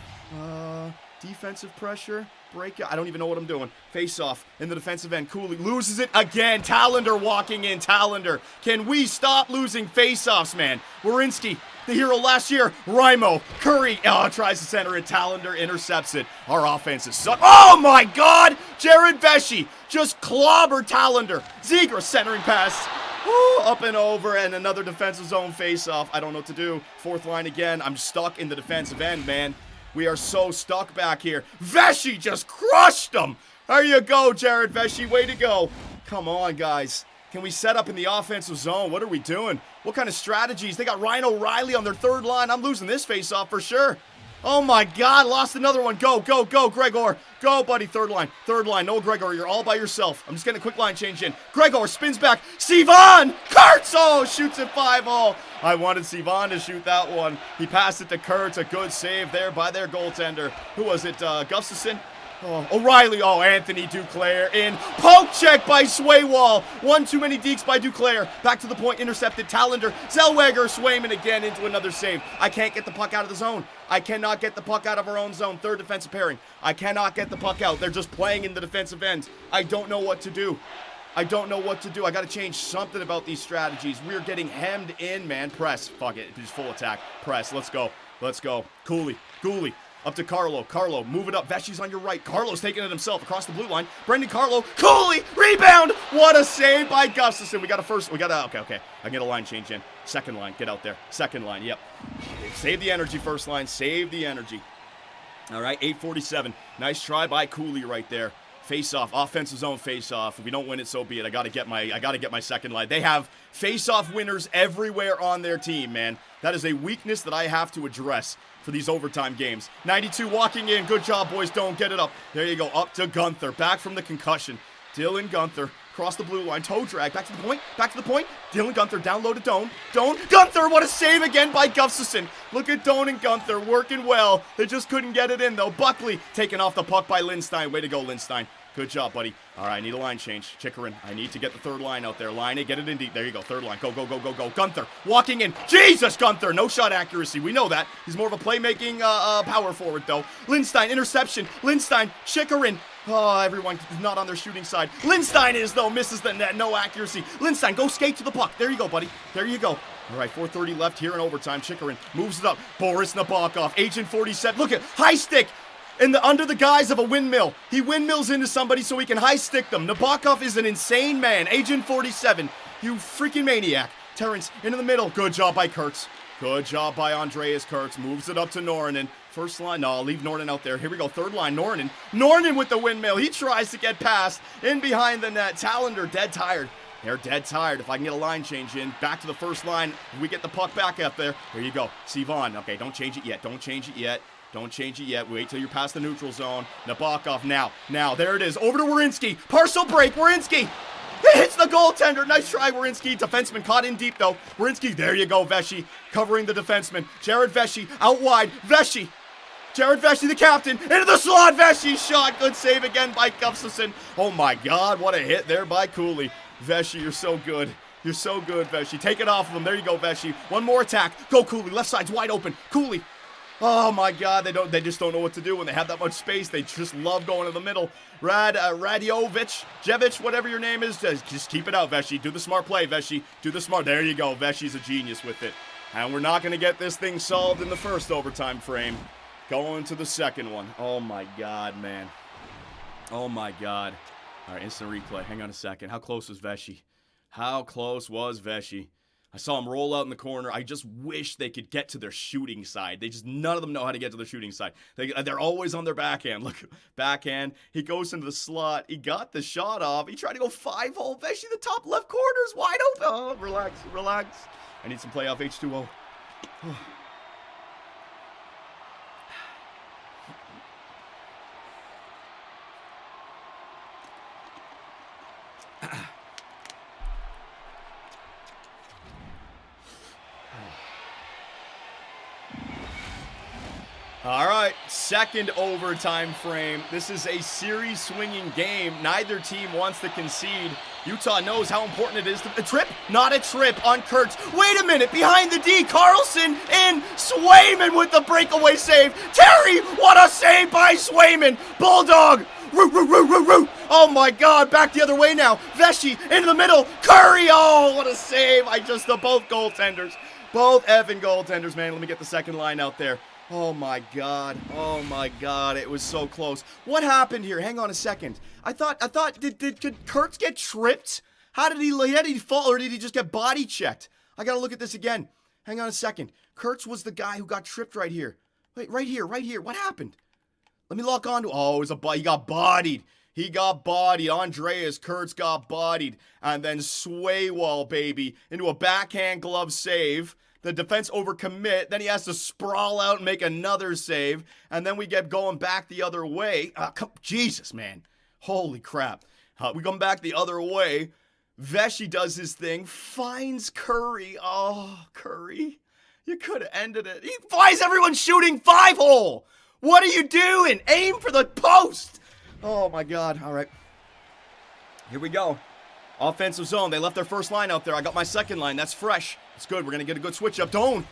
Defensive pressure. Breakout. I don't even know what I'm doing. Face off in the defensive end. Cooley loses it again. Tallender walking in. Tallender. Can we stop losing face-offs, man? Werenski, the hero last year. Raimo. Curry. Tries to center it. Tallender intercepts it. Our offense is suck. Oh, my God. Jared Vesey just clobbered Tallender. Zegras centering pass. Woo, up and over, and another defensive zone face-off. I don't know what to do. Fourth line again. I'm stuck in the defensive end, man. We are so stuck back here. Vesey just crushed him. There you go, Jared Vesey. Way to go. Come on, guys. Can we set up in the offensive zone? What are we doing? What kind of strategies? They got Ryan O'Reilly on their third line. I'm losing this face-off for sure. Oh, my God. Lost another one. Go, go, go, Gregor. Go, buddy. Third line. Third line. No, Gregor. You're all by yourself. I'm just getting a quick line change in. Gregor spins back. Sivan! Kurtz! Oh, shoots it 5-0. I wanted Sivan to shoot that one. He passed it to Kurtz. A good save there by their goaltender. Who was it? Gustafson? Oh, O'Reilly. Oh, Anthony Duclair in. Poke check by Swaywall. One too many dekes by Duclair. Back to the point. Intercepted. Tallender. Zellweger. Swayman again into another save. I can't get the puck out of the zone. I cannot get the puck out of our own zone. Third defensive pairing. I cannot get the puck out. They're just playing in the defensive end. I don't know what to do. I don't know what to do. I got to change something about these strategies. We're getting hemmed in, man. Press. Fuck it. Just full attack. Press. Let's go. Let's go. Cooley. Cooley. Up to Carlo. Carlo, move it up. Vesey's on your right. Carlo's taking it himself across the blue line. Brendan Carlo. Cooley. Rebound. What a save by Gustafson. We got a first. Okay. I can get a line change in. Second line. Get out there. Second line. Yep. Save the energy, first line. Save the energy. All right. 8:47. Nice try by Cooley right there. Face-off, offensive zone face-off. If we don't win it, so be it. I gotta get my second line. They have face-off winners everywhere on their team, man. That is a weakness that I have to address for these overtime games. 92 walking in. Good job, boys. Don't get it up. There you go. Up to Gunther. Back from the concussion. Dylan Gunther. Across the blue line. Toe drag. Back to the point. Back to the point. Dylan Gunther down low to Doan. Gunther. What a save again by Gustafson. Look at Doan and Gunther working well. They just couldn't get it in, though. Buckley taken off the puck by Lindstein. Way to go, Lindstein. Good job, buddy. All right, I need a line change. Chikrin, I need to get the third line out there. Line it, get it in deep. There you go, third line. Go, go, go, go, go. Gunther, walking in. Jesus, Gunther, no shot accuracy. We know that. He's more of a playmaking power forward, though. Lindstein, interception. Lindstein, Chikrin. Oh, everyone is not on their shooting side. Lindstein is, though, misses the net. No accuracy. Lindstein, go skate to the puck. There you go, buddy. There you go. All right, 4:30 left here in overtime. Chikrin moves it up. Boris Nabokov, Agent 47. Look at high stick. under the guise of a windmill. He windmills into somebody so he can high stick them. Nabokov is an insane man. Agent 47. You freaking maniac. Terrence into the middle. Good job by Kurtz. Good job by Andreas Kurtz. Moves it up to Norinen. First line. No, I'll leave Norinen out there. Here we go. Third line. Norinen. Norinen with the windmill. He tries to get past. In behind the net. Tallender dead tired. They're dead tired. If I can get a line change in. Back to the first line. We get the puck back up there. There you go. Sivan. Okay, don't change it yet. Don't change it yet. Don't change it yet. Wait till you're past the neutral zone. Nabokov now. Now, there it is. Over to Werenski. Partial break. Werenski. It hits the goaltender. Nice try, Werenski. Defenseman caught in deep, though. Werenski, there you go, Vesey. Covering the defenseman. Jared Vesey out wide. Vesey. Jared Vesey, the captain. Into the slot. Vesey shot. Good save again by Gustafsson. Oh, my God. What a hit there by Cooley. Vesey, you're so good. You're so good, Vesey. Take it off of him. There you go, Vesey. One more attack. Go, Cooley. Left side's wide open. Cooley. Oh my God, they just don't know what to do when they have that much space. They just love going to the middle. Radiovic, Jevic, whatever your name is, just keep it out, Vesey. Do the smart play, Vesey. Do the smart. There you go. Vesey's a genius with it. And we're not going to get this thing solved in the first overtime frame. Going to the second one. Oh my God, man. Oh my God. All right, instant replay. Hang on a second. How close was Vesey? How close was Vesey? I saw him roll out in the corner. I just wish they could get to their shooting side. None of them know how to get to their shooting side. They're always on their backhand. Look, backhand. He goes into the slot. He got the shot off. He tried to go 5-hole. Vesey, the top left corner's wide open. Oh, relax, relax. I need some playoff H2O. All right, second overtime frame. This is a series-swinging game. Neither team wants to concede. Utah knows how important it is. A trip? Not a trip on Kurtz. Wait a minute, behind the D, Carlson and Swayman with the breakaway save. Terry, what a save by Swayman. Bulldog. Root, root, root, root, root. Oh my God, back the other way now. Vesey into the middle. Curry, oh, what a save. Both goaltenders. Both effing goaltenders, man. Let me get the second line out there. Oh my God. Oh my God. It was so close. What happened here? Hang on a second. I thought, did Kurtz get tripped? How did he fall, or did he just get body checked? I gotta look at this again. Hang on a second. Kurtz was the guy who got tripped right here. Wait, right here. What happened? Let me lock on to, oh, it was he got bodied. He got bodied. Andreas Kurtz got bodied. And then Swaywall, baby, into a backhand glove save. The defense overcommit. Then he has to sprawl out and make another save. And then we get going back the other way. Jesus, man. Holy crap. We come back the other way. Vesey does his thing. Finds Curry. Oh, Curry. You could have ended it. Why is everyone shooting 5-hole? What are you doing? Aim for the post. Oh, my God. All right. Here we go. Offensive zone. They left their first line out there. I got my second line. That's fresh. It's good. We're going to get a good switch up. Doan.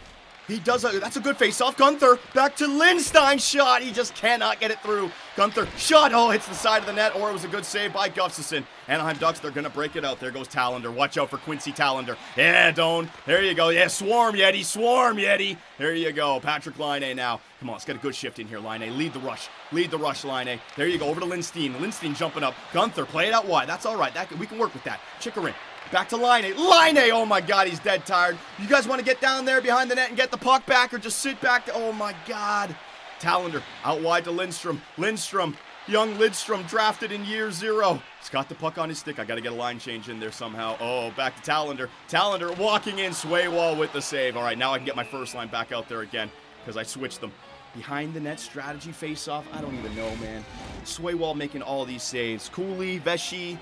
He does that's a good face-off. Gunther. Back to Lindstein. Shot. He just cannot get it through. Gunther. Shot. Oh, hits the side of the net. Or it was a good save by Gustafsson. Anaheim Ducks, they're going to break it out. There goes Tallender. Watch out for Quincy Tallender. Yeah, Doan. There you go. Yeah, swarm, Yeti. Swarm, Yeti. There you go. Patrick Laine now. Come on, let's get a good shift in here, Laine. Lead the rush. Lead the rush, Laine. There you go. Over to Lindstein. Lindstein jumping up. Gunther, play it out wide. That's all right. We can work with that. Chickerin. Back to Laine. Laine, oh my God, he's dead tired. You guys want to get down there behind the net and get the puck back, or just sit back? Oh my God. Tallender out wide to Lindstrom. Lindstrom, young Lindstrom, drafted in year 0. He's got the puck on his stick. I got to get a line change in there somehow. Oh, back to Tallender. Tallender walking in. Swaywall with the save. All right, now I can get my first line back out there again because I switched them. Behind the net strategy face-off. I don't even know, man. Swaywall making all these saves. Cooley, Vesey,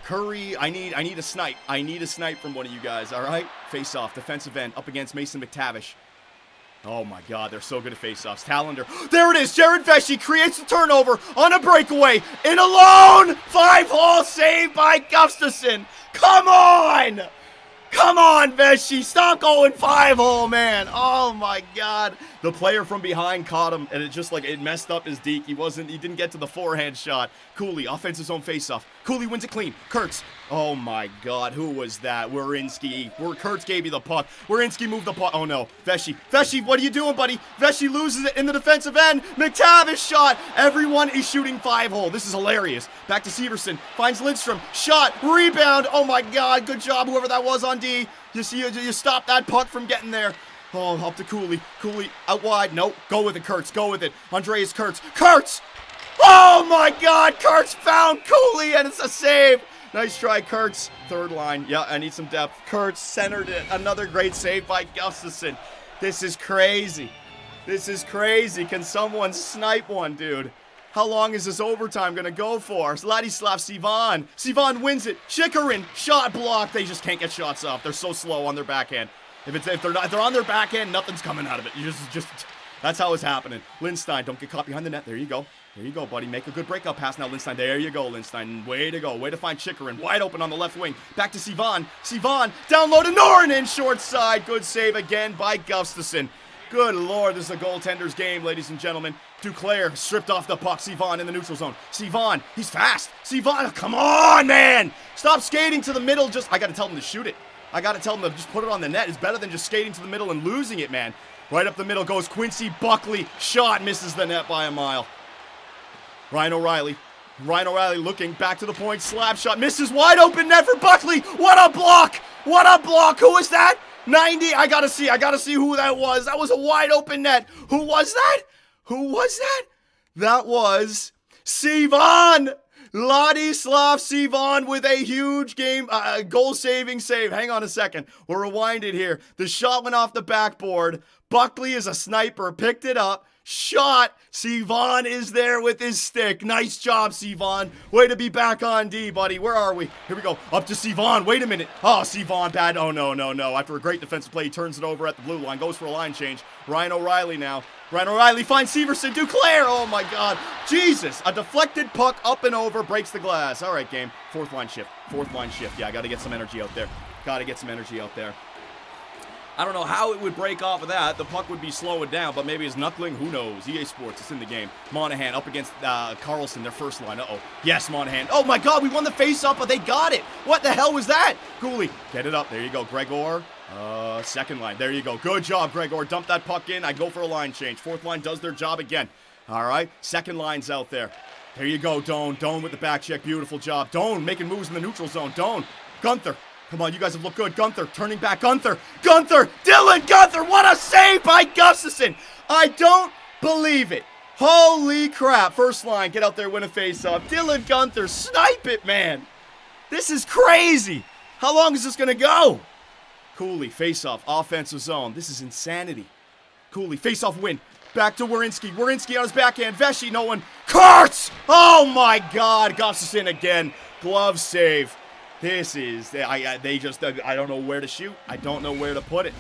Curry, I need a snipe. I need a snipe from one of you guys, all right? Face-off, defensive end, up against Mason McTavish. Oh, my God, they're so good at face-offs. Tallender, there it is. Jared Vesey creates the turnover on a breakaway. In alone, 5-hole save by Gustafsson. Come on! Come on, Vesey. Stop going 5-hole, man. Oh, my God. The player from behind caught him, and it messed up his deke. He didn't get to the forehand shot. Cooley, offensive zone faceoff. Cooley wins it clean. Kurtz. Oh, my God. Who was that? Werenski. Kurtz gave you the puck. Werenski moved the puck. Oh, no. Vesey. Vesey, what are you doing, buddy? Vesey loses it in the defensive end. McTavish shot. Everyone is shooting 5-hole. This is hilarious. Back to Severson. Finds Lindstrom. Shot. Rebound. Oh, my God. Good job, whoever that was on D. You stop that puck from getting there. Oh, up to Cooley. Cooley out wide. Nope. Go with it, Kurtz. Go with it. Andreas Kurtz. Kurtz! Oh, my God. Kurtz found Cooley, and it's a save. Nice try, Kurtz. Third line. Yeah, I need some depth. Kurtz centered it. Another great save by Gustafsson. This is crazy. This is crazy. Can someone snipe one, dude? How long is this overtime going to go for? Ladislav Sivan. Sivan wins it. Chikarin. Shot blocked. They just can't get shots off. They're so slow on their backhand. If they're on their backhand, nothing's coming out of it. That's how it's happening. Lindstein, don't get caught behind the net. There you go. There you go, buddy. Make a good breakup pass now, Lindstein. There you go, Lindstein. Way to go. Way to find Chikarin. Wide open on the left wing. Back to Sivan. Sivan down low to Norrin. Short side. Good save again by Gustafsson. Good Lord, this is a goaltender's game, ladies and gentlemen. Duclair stripped off the puck. Sivan in the neutral zone. Sivan, he's fast. Sivan, come on, man. Stop skating to the middle. I got to tell him to shoot it. I got to tell him to just put it on the net. It's better than just skating to the middle and losing it, man. Right up the middle goes Quincy Buckley. Shot misses the net by a mile. Ryan O'Reilly. Ryan O'Reilly looking back to the point. Slap shot. Misses wide open net for Buckley. What a block. What a block. Who was that? 90. I gotta see who that was. That was a wide open net. Who was that? Who was that? That was Sivan. Ladislav Sivan with a huge goal-saving save. Hang on a second. We'll rewind it here. The shot went off the backboard. Buckley is a sniper. Picked it up. Shot. Sivan is there with his stick. Nice job, Sivan. Way to be back on D, buddy. Where are we? Here we go. Up to Sivan. Wait a minute. Oh, Sivan bad. Oh, no. After a great defensive play, he turns it over at the blue line. Goes for a line change. Ryan O'Reilly now. Ryan O'Reilly finds Severson. Duclair. Oh, my God. Jesus. A deflected puck up and over. Breaks the glass. All right, game. Fourth line shift. Yeah, I got to get some energy out there. I don't know how it would break off of that. The puck would be slowing down, but maybe it's knuckling. Who knows? EA Sports, it's in the game. Monahan up against Carlson, their first line. Uh-oh. Yes, Monahan. Oh, my God, we won the face-off, but they got it. What the hell was that? Cooley, get it up. There you go. Gregor, second line. There you go. Good job, Gregor. Dump that puck in. I go for a line change. Fourth line does their job again. All right, second line's out there. There you go, Doan. Doan with the back check. Beautiful job. Doan making moves in the neutral zone. Doan. Gunther. Come on, you guys have looked good. Gunther, turning back. Gunther! Dylan Gunther! What a save by Gustafsson! I don't believe it. Holy crap. First line, get out there, win a face-off. Dylan Gunther, snipe it, man. This is crazy. How long is this going to go? Cooley, face-off, offensive zone. This is insanity. Cooley, face-off win. Back to Werenski. Werenski on his backhand. Vesey, no one. Kurtz! Oh, my God. Gustafsson again. Glove save. This is, I don't know where to shoot. I don't know where to put it.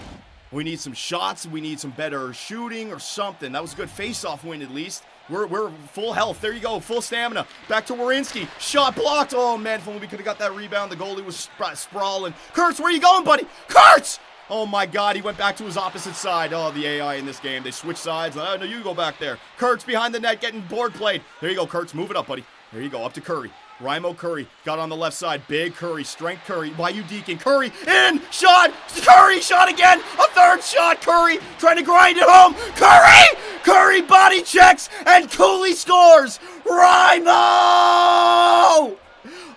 We need some shots. We need some better shooting or something. That was a good face-off win at least. We're full health. There you go. Full stamina. Back to Werenski. Shot blocked. Oh, man, if only we could have got that rebound. The goalie was sprawling. Kurtz, where are you going, buddy? Kurtz! Oh, my God. He went back to his opposite side. Oh, the AI in this game. They switch sides. Oh, no, you go back there. Kurtz behind the net getting board played. There you go, Kurtz. Move it up, buddy. There you go. Up to Curry. Raimo Curry got on the left side. Big Curry, strength Curry. Why you deking? Curry in, shot. Curry shot again. A third shot. Curry trying to grind it home. Curry body checks and Cooley scores. Raimo!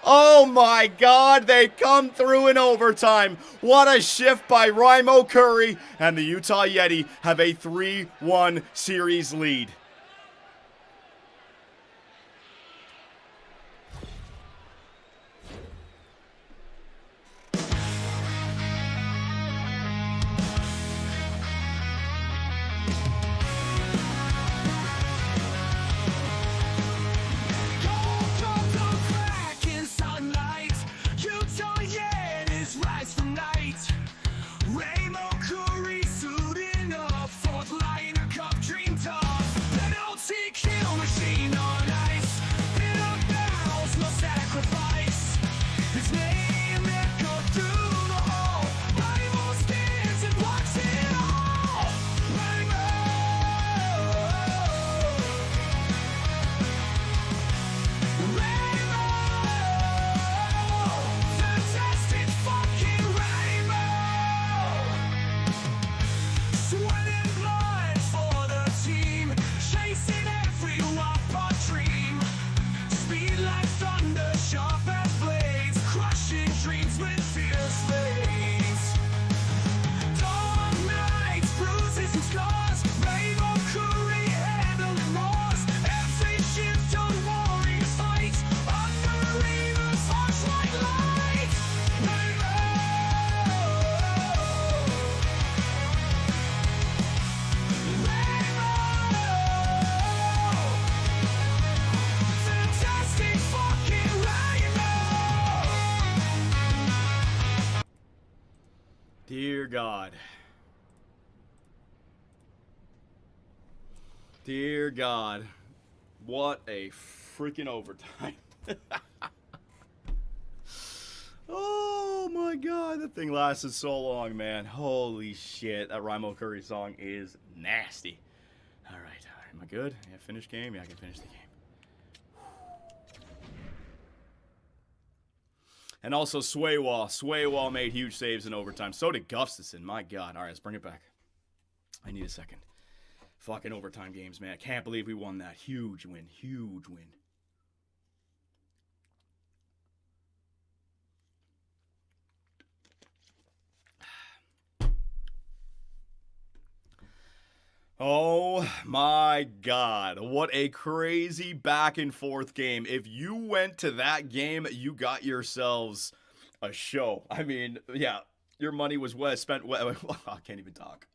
Oh my God, they come through in overtime. What a shift by Raimo Curry, and the Utah Yeti have a 3-1 series lead. God. Dear God. What a freaking overtime. Oh my God, that thing lasted so long, man. Holy shit, that Raimo Curry song is nasty. All right, am I good? Yeah, finish game? Yeah, I can finish the game. And also Sway-Wall made huge saves in overtime. So did Gustafson, my God. All right, let's bring it back. I need a second. Fucking overtime games, man. I can't believe we won that. Huge win, huge win. Oh my God, what a crazy back and forth game. If you went to that game, you got yourselves a show. I mean, yeah, your money was well spent. I can't even talk.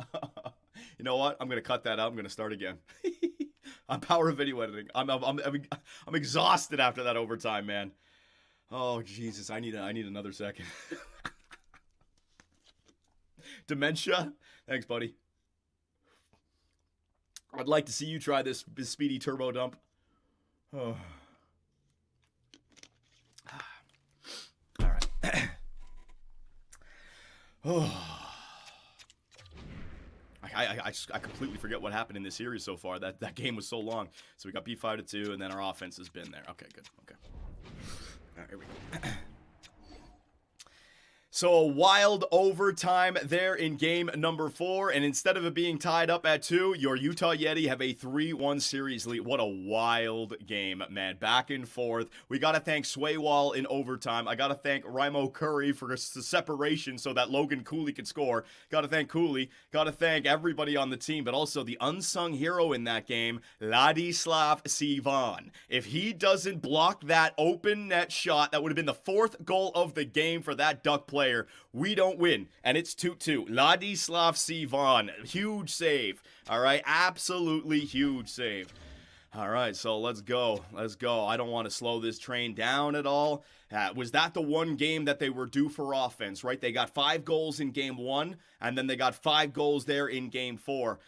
You know what? I'm going to cut that out. I'm going to start again. I'm power of video editing. I'm exhausted after that overtime, man. Oh, Jesus, I need another second. Dementia? Thanks, buddy. I'd like to see you try this speedy turbo dump. Oh. All right. Oh. I completely forget what happened in this series so far. That game was so long. So we got beat 5-2, and then our offense has been there. Okay, good. Okay. All right, here we go. So a wild overtime there in game number 4, and instead of it being tied up at 2, your Utah Yeti have a 3-1 series lead. What a wild game, man. Back and forth. We got to thank Sway-Wall in overtime. I got to thank Raimo Curry for the separation so that Logan Cooley could score. Got to thank Cooley. Got to thank everybody on the team, but also the unsung hero in that game, Ladislav Sivan. If he doesn't block that open net shot, that would have been the 4th goal of the game for that Duck player. We don't win, and it's 2-2. Ladislav Sivan, huge save. All right, absolutely huge save. All right, so let's go. Let's go. I don't want to slow this train down at all. Was that the one game that they were due for offense, right? They got 5 goals in game 1, and then they got 5 goals there in game 4.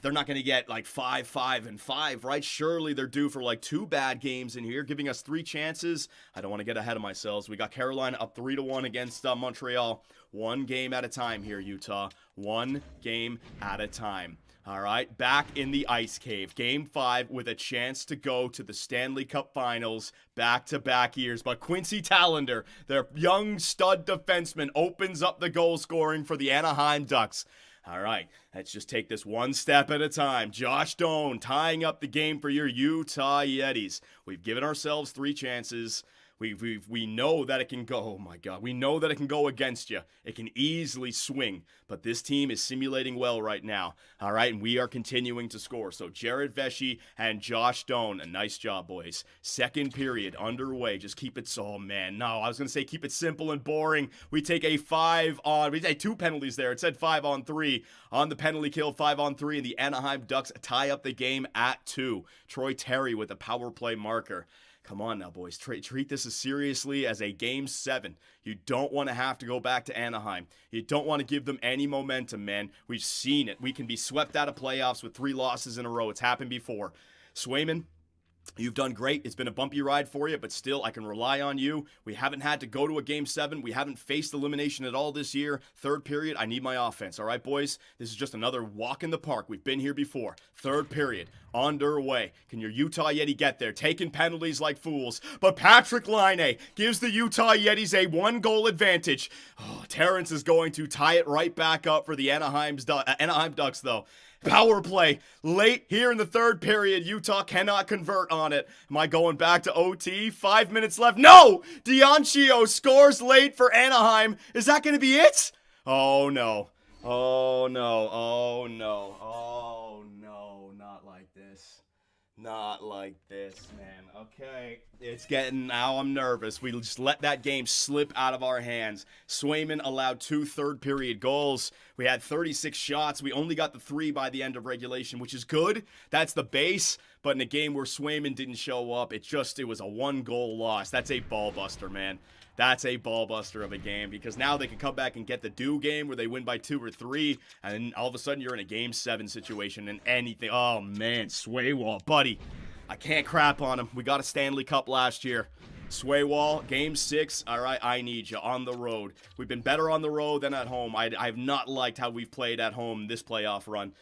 They're not going to get like 5, 5, and 5, right? Surely they're due for like 2 bad games in here, giving us 3 chances. I don't want to get ahead of myself. We got Carolina up 3-1 against Montreal. 1 game at a time here, Utah. 1 game at a time. All right, back in the ice cave. Game 5 with a chance to go to the Stanley Cup Finals back-to-back years. But Quincy Tallender, their young stud defenseman, opens up the goal scoring for the Anaheim Ducks. All right, let's just take this one step at a time. Josh Doan tying up the game for your Utah Yetis. We've given ourselves 3 chances. We know that it can go, oh my God, we know that it can go against you. It can easily swing, but this team is simulating well right now, all right, and we are continuing to score. So Jared Vesey and Josh Doan, a nice job, boys. Second period underway, just keep it, oh man, no, I was going to say keep it simple and boring. We take a 5-on, we take 2 penalties there. It said 5-on-3 on the penalty kill, 5-on-3, and the Anaheim Ducks tie up the game at 2. Troy Terry with a power play marker. Come on now, boys. Treat this as seriously as a Game 7. You don't want to have to go back to Anaheim. You don't want to give them any momentum, man. We've seen it. We can be swept out of playoffs with 3 losses in a row. It's happened before. Swayman, you've done great. It's been a bumpy ride for you, but still, I can rely on you. We haven't had to go to a Game 7. We haven't faced elimination at all this year. Third period, I need my offense. All right, boys? This is just another walk in the park. We've been here before. Third period, underway. Can your Utah Yeti get there? Taking penalties like fools. But Patrick Laine gives the Utah Yetis a 1-goal advantage. Oh, Terrence is going to tie it right back up for the Anaheim Ducks, though. Power play late here in the third period. Utah cannot convert on it. Am I going back to OT? 5 minutes left. No! Diancio scores late for Anaheim. Is that going to be it? Oh, no. Oh, no. Oh, no. Oh, no. Not like this. Not like this, man. Okay. It's getting, now I'm nervous. We just let that game slip out of our hands. Swayman allowed 2 third-period goals. We had 36 shots. We only got the 3 by the end of regulation, which is good. That's the base. But in a game where Swayman didn't show up, it was a 1-goal loss. That's a ball buster, man. That's a ball buster of a game, because now they can come back and get the do game where they win by 2 or 3, and then all of a sudden you're in a Game 7 situation and anything. Oh, man, Swaywall, buddy. I can't crap on him. We got a Stanley Cup last year. Swaywall, Game 6, all right, I need you on the road. We've been better on the road than at home. I've not liked how we've played at home this playoff run.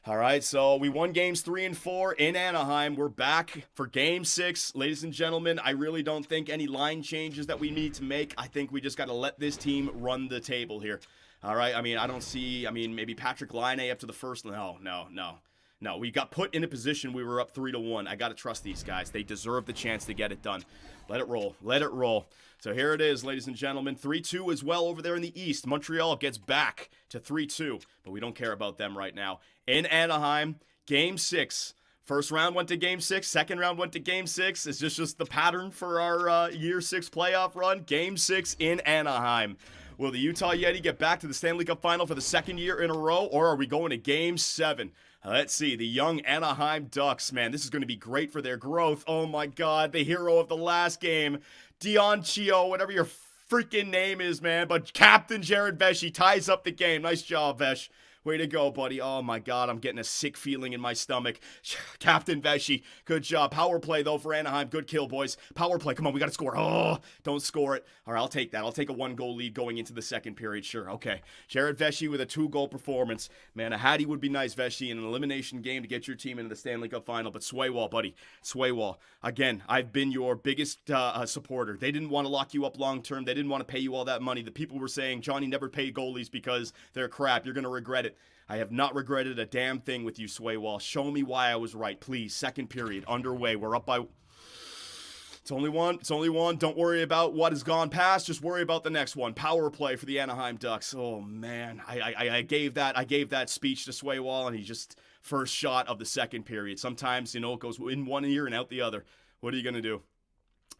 All right, so we won games 3 and 4 in Anaheim. We're back for Game 6. Ladies and gentlemen, I really don't think any line changes that we need to make. I think we just got to let this team run the table here. All right, I mean, I don't see, maybe Patrick Laine up to the first. No, we got put in a position we were up 3-1. I got to trust these guys. They deserve the chance to get it done. Let it roll. Let it roll. So here it is, ladies and gentlemen. 3-2 as well over there in the East. Montreal gets back to 3-2, but we don't care about them right now. In Anaheim, Game 6. First round went to Game 6. Second round went to Game 6. Is this just the pattern for our Year 6 playoff run? Game 6 in Anaheim. Will the Utah Yeti get back to the Stanley Cup final for the second year in a row, or are we going to Game 7? Let's see, the young Anaheim Ducks, man, this is going to be great for their growth. Oh my God, the hero of the last game, Dionchio, whatever your freaking name is, man, but Captain Jared Vesey ties up the game. Nice job, Vesh. Way to go, buddy. Oh, my God. I'm getting a sick feeling in my stomach. Captain Vesey, good job. Power play, though, for Anaheim. Good kill, boys. Power play. Come on, we got to score. Oh, don't score it. All right, I'll take that. I'll take a 1-goal lead going into the second period. Sure, okay. Jared Vesey with a 2-goal performance. Man, a Hattie would be nice, Vesey, in an elimination game to get your team into the Stanley Cup final. But Swaywall, buddy. Swaywall. Again, I've been your biggest supporter. They didn't want to lock you up long term. They didn't want to pay you all that money. The people were saying, Johnny never paid goalies because they're crap. You're going to regret it. I have not regretted a damn thing with you, Swaywall. Show me why I was right, please. Second period, underway. We're up by... It's only one. It's only one. Don't worry about what has gone past. Just worry about the next one. Power play for the Anaheim Ducks. Oh, man. I gave that speech to Swaywall, and he just... First shot of the second period. Sometimes, it goes in one ear and out the other. What are you going to do?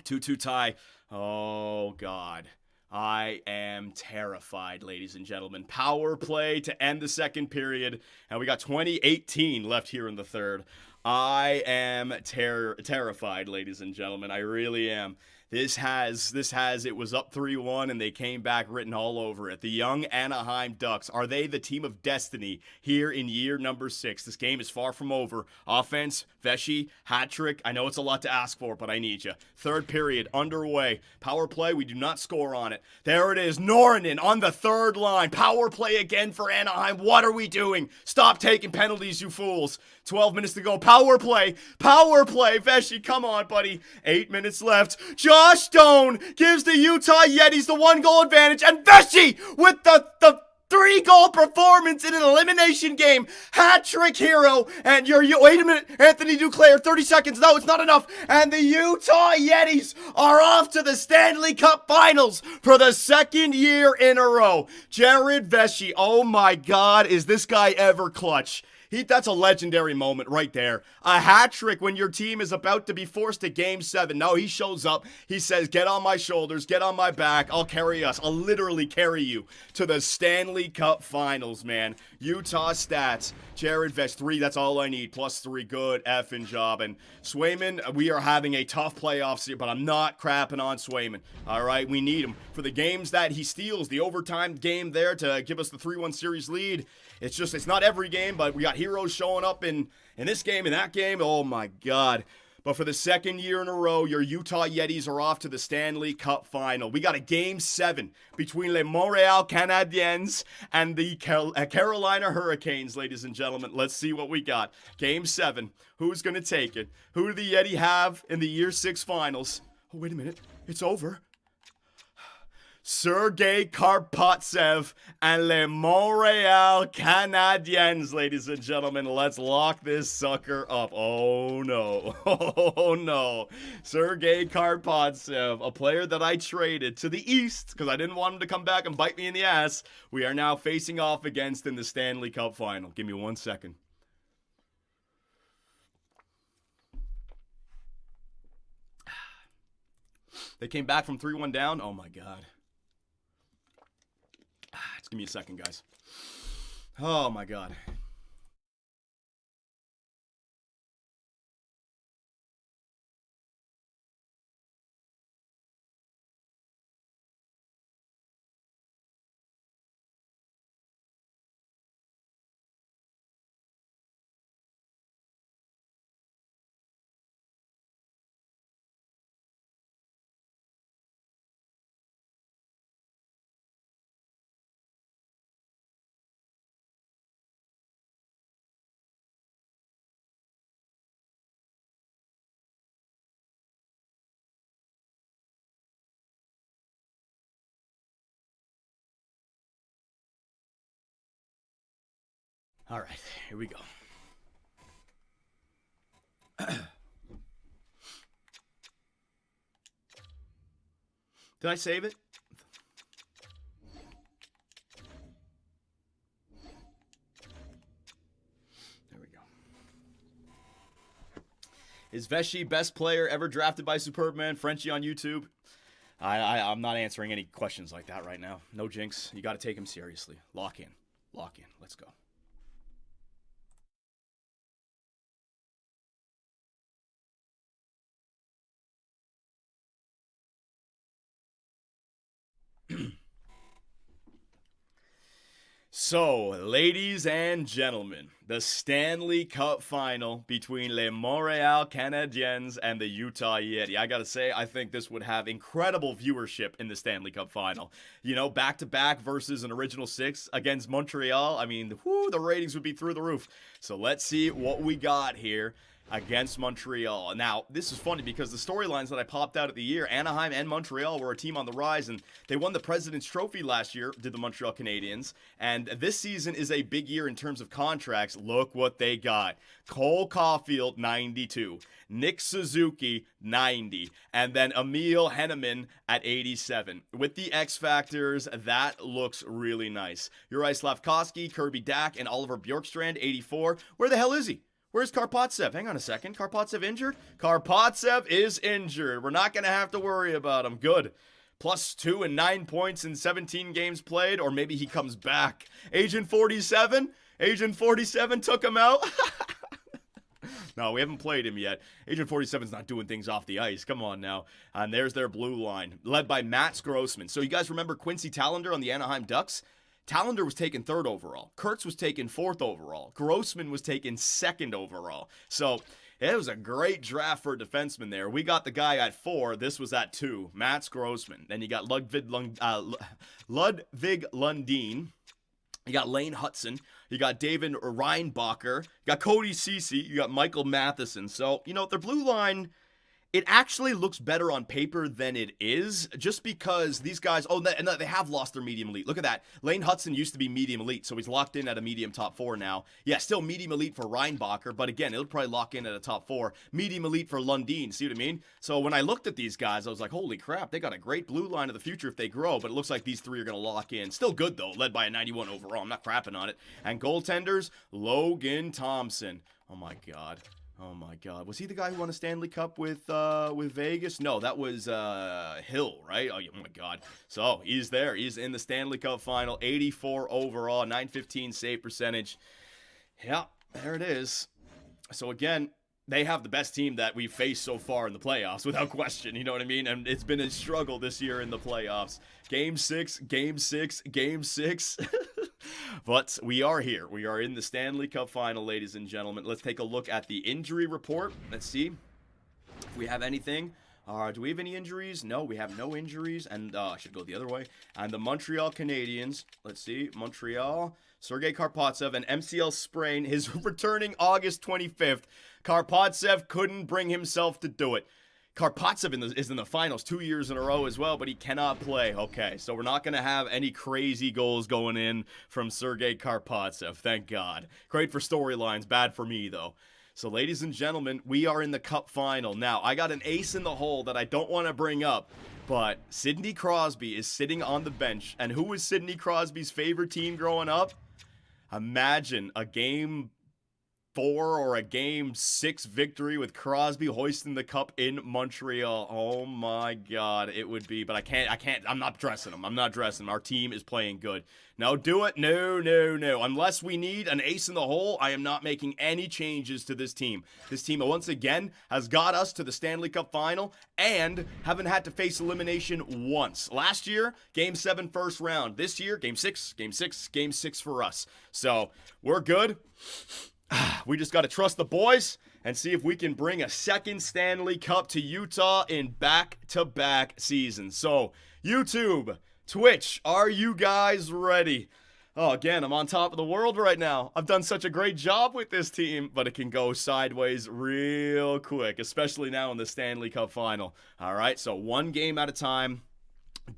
2-2 tie. Oh, God. I am terrified, ladies and gentlemen. Power play to end the second period, and we got 20-18 left here in the third. I am terrified, ladies and gentlemen. I really am. It was up 3-1, and they came back written all over it. The young Anaheim Ducks, are they the team of destiny here in year number 6? This game is far from over. Offense, Vesey, hat trick. I know it's a lot to ask for, but I need you. Third period, underway. Power play, we do not score on it. There it is, Norinen on the third line. Power play again for Anaheim. What are we doing? Stop taking penalties, you fools. 12 minutes to go. Power play. Vesey, come on, buddy. 8 minutes left. Josh Stone gives the Utah Yetis the 1-goal advantage, and Vesey with the 3-goal performance in an elimination game. Hat-trick hero, and wait a minute, Anthony Duclair, 30 seconds. No, it's not enough. And the Utah Yetis are off to the Stanley Cup Finals for the second year in a row. Jared Vesey, oh my God, is this guy ever clutch? That's a legendary moment right there. A hat trick when your team is about to be forced to Game 7. No, he shows up. He says, get on my shoulders, get on my back. I'll carry us. I'll literally carry you to the Stanley Cup Finals, man. Utah stats. Jared Vesh, 3, that's all I need. +3, good effing job. And Swayman, we are having a tough playoffs here, but I'm not crapping on Swayman. All right, we need him. For the games that he steals, the overtime game there to give us the 3-1 series lead, it's not every game, but we got heroes showing up in this game, in that game. Oh, my God. But for the second year in a row, your Utah Yetis are off to the Stanley Cup Final. We got a Game 7 between les Montreal Canadiens and the Carolina Hurricanes, ladies and gentlemen. Let's see what we got. Game 7. Who's going to take it? Who do the Yeti have in the Year 6 Finals? Oh, wait a minute. It's over. Sergei Karpatsev and les Montreal Canadiens, ladies and gentlemen. Let's lock this sucker up. Oh, no. Oh, no. Sergei Karpatsev, a player that I traded to the East because I didn't want him to come back and bite me in the ass, we are now facing off against in the Stanley Cup Final. Give me 1 second. They came back from 3-1 down. Oh, my God. Just give me a second, guys. Oh, my God. All right, here we go. Did I save it? There we go. Is Veshy best player ever drafted by Superbman? Frenchie on YouTube. I'm not answering any questions like that right now. No jinx. You got to take him seriously. Lock in. Lock in. Let's go. So, ladies and gentlemen, the Stanley Cup final between Les Montreal Canadiens and the Utah Yeti. I gotta say, I think this would have incredible viewership in the Stanley Cup final. You know, back-to-back versus an original six against Montreal. I mean, the ratings would be through the roof. So let's see what we got here against Montreal. Now, this is funny because the storylines that I popped out of the year, Anaheim and Montreal were a team on the rise, and they won the President's Trophy last year, did the Montreal Canadiens, and this season is a big year in terms of contracts. Look what they got. Cole Caulfield, 92. Nick Suzuki, 90. And then Emil Henneman at 87. With the X Factors, that looks really nice. Juraj Slavkovsky, Kirby Dack, and Oliver Bjorkstrand, 84. Where the hell is he? Where's Karpatsev? Hang on a second. Karpatsev injured? Karpatsev is injured. We're not going to have to worry about him. Good. +2 and 9 points in 17 games played. Or maybe he comes back. Agent 47? Agent 47 took him out? No, we haven't played him yet. Agent 47's not doing things off the ice. Come on now. And there's their blue line, led by Mats Grossman. So you guys remember Quincy Tallender on the Anaheim Ducks? Tallender was taken 3rd overall. Kurtz was taken 4th overall. Grossman was taken 2nd overall. So it was a great draft for a defenseman there. We got the guy at 4. This was at 2. Mats Grossman. Then you got Ludwig Lundin. You got Lane Hudson. You got David Reinbacher. You got Cody Ceci. You got Michael Matheson. So, you know, their blue line, it actually looks better on paper than it is, just because these guys, and they have lost their medium elite. Look at that. Lane Hudson used to be medium elite, so he's locked in at a medium top 4 now. Yeah, still medium elite for Reinbacher, but again, it'll probably lock in at a top 4. Medium elite for Lundin, see what I mean? So when I looked at these guys, I was like, holy crap, they got a great blue line of the future if they grow, but it looks like these 3 are going to lock in. Still good, though, led by a 91 overall. I'm not crapping on it. And goaltenders, Logan Thompson. Oh, my God. Oh my God. Was he the guy who won a Stanley Cup with Vegas? No, that was Hill, right? Oh my God. So he's there. He's in the Stanley Cup final. 84 overall, 915 save percentage. Yeah, there it is. So again, they have the best team that we've faced so far in the playoffs, without question. You know what I mean? And it's been a struggle this year in the playoffs. Game 6, Game 6, Game 6. But we are here. We are in the Stanley Cup final, ladies and gentlemen. Let's take a look at the injury report. Let's see if we have anything. Do we have any injuries? No, we have no injuries. And I should go the other way. And the Montreal Canadiens. Let's see. Montreal. Sergei Karpatsev, an MCL sprain. His returning August 25th. Karpatsev couldn't bring himself to do it. Karpatsev is in the finals 2 years in a row as well, but he cannot play. Okay, so we're not going to have any crazy goals going in from Sergei Karpatsev. Thank God. Great for storylines, bad for me, though. So, ladies and gentlemen, we are in the Cup final. Now, I got an ace in the hole that I don't want to bring up, but Sidney Crosby is sitting on the bench. And who was Sidney Crosby's favorite team growing up? Imagine a Game 4 or a Game 6 victory with Crosby hoisting the cup in Montreal. Oh my God, it would be. But I can't. I'm not dressing him. I'm not dressing him. Our team is playing good. No, do it. No. Unless we need an ace in the hole, I am not making any changes to this team. This team, once again, has got us to the Stanley Cup final and haven't had to face elimination once. Last year, Game 7 first round. This year, Game 6 for us. So, we're good. We just got to trust the boys and see if we can bring a second Stanley Cup to Utah in back-to-back seasons. So, YouTube, Twitch, are you guys ready? Oh, again, I'm on top of the world right now. I've done such a great job with this team, but it can go sideways real quick, especially now in the Stanley Cup final. All right, so one game at a time.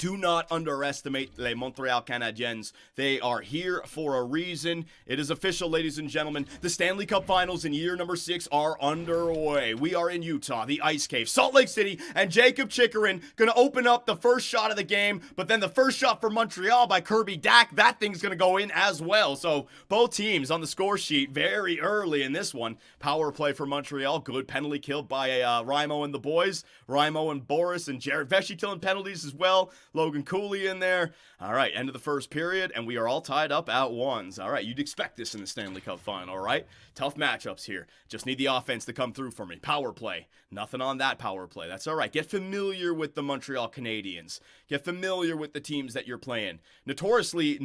Do not underestimate Les Montreal Canadiens. They are here for a reason. It is official, ladies and gentlemen. The Stanley Cup Finals in year number 6 are underway. We are in Utah, the Ice Cave, Salt Lake City, and Jacob Chikrin going to open up the first shot of the game, but then the first shot for Montreal by Kirby Dack, that thing's going to go in as well. So both teams on the score sheet very early in this one. Power play for Montreal. Good penalty kill by Raimo and the boys. Raimo and Boris and Jared Vesey killing penalties as well. Logan Cooley in there. All right, end of the first period, and we are all tied up at ones. All right, you'd expect this in the Stanley Cup Final, all right? Tough matchups here. Just need the offense to come through for me. Power play. Nothing on that power play. That's all right. Get familiar with the Montreal Canadiens. Get familiar with the teams that you're playing. Notoriously,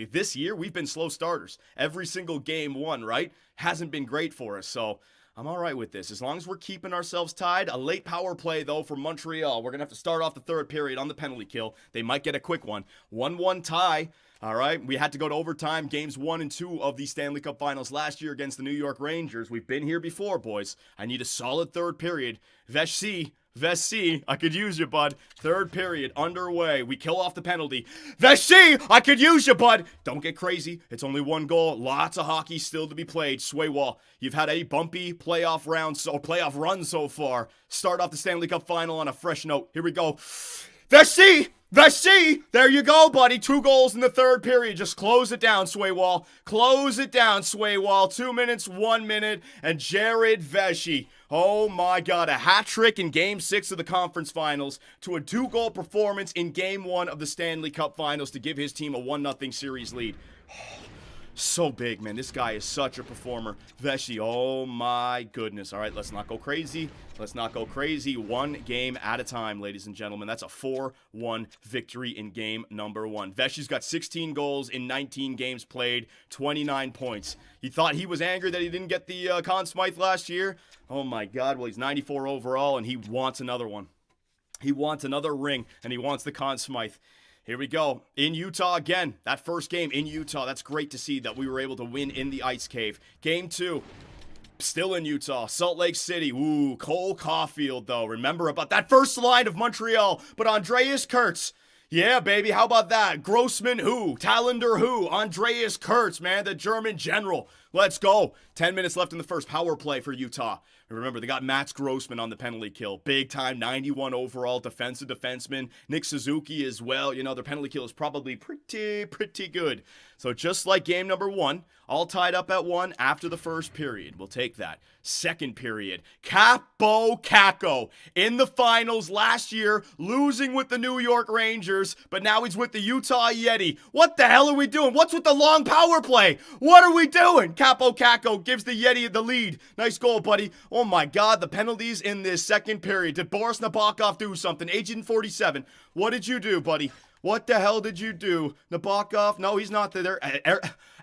this year, we've been slow starters. Every single game won, right? Hasn't been great for us, so I'm all right with this. As long as we're keeping ourselves tied. A late power play, though, for Montreal. We're going to have to start off the third period on the penalty kill. They might get a quick one. 1-1 tie. All right. We had to go to overtime. Games 1 and 2 of the Stanley Cup Finals last year against the New York Rangers. We've been here before, boys. I need a solid third period. Vesey, I could use you, bud. Third period underway. We kill off the penalty. Vesey, I could use you, bud. Don't get crazy. It's only one goal. Lots of hockey still to be played. Swaywall, you've had a bumpy playoff run so far. Start off the Stanley Cup Final on a fresh note. Here we go. Vesey, there you go, buddy. 2 goals in the third period. Just close it down, Swaywall. Close it down, Swaywall. 2 minutes, 1 minute, and Jared Vesey. Oh my God, a hat trick in Game 6 of the conference finals to a 2-goal performance in Game 1 of the Stanley Cup Finals to give his team a 1-0 series lead. So big, man. This guy is such a performer. Vesey, oh my goodness. All right, let's not go crazy. One game at a time, ladies and gentlemen. That's a 4-1 victory in game number 1. Vesey's got 16 goals in 19 games played, 29 points. He thought he was angry that he didn't get the Conn Smythe last year. Oh my God. Well, he's 94 overall, and he wants another one. He wants another ring, and he wants the Conn Smythe. Here we go. In Utah again. That first game in Utah. That's great to see that we were able to win in the Ice Cave. Game 2. Still in Utah. Salt Lake City. Ooh, Cole Caulfield, though. Remember about that first line of Montreal. But Andreas Kurtz. Yeah, baby. How about that? Grossman who? Talander who? Andreas Kurtz, man. The German general. Let's go. 10 minutes left in the first. Power play for Utah. Remember, they got Mats Grossman on the penalty kill. Big time, 91 overall defensive defenseman. Nick Suzuki as well. You know, their penalty kill is probably pretty good. So just like game number 1, all tied up at 1 after the first period. We'll take that. Second period. Capo Caco in the finals last year, losing with the New York Rangers, but now he's with the Utah Yeti. What the hell are we doing? What's with the long power play? What are we doing? Capo Caco gives the Yeti the lead. Nice goal, buddy. Oh my God, the penalties in this second period. Did Boris Nabokov do something? Agent 47, what did you do, buddy? What the hell did you do? Nabokov, no, he's not there.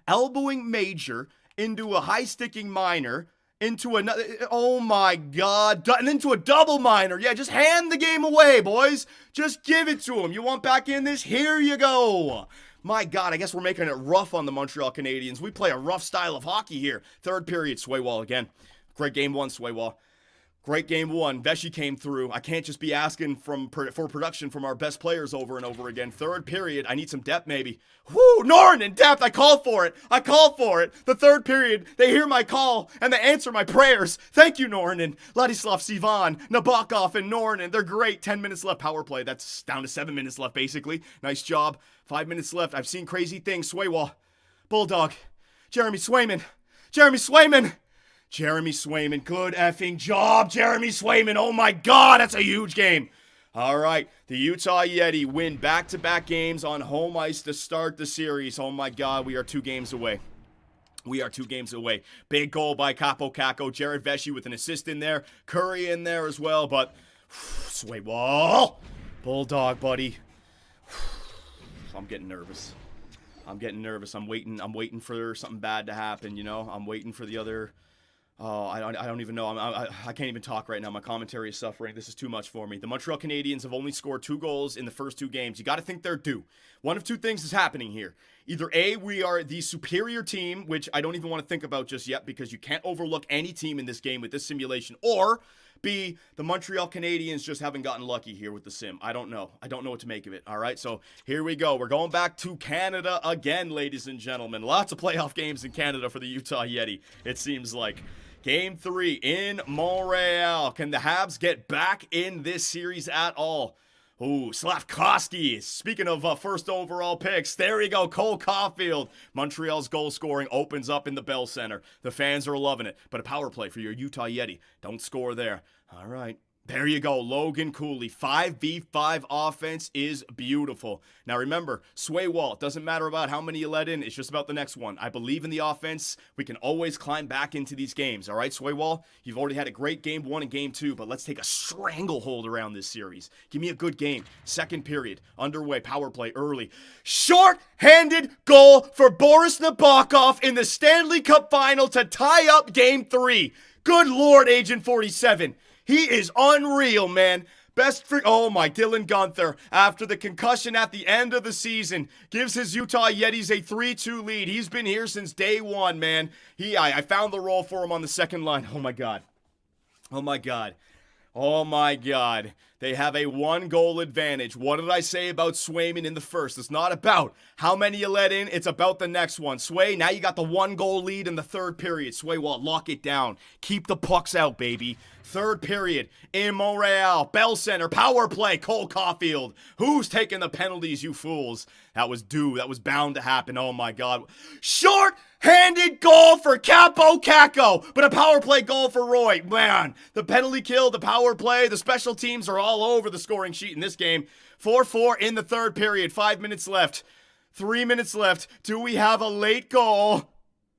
Elbowing major into a high-sticking minor, into another, oh my God, and into a double minor. Yeah, just hand the game away, boys. Just give it to him. You want back in this? Here you go. My God, I guess we're making it rough on the Montreal Canadiens. We play a rough style of hockey here. Third period, Swaywall again. Great game 1, Swaywall. Great game 1. Vesey came through. I can't just be asking for production from our best players over and over again. Third period, I need some depth maybe. Whoo, Norton in depth. I called for it. The third period, they hear my call and they answer my prayers. Thank you, Norton. Ladislav Sivan, Nabokov, and Norton. They're great. 10 minutes left. Power play. That's down to 7 minutes left, basically. Nice job. 5 minutes left. I've seen crazy things. Swaywall. Bulldog. Jeremy Swayman. Good effing job, Jeremy Swayman. Oh my God, that's a huge game. All right, the Utah Yeti win back-to-back games on home ice to start the series. Oh my God, we are 2 games away. Big goal by Capo Caco. Jared Vesey with an assist in there. Curry in there as well, but Swaywall. Bulldog, buddy. I'm getting nervous. I'm waiting for something bad to happen, you know. I'm waiting for the other... Oh, I don't even know. I can't even talk right now. My commentary is suffering. This is too much for me. The Montreal Canadiens have only scored 2 goals in the first 2 games. You got to think they're due. One of 2 things is happening here. Either A, we are the superior team, which I don't even want to think about just yet because you can't overlook any team in this game with this simulation, or B, the Montreal Canadiens just haven't gotten lucky here with the sim. I don't know. I don't know what to make of it. All right, so here we go. We're going back to Canada again, ladies and gentlemen. Lots of playoff games in Canada for the Utah Yeti, it seems like. Game 3 in Montreal. Can the Habs get back in this series at all? Ooh, Slafkovsky. Speaking of first overall picks, there you go, Cole Caulfield. Montreal's goal scoring opens up in the Bell Center. The fans are loving it, but a power play for your Utah Yeti. Don't score there. All right. There you go, Logan Cooley. 5v5 offense is beautiful. Now remember, Sway Walt, doesn't matter about how many you let in, it's just about the next one. I believe in the offense. We can always climb back into these games, all right, Sway Walt? You've already had a great game 1 and game 2, but let's take a stranglehold around this series. Give me a good game. Second period, underway, power play early. Short-handed goal for Boris Nabokov in the Stanley Cup final to tie up game 3. Good Lord, Agent 47. He is unreal, man. Oh my, Dylan Gunther, after the concussion at the end of the season, gives his Utah Yetis a 3-2 lead. He's been here since day 1, man. I found the role for him on the second line. Oh my God. Oh my God. Oh my God. They have a 1-goal advantage. What did I say about Swayman in the first? It's not about how many you let in. It's about the next one. Sway, now you got the 1-goal lead in the third period. Sway, well, lock it down. Keep the pucks out, baby. Third period in Montreal. Bell Center. Power play. Cole Caulfield. Who's taking the penalties, you fools? That was due. That was bound to happen. Oh my God. Short-handed goal for Capo Caco, but a power play goal for Roy. Man, the penalty kill, the power play, the special teams are all over the scoring sheet in this game. 4-4 in the third period. 5 minutes left. 3 minutes left. Do we have a late goal?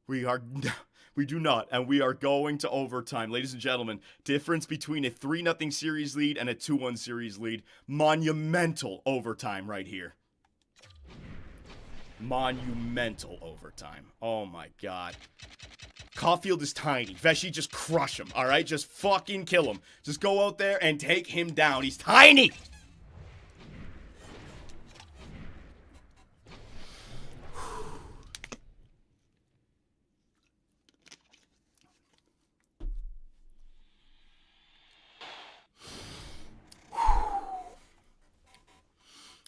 We do not, and we are going to overtime. Ladies and gentlemen, difference between a 3-0 series lead and a 2-1 series lead. Monumental overtime right here. Monumental overtime. Oh my God. Caulfield is tiny. Vesey, just crush him, all right? Just fucking kill him. Just go out there and take him down. He's tiny.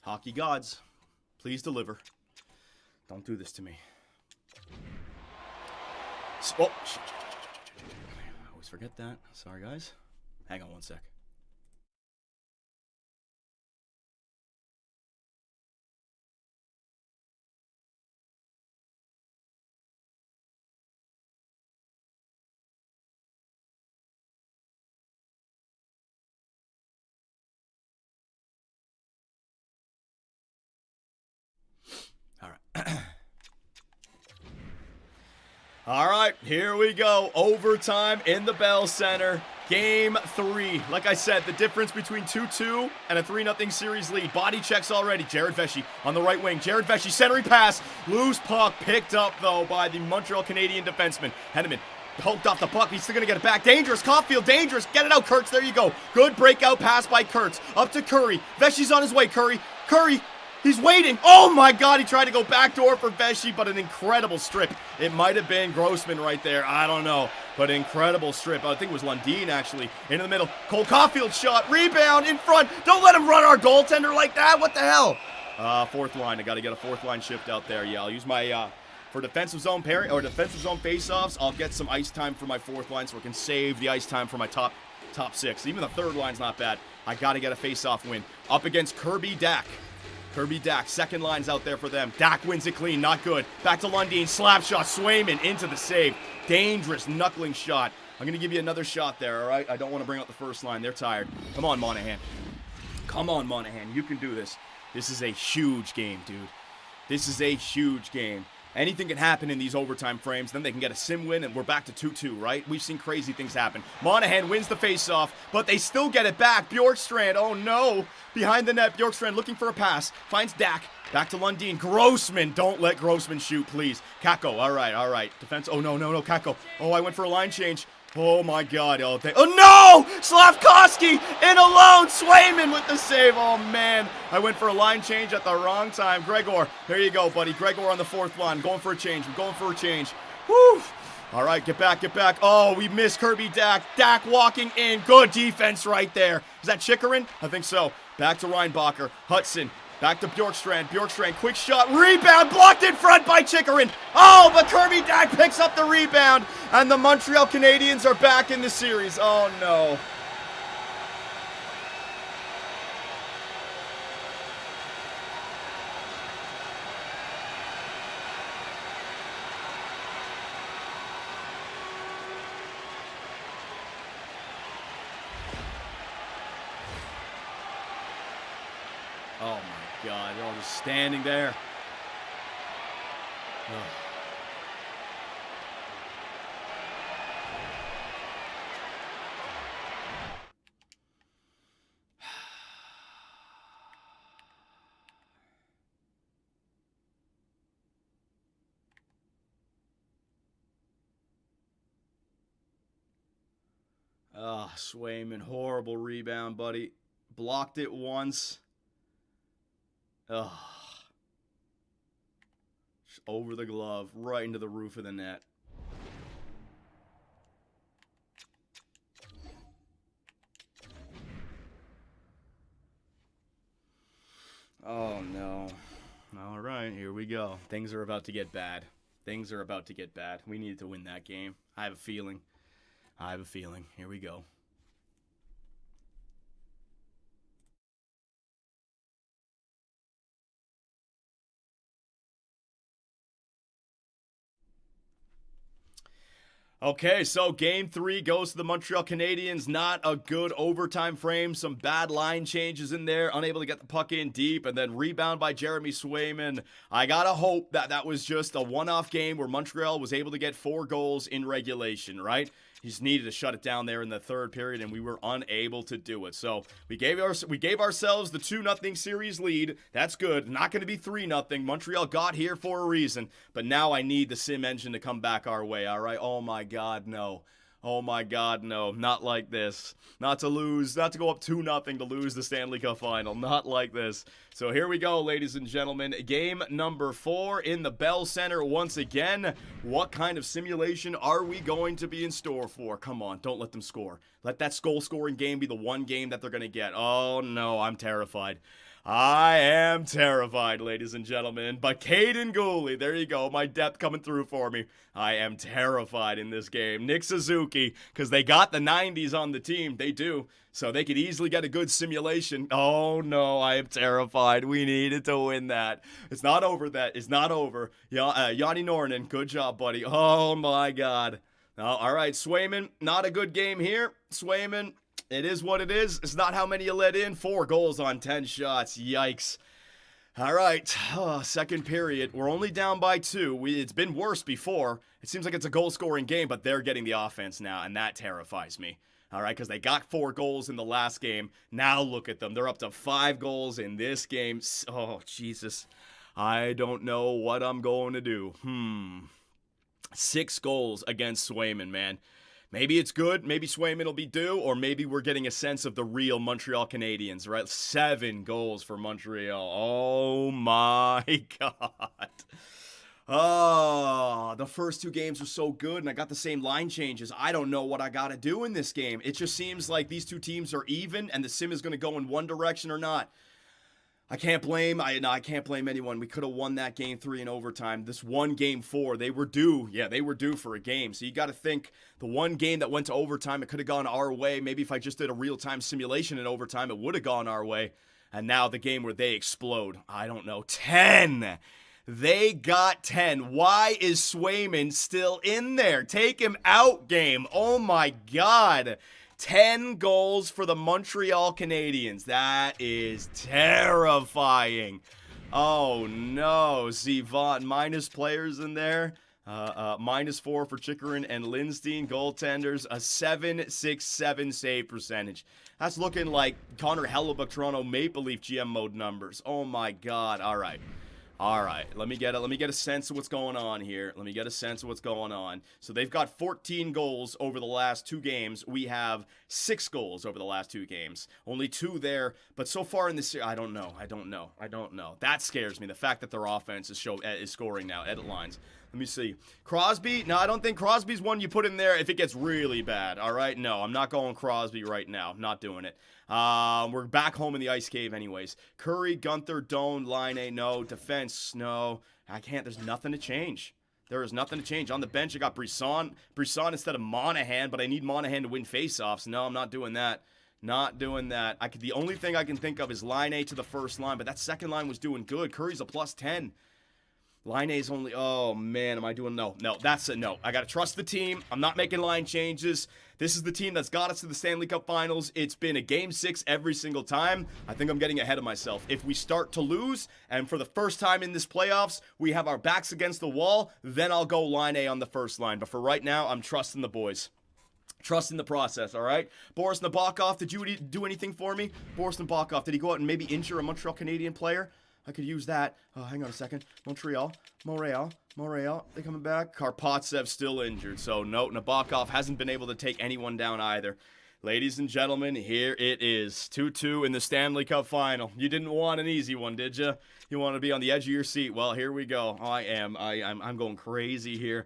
Hockey gods, please deliver. Don't do this to me. Oh, I always forget that. Sorry, guys. Hang on one sec. All right. All right, here we go. Overtime in the Bell Center. Game 3. Like I said, the difference between 2-2 and a 3-0 series lead. Body checks already. Jared Vesey on the right wing. Jared Vesey, centering pass. Loose puck picked up, though, by the Montreal Canadian defenseman. Henneman poked off the puck. He's still going to get it back. Dangerous. Caulfield, dangerous. Get it out, Kurtz. There you go. Good breakout pass by Kurtz. Up to Curry. Vesey's on his way. Curry. He's waiting. Oh, my God. He tried to go backdoor for Vesey, but an incredible strip. It might have been Grossman right there. I don't know. But incredible strip. I think it was Lundin, actually. Into the middle. Cole Caulfield shot. Rebound in front. Don't let him run our goaltender like that. What the hell? Fourth line. I got to get a fourth line shift out there. Yeah, I'll use my, for defensive zone pairing, or defensive zone faceoffs, I'll get some ice time for my fourth line so I can save the ice time for my top 6. Even the third line's not bad. I got to get a faceoff win. Up against Kirby Dack. Second line's out there for them. Dak wins it clean, not good. Back to Lundin, slap shot, Swayman into the save. Dangerous knuckling shot. I'm going to give you another shot there, all right? I don't want to bring out the first line. They're tired. Come on, Monahan. You can do this. This is a huge game, dude. This is a huge game. Anything can happen in these overtime frames. Then they can get a sim win, and we're back to 2-2, right? We've seen crazy things happen. Monahan wins the faceoff, but they still get it back. Bjorkstrand, oh no. Behind the net, Bjorkstrand looking for a pass. Finds Dak. Back to Lundin. Grossman. Don't let Grossman shoot, please. Kako, all right. Defense. Oh, no, Kako. Oh, I went for a line change. Oh, my God. Oh, no! Slafkovsky in alone. Swayman with the save. Oh, man. I went for a line change at the wrong time. Gregor, there you go, buddy. Gregor on the fourth line. Going for a change. Woo! All right, get back, get back. Oh, we missed Kirby Dak. Dak walking in. Good defense right there. Is that Chikrin? I think so. Back to Reinbacher. Hudson. Back to Bjorkstrand. Bjorkstrand, quick shot. Rebound blocked in front by Chikrin. Oh, but Kirby Dak picks up the rebound. And the Montreal Canadiens are back in the series. Oh, no. Oh my God, they're all just standing there. Ugh. Ah, Swayman, horrible rebound, buddy. Blocked it once. Ugh. Just over the glove, right into the roof of the net. Oh, no. All right, here we go. Things are about to get bad. Things are about to get bad. We need to win that game. I have a feeling. I have a feeling. Here we go. Okay, so game 3 goes to the Montreal Canadiens. Not a good overtime frame. Some bad line changes in there. Unable to get the puck in deep. And then rebound by Jeremy Swayman. I gotta hope that that was just a one-off game where Montreal was able to get 4 goals in regulation, right? He just needed to shut it down there in the third period, and we were unable to do it. So we gave ourselves the 2-0 series lead. That's good. Not going to be 3-0. Montreal got here for a reason. But now I need the sim engine to come back our way, all right? Oh, my God, no. Oh, my God, no. Not like this. Not to lose. Not to go up 2-0 to lose the Stanley Cup final. Not like this. So here we go, ladies and gentlemen. Game number 4 in the Bell Center once again. What kind of simulation are we going to be in store for? Come on, don't let them score. Let that goal-scoring game be the one game that they're going to get. Oh, no, I'm terrified. I am terrified, ladies and gentlemen. But Caden Gooley, there you go. My depth coming through for me. I am terrified in this game. Nick Suzuki, because they got the 90s on the team. They do. So they could easily get a good simulation. Oh, no, I am terrified. We needed to win that. It's not over. That is not over. Yanni Nornan, good job, buddy. Oh, my God. Oh, all right, Swayman, not a good game here. Swayman. It is what it is. It's not how many you let in. 4 goals on 10 shots. Yikes. All right. Second period. We're only down by 2. It's been worse before. It seems like it's a goal-scoring game, but they're getting the offense now, and that terrifies me. All right, because they got 4 goals in the last game. Now look at them. They're up to 5 goals in this game. Oh, Jesus. I don't know what I'm going to do. 6 goals against Swayman, man. Maybe it's good, maybe Swayman will be due, or maybe we're getting a sense of the real Montreal Canadiens, right? 7 goals for Montreal. Oh my God. Oh, the first 2 games were so good, and I got the same line changes. I don't know what I got to do in this game. It just seems like these 2 teams are even, and the sim is going to go in one direction or not. I can't blame anyone. We could have won that game 3 in overtime. This one game 4, they were due. Yeah, they were due for a game. So you got to think the one game that went to overtime, it could have gone our way. Maybe if I just did a real-time simulation in overtime, it would have gone our way. And now the game where they explode. I don't know. 10. They got 10. Why is Swayman still in there? Take him out, game. Oh my God. 10 goals for the Montreal Canadiens. That is terrifying. Oh, no. Zivant, minus players in there. -4 for Chikrin and Lindstein. Goaltenders, a .767 save percentage. That's looking like Connor Hellebuck, Toronto Maple Leaf GM mode numbers. Oh, my God. All right. All right, let me get a sense of what's going on here. So they've got 14 goals over the last 2 games. We have 6 goals over the last 2 games. Only 2 there, but so far in this series, I don't know. That scares me. The fact that their offense is scoring now. Edit lines. Let me see. Crosby? No, I don't think Crosby's one you put in there if it gets really bad. All right? No, I'm not going Crosby right now. I'm not doing it. We're back home in the ice cave anyways. Curry, Gunther, Doan, Line, no. Defense, no. I can't. There's nothing to change. There is nothing to change. On the bench, I got Brisson instead of Monahan, but I need Monahan to win faceoffs. No, I'm not doing that. Not doing that. The only thing I can think of is Line to the first line, but that second line was doing good. Curry's a plus 10. Line A's only, oh man, am I doing, no, that's a no. I got to trust the team. I'm not making line changes. This is the team that's got us to the Stanley Cup Finals. It's been a Game 6 every single time. I think I'm getting ahead of myself. If we start to lose, and for the first time in this playoffs, we have our backs against the wall, then I'll go Line A on the first line. But for right now, I'm trusting the boys. Trusting the process, all right? Boris Nabokov, did you do anything for me? Boris Nabokov, did he go out and maybe injure a Montreal Canadian player? I could use that. Oh, hang on a second. Montreal. They coming back. Karpatsev still injured. So, no, Nabokov hasn't been able to take anyone down either. Ladies and gentlemen, here it is. 2-2 in the Stanley Cup Final. You didn't want an easy one, did you? You want to be on the edge of your seat. Well, here we go. I'm going crazy here.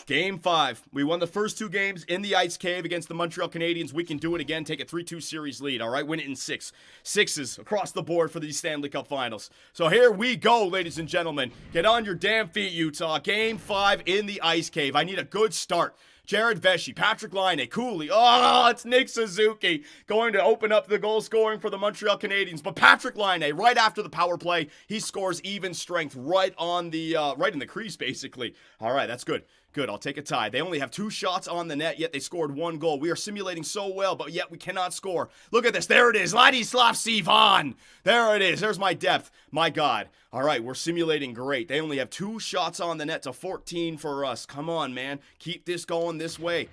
Game 5. We won the first 2 games in the Ice Cave against the Montreal Canadiens. We can do it again, take a 3-2 series lead, all right? Win it in 6. 6s across the board for the Stanley Cup Finals. So here we go, ladies and gentlemen. Get on your damn feet, Utah. Game 5 in the Ice Cave. I need a good start. Jared Vesey, Patrick Laine, Cooley. Oh, it's Nick Suzuki going to open up the goal scoring for the Montreal Canadiens. But Patrick Laine, right after the power play, he scores even strength right in the crease, basically. All right, that's good. Good, I'll take a tie. They only have 2 shots on the net, yet they scored 1 goal. We are simulating so well, but yet we cannot score. Look at this. There it is. Ladislav Sivan. There it is. There's my depth. My God. All right, we're simulating great. They only have 2 shots on the net to 14 for us. Come on, man. Keep this going this way.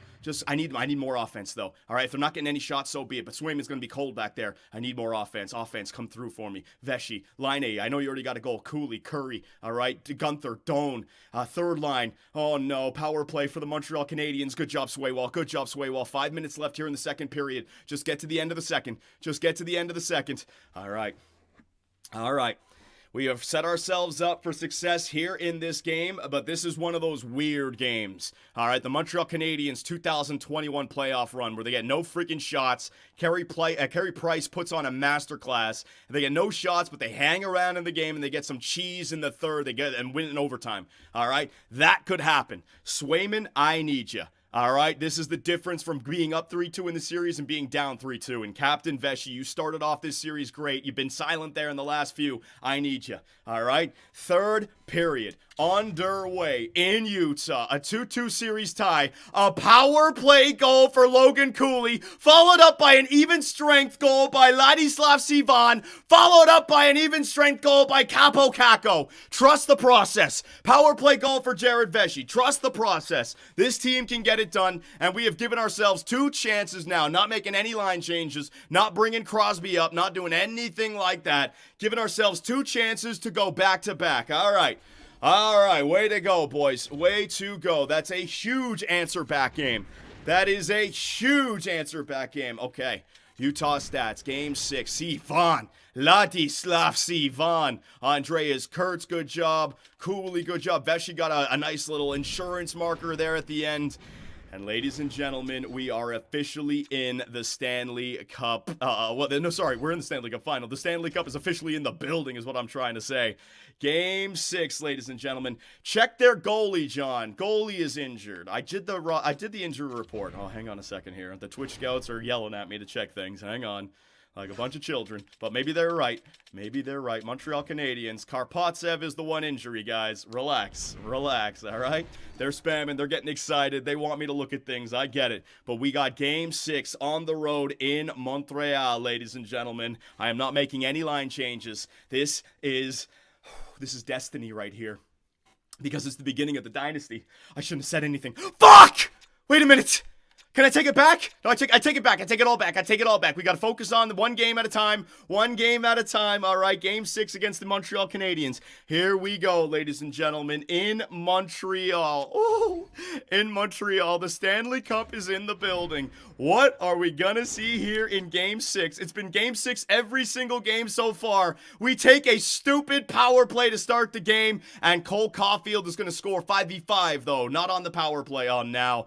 I need more offense, though. All right, if they're not getting any shots, so be it. But Swayman's going to be cold back there. I need more offense. Offense, come through for me. Vesey, Laine, I know you already got a goal. Cooley, Curry, all right. Gunther, Doan, third line. Oh, no, power play for the Montreal Canadiens. Good job, Swaywall. Good job, Swaywall. 5 minutes left here in the second period. Just get to the end of the second. All right. All right. We have set ourselves up for success here in this game, but this is one of those weird games. All right, the Montreal Canadiens 2021 playoff run where they get no freaking shots. Carey Price puts on a masterclass. They get no shots, but they hang around in the game and they get some cheese in the third. They get and win in overtime. All right, that could happen. Swayman, I need you. All right, this is the difference from being up 3-2 in the series and being down 3-2. And Captain Vesey, you started off this series great. You've been silent there in the last few. I need you. All right, third period underway in Utah. A 2-2 series tie. A power play goal for Logan Cooley, followed up by an even strength goal by Ladislav Sivan, followed up by an even strength goal by Capo Caco. Trust the process. Power play goal for Jared Vesey. Trust the process. This team can get it done, and we have given ourselves 2 chances now, not making any line changes, not bringing Crosby up, not doing anything like that. Giving ourselves 2 chances to go back to back. All right, way to go, boys. Way to go. That's a huge answer back game. That is a huge answer back game. Okay, Utah stats, game 6. Sivan, Ladislav Sivan. Andreas Kurtz, good job. Cooley, good job. Vesey got a nice little insurance marker there at the end. And ladies and gentlemen, we are officially in the Stanley Cup. We're in the Stanley Cup final. The Stanley Cup is officially in the building is what I'm trying to say. Game 6, ladies and gentlemen. Check their goalie, John. Goalie is injured. I did the injury report. Oh, hang on a second here. The Twitch scouts are yelling at me to check things. Hang on. Like a bunch of children. But maybe they're right. Montreal Canadiens. Karpatsev is the one injury, guys. Relax, all right? They're spamming. They're getting excited. They want me to look at things. I get it. But we got game 6 on the road in Montreal, ladies and gentlemen. I am not making any line changes. This is destiny right here. Because it's the beginning of the dynasty. I shouldn't have said anything. Fuck! Wait a minute! Can I take it back? No, I take it back. I take it all back. I take it all back. We got to focus on the one game at a time. One game at a time. All right, Game 6 against the Montreal Canadiens. Here we go, ladies and gentlemen, in Montreal. Ooh, in Montreal, the Stanley Cup is in the building. What are we going to see here in Game 6? It's been Game 6 every single game so far. We take a stupid power play to start the game, and Cole Caulfield is going to score 5v5, though, not on the power play. Oh, now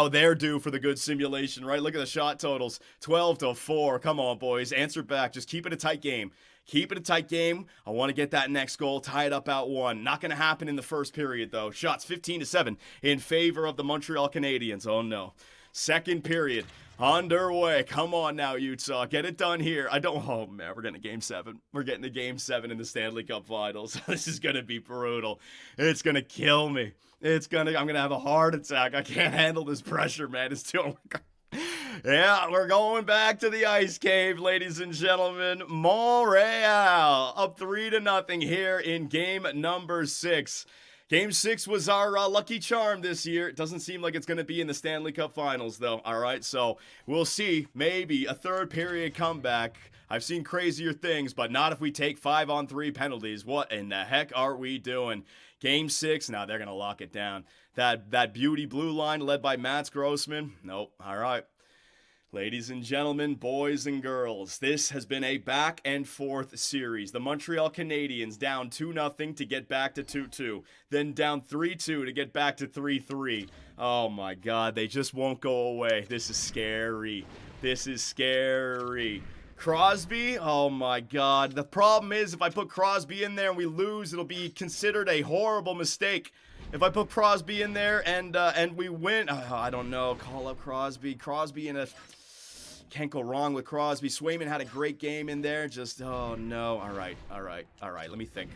they're due for the good simulation, right? Look at the shot totals. 12-4. Come on, boys. Answer back. Just keep it a tight game. Keep it a tight game. I want to get that next goal. Tie it up at 1. Not going to happen in the first period, though. Shots 15-7 in favor of the Montreal Canadiens. Oh, no. Second period underway. Come on now, Utah. Get it done here. Oh, man. We're getting to Game 7. We're getting to Game 7 in the Stanley Cup Finals. This is going to be brutal. It's going to kill me. I'm going to have a heart attack. I can't handle this pressure, man. It's too... Yeah, we're going back to the ice cave, ladies and gentlemen. Montreal up 3-0 here in game number 6. Game 6 was our lucky charm this year. It doesn't seem like it's going to be in the Stanley Cup Finals, though. All right, so we'll see. Maybe a third period comeback. I've seen crazier things, but not if we take 5-on-3 penalties. What in the heck are we doing? Game 6, now they're going to lock it down. That beauty blue line led by Mats Grossman. Nope. All right. Ladies and gentlemen, boys and girls, this has been a back and forth series. The Montreal Canadiens down 2-0 to get back to 2-2. Then down 3-2 to get back to 3-3. Oh my God, they just won't go away. This is scary. This is scary. Crosby, oh my God. The problem is if I put Crosby in there and we lose, it'll be considered a horrible mistake. If I put Crosby in there and we win, I don't know, call up Crosby. Crosby in a... Can't go wrong with Crosby. Swayman had a great game in there. Just, oh no. All right. Let me think.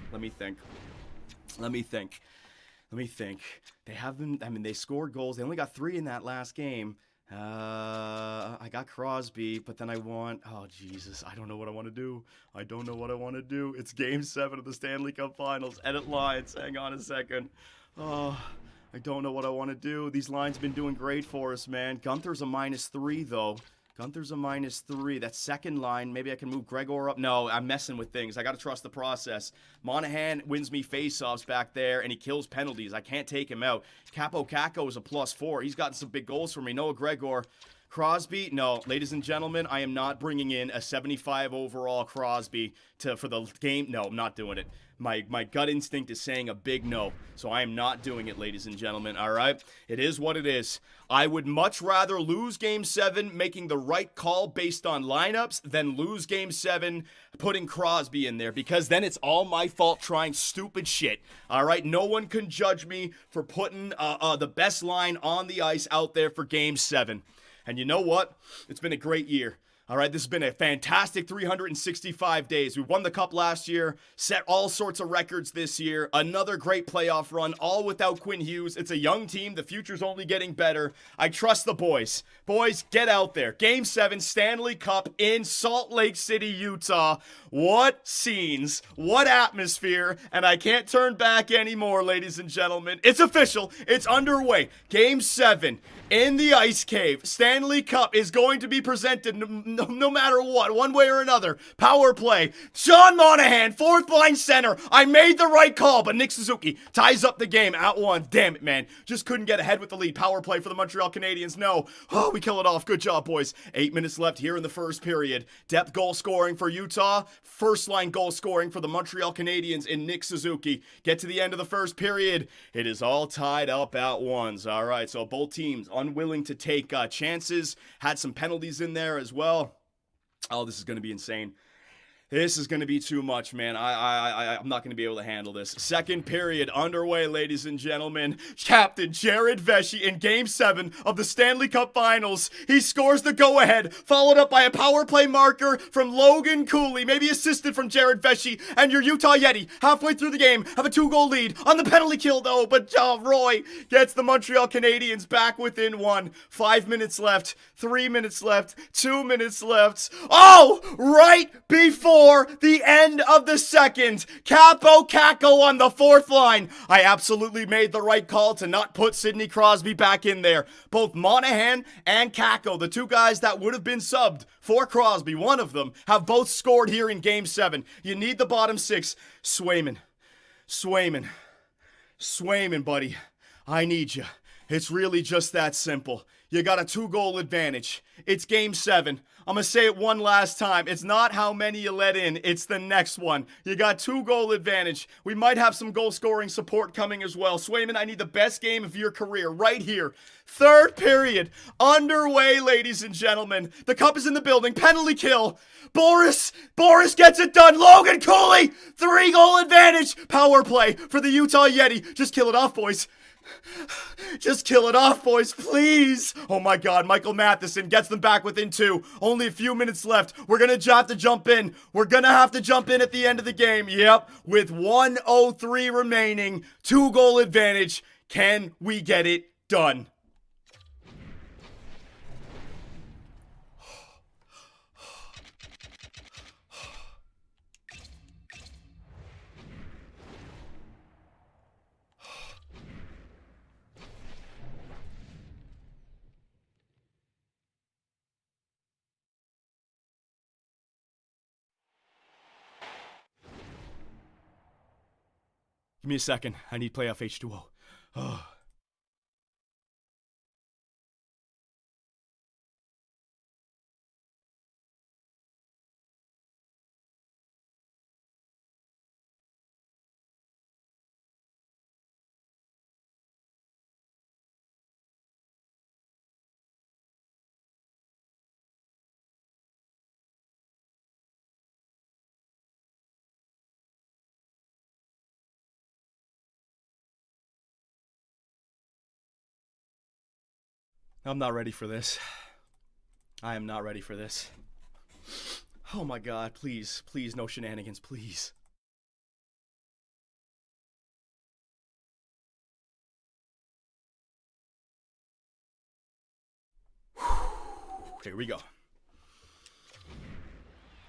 They haven't, they scored goals. They only got 3 in that last game. I got Crosby, but then oh Jesus, I don't know what I want to do. It's game 7 of the Stanley Cup Finals. Edit lines. Hang on a second. Oh, I don't know what I want to do. These lines have been doing great for us, man. Gunther's a -3, though. Gunther's a -3. That second line, maybe I can move Gregor up. No, I'm messing with things. I got to trust the process. Monahan wins me faceoffs back there, and he kills penalties. I can't take him out. Capo Caco is a +4. He's gotten some big goals for me. Noah Gregor. Crosby, no, ladies and gentlemen, I am not bringing in a 75 overall Crosby for the game. No, I'm not doing it. My gut instinct is saying a big no, so I am not doing it, ladies and gentlemen, all right? It is what it is. I would much rather lose Game 7 making the right call based on lineups than lose Game 7 putting Crosby in there, because then it's all my fault trying stupid shit, all right? No one can judge me for putting the best line on the ice out there for Game 7. And you know what? It's been a great year. All right, this has been a fantastic 365 days. We won the Cup last year, set all sorts of records this year, another great playoff run, all without Quinn Hughes. It's a young team. The future's only getting better. I trust the boys. Boys, get out there. Game 7, Stanley Cup in Salt Lake City, Utah. What scenes, what atmosphere, and I can't turn back anymore, ladies and gentlemen. It's official. It's underway. Game 7 in the Ice Cave. Stanley Cup is going to be presented no matter what, one way or another. Power play. Sean Monahan, 4th line center. I made the right call, but Nick Suzuki ties up the game at 1. Damn it, man. Just couldn't get ahead with the lead. Power play for the Montreal Canadiens. No. Oh, we kill it off. Good job, boys. 8 minutes left here in the first period. Depth goal scoring for Utah. First line goal scoring for the Montreal Canadiens in Nick Suzuki. Get to the end of the first period. It is all tied up at 1s. All right, so both teams unwilling to take chances. Had some penalties in there as well. Oh, this is going to be insane. This is going to be too much, man. I'm not going to be able to handle this. Second period underway, ladies and gentlemen. Captain Jared Vesey in Game 7 of the Stanley Cup Finals. He scores the go-ahead, followed up by a power play marker from Logan Cooley, maybe assisted from Jared Vesey, and your Utah Yeti, halfway through the game, have a 2-goal lead on the penalty kill, though, but Roy gets the Montreal Canadiens back within 1. 5 minutes left, 3 minutes left, 2 minutes left. Oh, right before before the end of the second. Capo Caco on the fourth line. I absolutely made the right call to not put Sidney Crosby back in there. Both Monahan and Caco, the two guys that would have been subbed for Crosby, one of them, have both scored here in Game 7. You need the bottom six. Swayman, buddy. I need you. It's really just that simple. You got a 2-goal advantage. It's Game 7. I'm going to say it one last time. It's not how many you let in. It's the next one. You got 2-goal advantage. We might have some goal-scoring support coming as well. Swayman, I need the best game of your career right here. Third period. Underway, ladies and gentlemen. The cup is in the building. Penalty kill. Boris gets it done. Logan Cooley. 3-goal advantage. Power play for the Utah Yeti. Just kill it off, boys. Just kill it off, boys, please. Oh my God, Michael Matheson gets them back within 2. Only a few minutes left. We're gonna have to jump in. We're gonna have to jump in at the end of the game. Yep, with 1:03 remaining, 2-goal advantage. Can we get it done? Give me a second. I need playoff H2O. Oh. I'm not ready for this. I am not ready for this. Oh my God, please, no shenanigans, please. Here we go.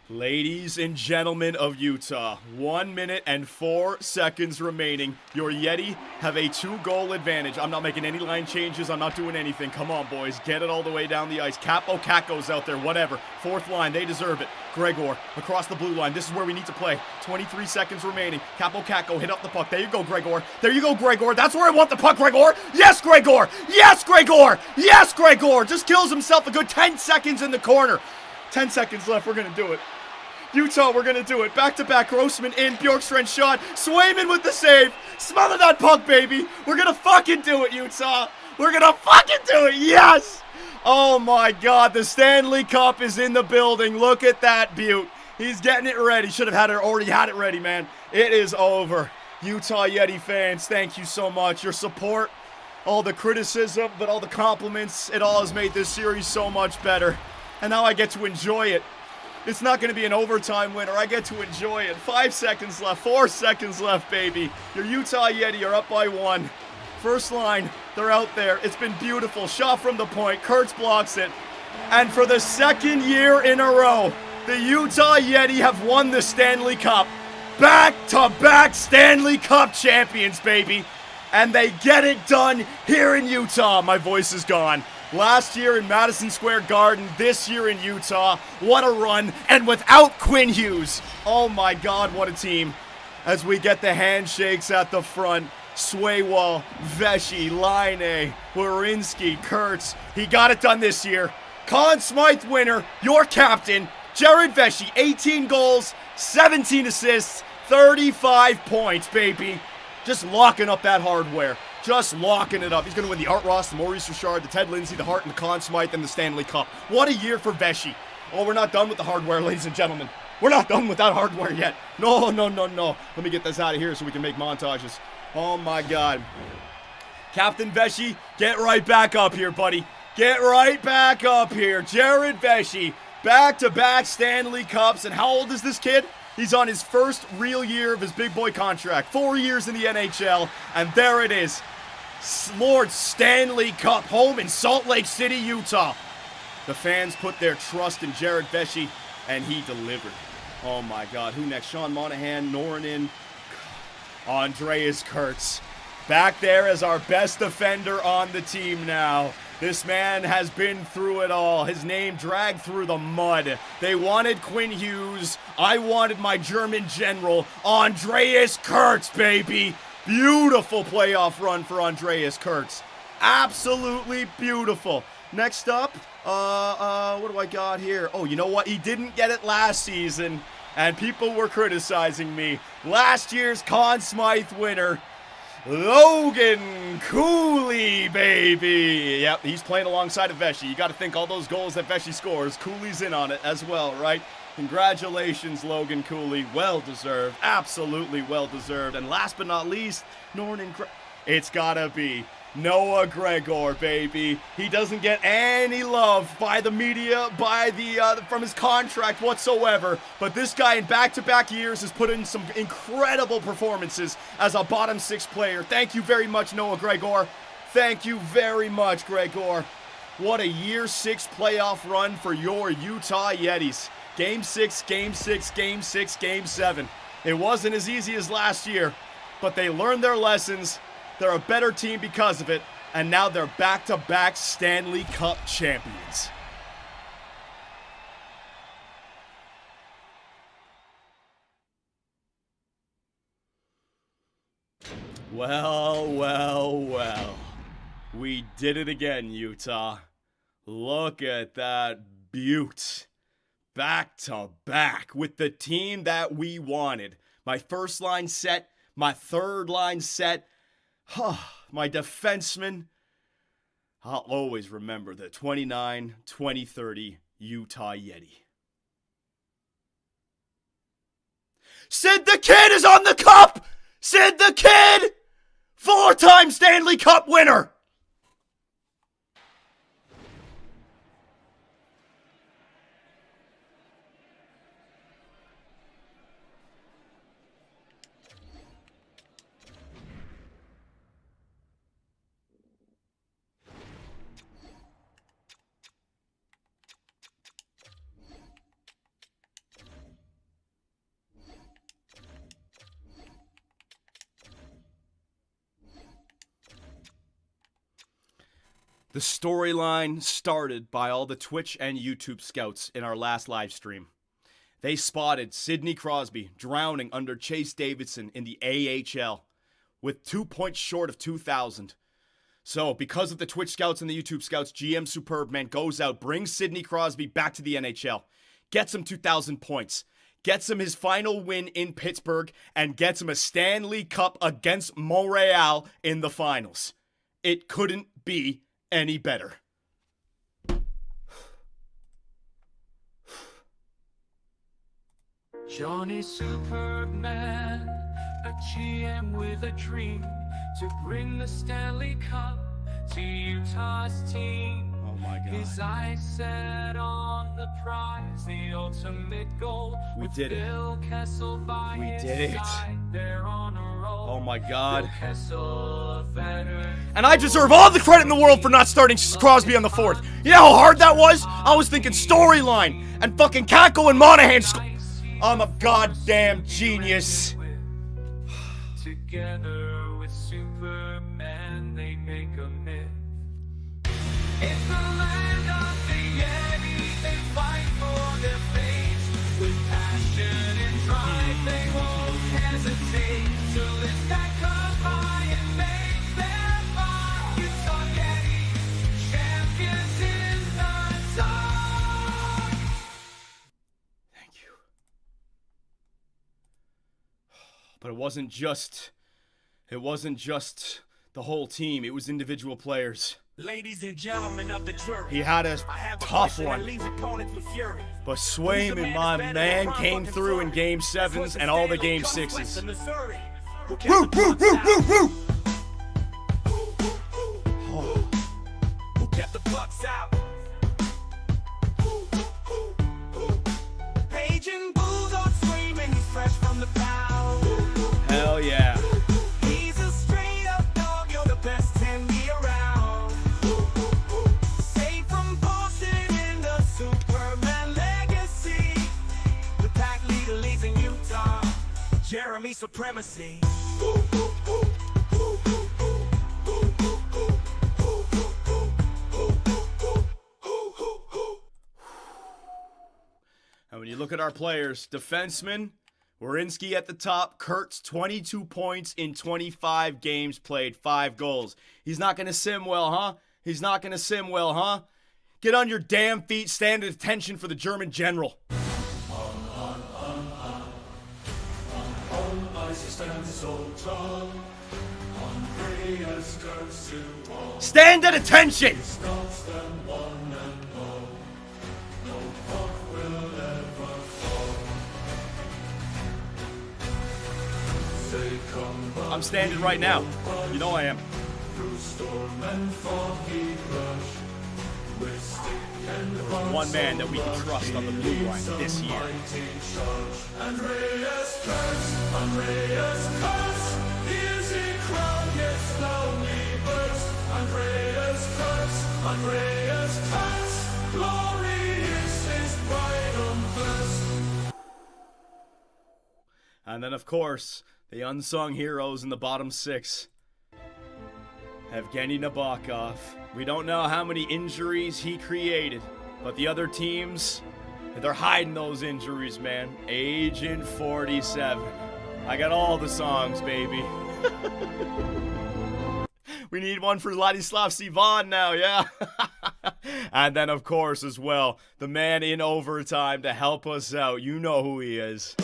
Ladies and gentlemen of Utah, 1 minute and 4 seconds remaining. Your Yeti have a 2-goal advantage. I'm not making any line changes. I'm not doing anything. Come on, boys. Get it all the way down the ice. Capo Caco's out there. Whatever. Fourth line. They deserve it. Gregor across the blue line. This is where we need to play. 23 seconds remaining. Capo Caco hit up the puck. There you go, Gregor. There you go, Gregor. That's where I want the puck, Gregor. Yes, Gregor. Yes, Gregor. Yes, Gregor. Just kills himself a good 10 seconds in the corner. 10 seconds left. We're going to do it. Utah, we're going to do it. Back-to-back, Grossman in, Bjorkstrand shot. Swayman with the save. Smother that puck, baby. We're going to fucking do it, Utah. We're going to fucking do it. Yes. Oh, my God. The Stanley Cup is in the building. Look at that beaut. He's getting it ready. Should have already had it ready, man. It is over. Utah Yeti fans, thank you so much. Your support, all the criticism, but all the compliments, it all has made this series so much better. And now I get to enjoy it. It's not going to be an overtime winner. I get to enjoy it. 5 seconds left. 4 seconds left, baby. Your Utah Yeti are up by 1. First line, they're out there. It's been beautiful. Shot from the point. Kurtz blocks it. And for the second year in a row, the Utah Yeti have won the Stanley Cup. Back-to-back Stanley Cup champions, baby. And they get it done here in Utah. My voice is gone. Last year in Madison Square Garden, this year in Utah. What a run, and without Quinn Hughes. Oh my God, what a team. As we get the handshakes at the front. Swaywall, Vesey, Laine, Werenski, Kurtz. He got it done this year. Conn Smythe winner, your captain, Jared Vesey, 18 goals, 17 assists, 35 points, baby. Just locking up that hardware. Just locking it up. He's going to win the Art Ross, the Maurice Richard, the Ted Lindsay, the Hart, and the Conn Smythe, and the Stanley Cup. What a year for Vesey. Oh, we're not done with the hardware, ladies and gentlemen. We're not done with that hardware yet. No. Let me get this out of here so we can make montages. Oh, my God. Captain Vesey, get right back up here, buddy. Get right back up here. Jared Vesey, back-to-back Stanley Cups. And how old is this kid? He's on his first real year of his big boy contract. 4 years in the NHL. And there it is. Lord Stanley Cup, home in Salt Lake City, Utah. The fans put their trust in Jared Vesey, and he delivered. Oh my God, who next? Sean Monahan, Norrin, Andreas Kurtz. Back there as our best defender on the team now. This man has been through it all. His name dragged through the mud. They wanted Quinn Hughes. I wanted my German general, Andreas Kurtz, baby. Beautiful playoff run for Andreas Kurtz. Absolutely beautiful. Next up, what do I got here? Oh, you know what? He didn't get it last season, and people were criticizing me. Last year's Conn Smythe winner, Logan Cooley, baby. Yep, he's playing alongside of Vesey. You got to think all those goals that Vesey scores, Cooley's in on it as well, right? Congratulations, Logan Cooley. Well-deserved. Absolutely well-deserved. And last but not least, it's got to be Noah Gregor, baby. He doesn't get any love by the media, by from his contract whatsoever. But this guy in back-to-back years has put in some incredible performances as a bottom six player. Thank you very much, Noah Gregor. Thank you very much, Gregor. What a year 6 playoff run for your Utah Yetis. Game 6, Game 6, Game 6, Game 7. It wasn't as easy as last year, but they learned their lessons. They're a better team because of it, and now they're back-to-back Stanley Cup champions. Well, well, well. We did it again, Utah. Look at that beaut. Back-to-back with the team that we wanted. My first line set, my third line set. My defenseman, I'll always remember the 29-20-30 Utah Yeti. Sid the Kid is on the cup! Sid the Kid! 4-time Stanley Cup winner! The storyline started by all the Twitch and YouTube scouts in our last live stream. They spotted Sidney Crosby drowning under Chase Davidson in the AHL with 2 points short of 2,000. So, because of the Twitch scouts and the YouTube scouts, GM Superbman goes out, brings Sidney Crosby back to the NHL, gets him 2,000 points, gets him his final win in Pittsburgh, and gets him a Stanley Cup against Montreal in the finals. It couldn't be any better. Johnny Superman, a GM with a dream to bring the Stanley Cup to Utah's team. Oh my God. His eyes set on the prize, the ultimate goal. We did it. Bill Kessel by We his did it. side, they're on a roll. Oh my God. Bill Kessel, a veteran. And I deserve all the credit in the world for not starting Crosby on the fourth. You know how hard that was? I was thinking storyline and fucking Kako and Monahan. I'm a goddamn genius. Together with Superman, they make a myth. In the land of the Yetis, they fight for their fate. With passion and drive, they won't hesitate to lift that cup high and make their mark. Utah Yetis, champions in the dark. Thank you. But it wasn't just the whole team. It was individual players. Ladies and gentlemen of the jury, He had a tough one. But Swayman, my man, came through in Game 7s and all the Game 6s. Woo, woo, woo, woo, woo! Who kept the Bucks out? Page and Bulldog screaming, he's fresh from the pound. Hell yeah. He's a straight up dog, you're the best 10 me around. Saved from Boston in the Superman legacy. The pack leader Jeremy supremacy. And when you look at our players, defenseman, Werenski at the top, Kurtz 22 points in 25 games played, 5 goals. He's not going to sim well, huh? He's not going to sim well, huh? Get on your damn feet, stand at attention for the German general. Stand at attention! I'm standing right now. You know I am. There's one man that we can trust on the blue line this year. And then, of course, the unsung heroes in the bottom 6. Evgeny Nabokov. We don't know how many injuries he created, but the other teams, they're hiding those injuries, man. Agent 47. I got all the songs, baby. We need one for Ladislav Sivan now, yeah? And then, of course, as well, the man in overtime to help us out. You know who he is.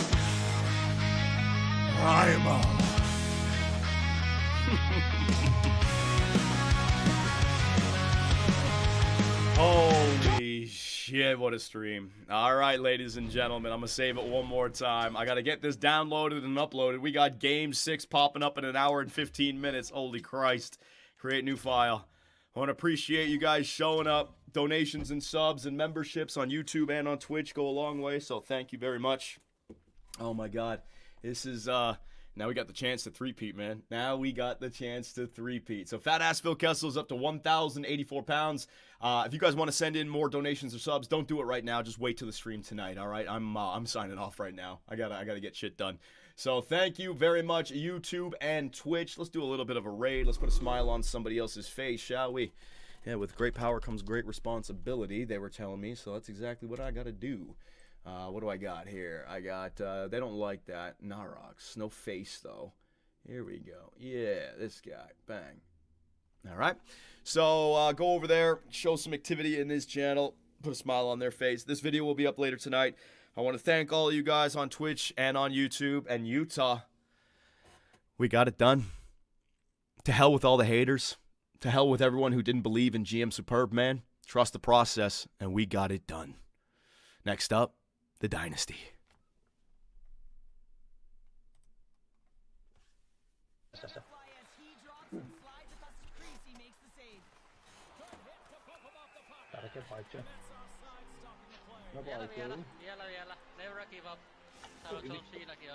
Holy shit, what a stream. All right, ladies and gentlemen, I'm going to save it one more time. I got to get this downloaded and uploaded. We got Game 6 popping up in an hour and 15 minutes. Holy Christ. Create new file. I want to appreciate you guys showing up. Donations and subs and memberships on YouTube and on Twitch go a long way, so thank you very much. Oh, my God. This is, now we got the chance to three-peat, man. Now we got the chance to three-peat. So Fat Ass Phil Kessel's up to 1,084 pounds. If you guys want to send in more donations or subs, don't do it right now. Just wait till the stream tonight, all right? I'm signing off right now. I gotta get shit done. So thank you very much, YouTube and Twitch. Let's do a little bit of a raid. Let's put a smile on somebody else's face, shall we? Yeah, with great power comes great responsibility, they were telling me. So that's exactly what I gotta do. What do I got here? I got, they don't like that. Narox. No face, though. Here we go. Yeah, this guy. Bang. All right. So, go over there, show some activity in his channel, put a smile on their face. This video will be up later tonight. I want to thank all of you guys on Twitch and on YouTube and Utah. We got it done. To hell with all the haters. To hell with everyone who didn't believe in GM Superb, man. Trust the process, and we got it done. Next up, the Dynasty. Vielä. Never give up. Täällä on siinäkin jo.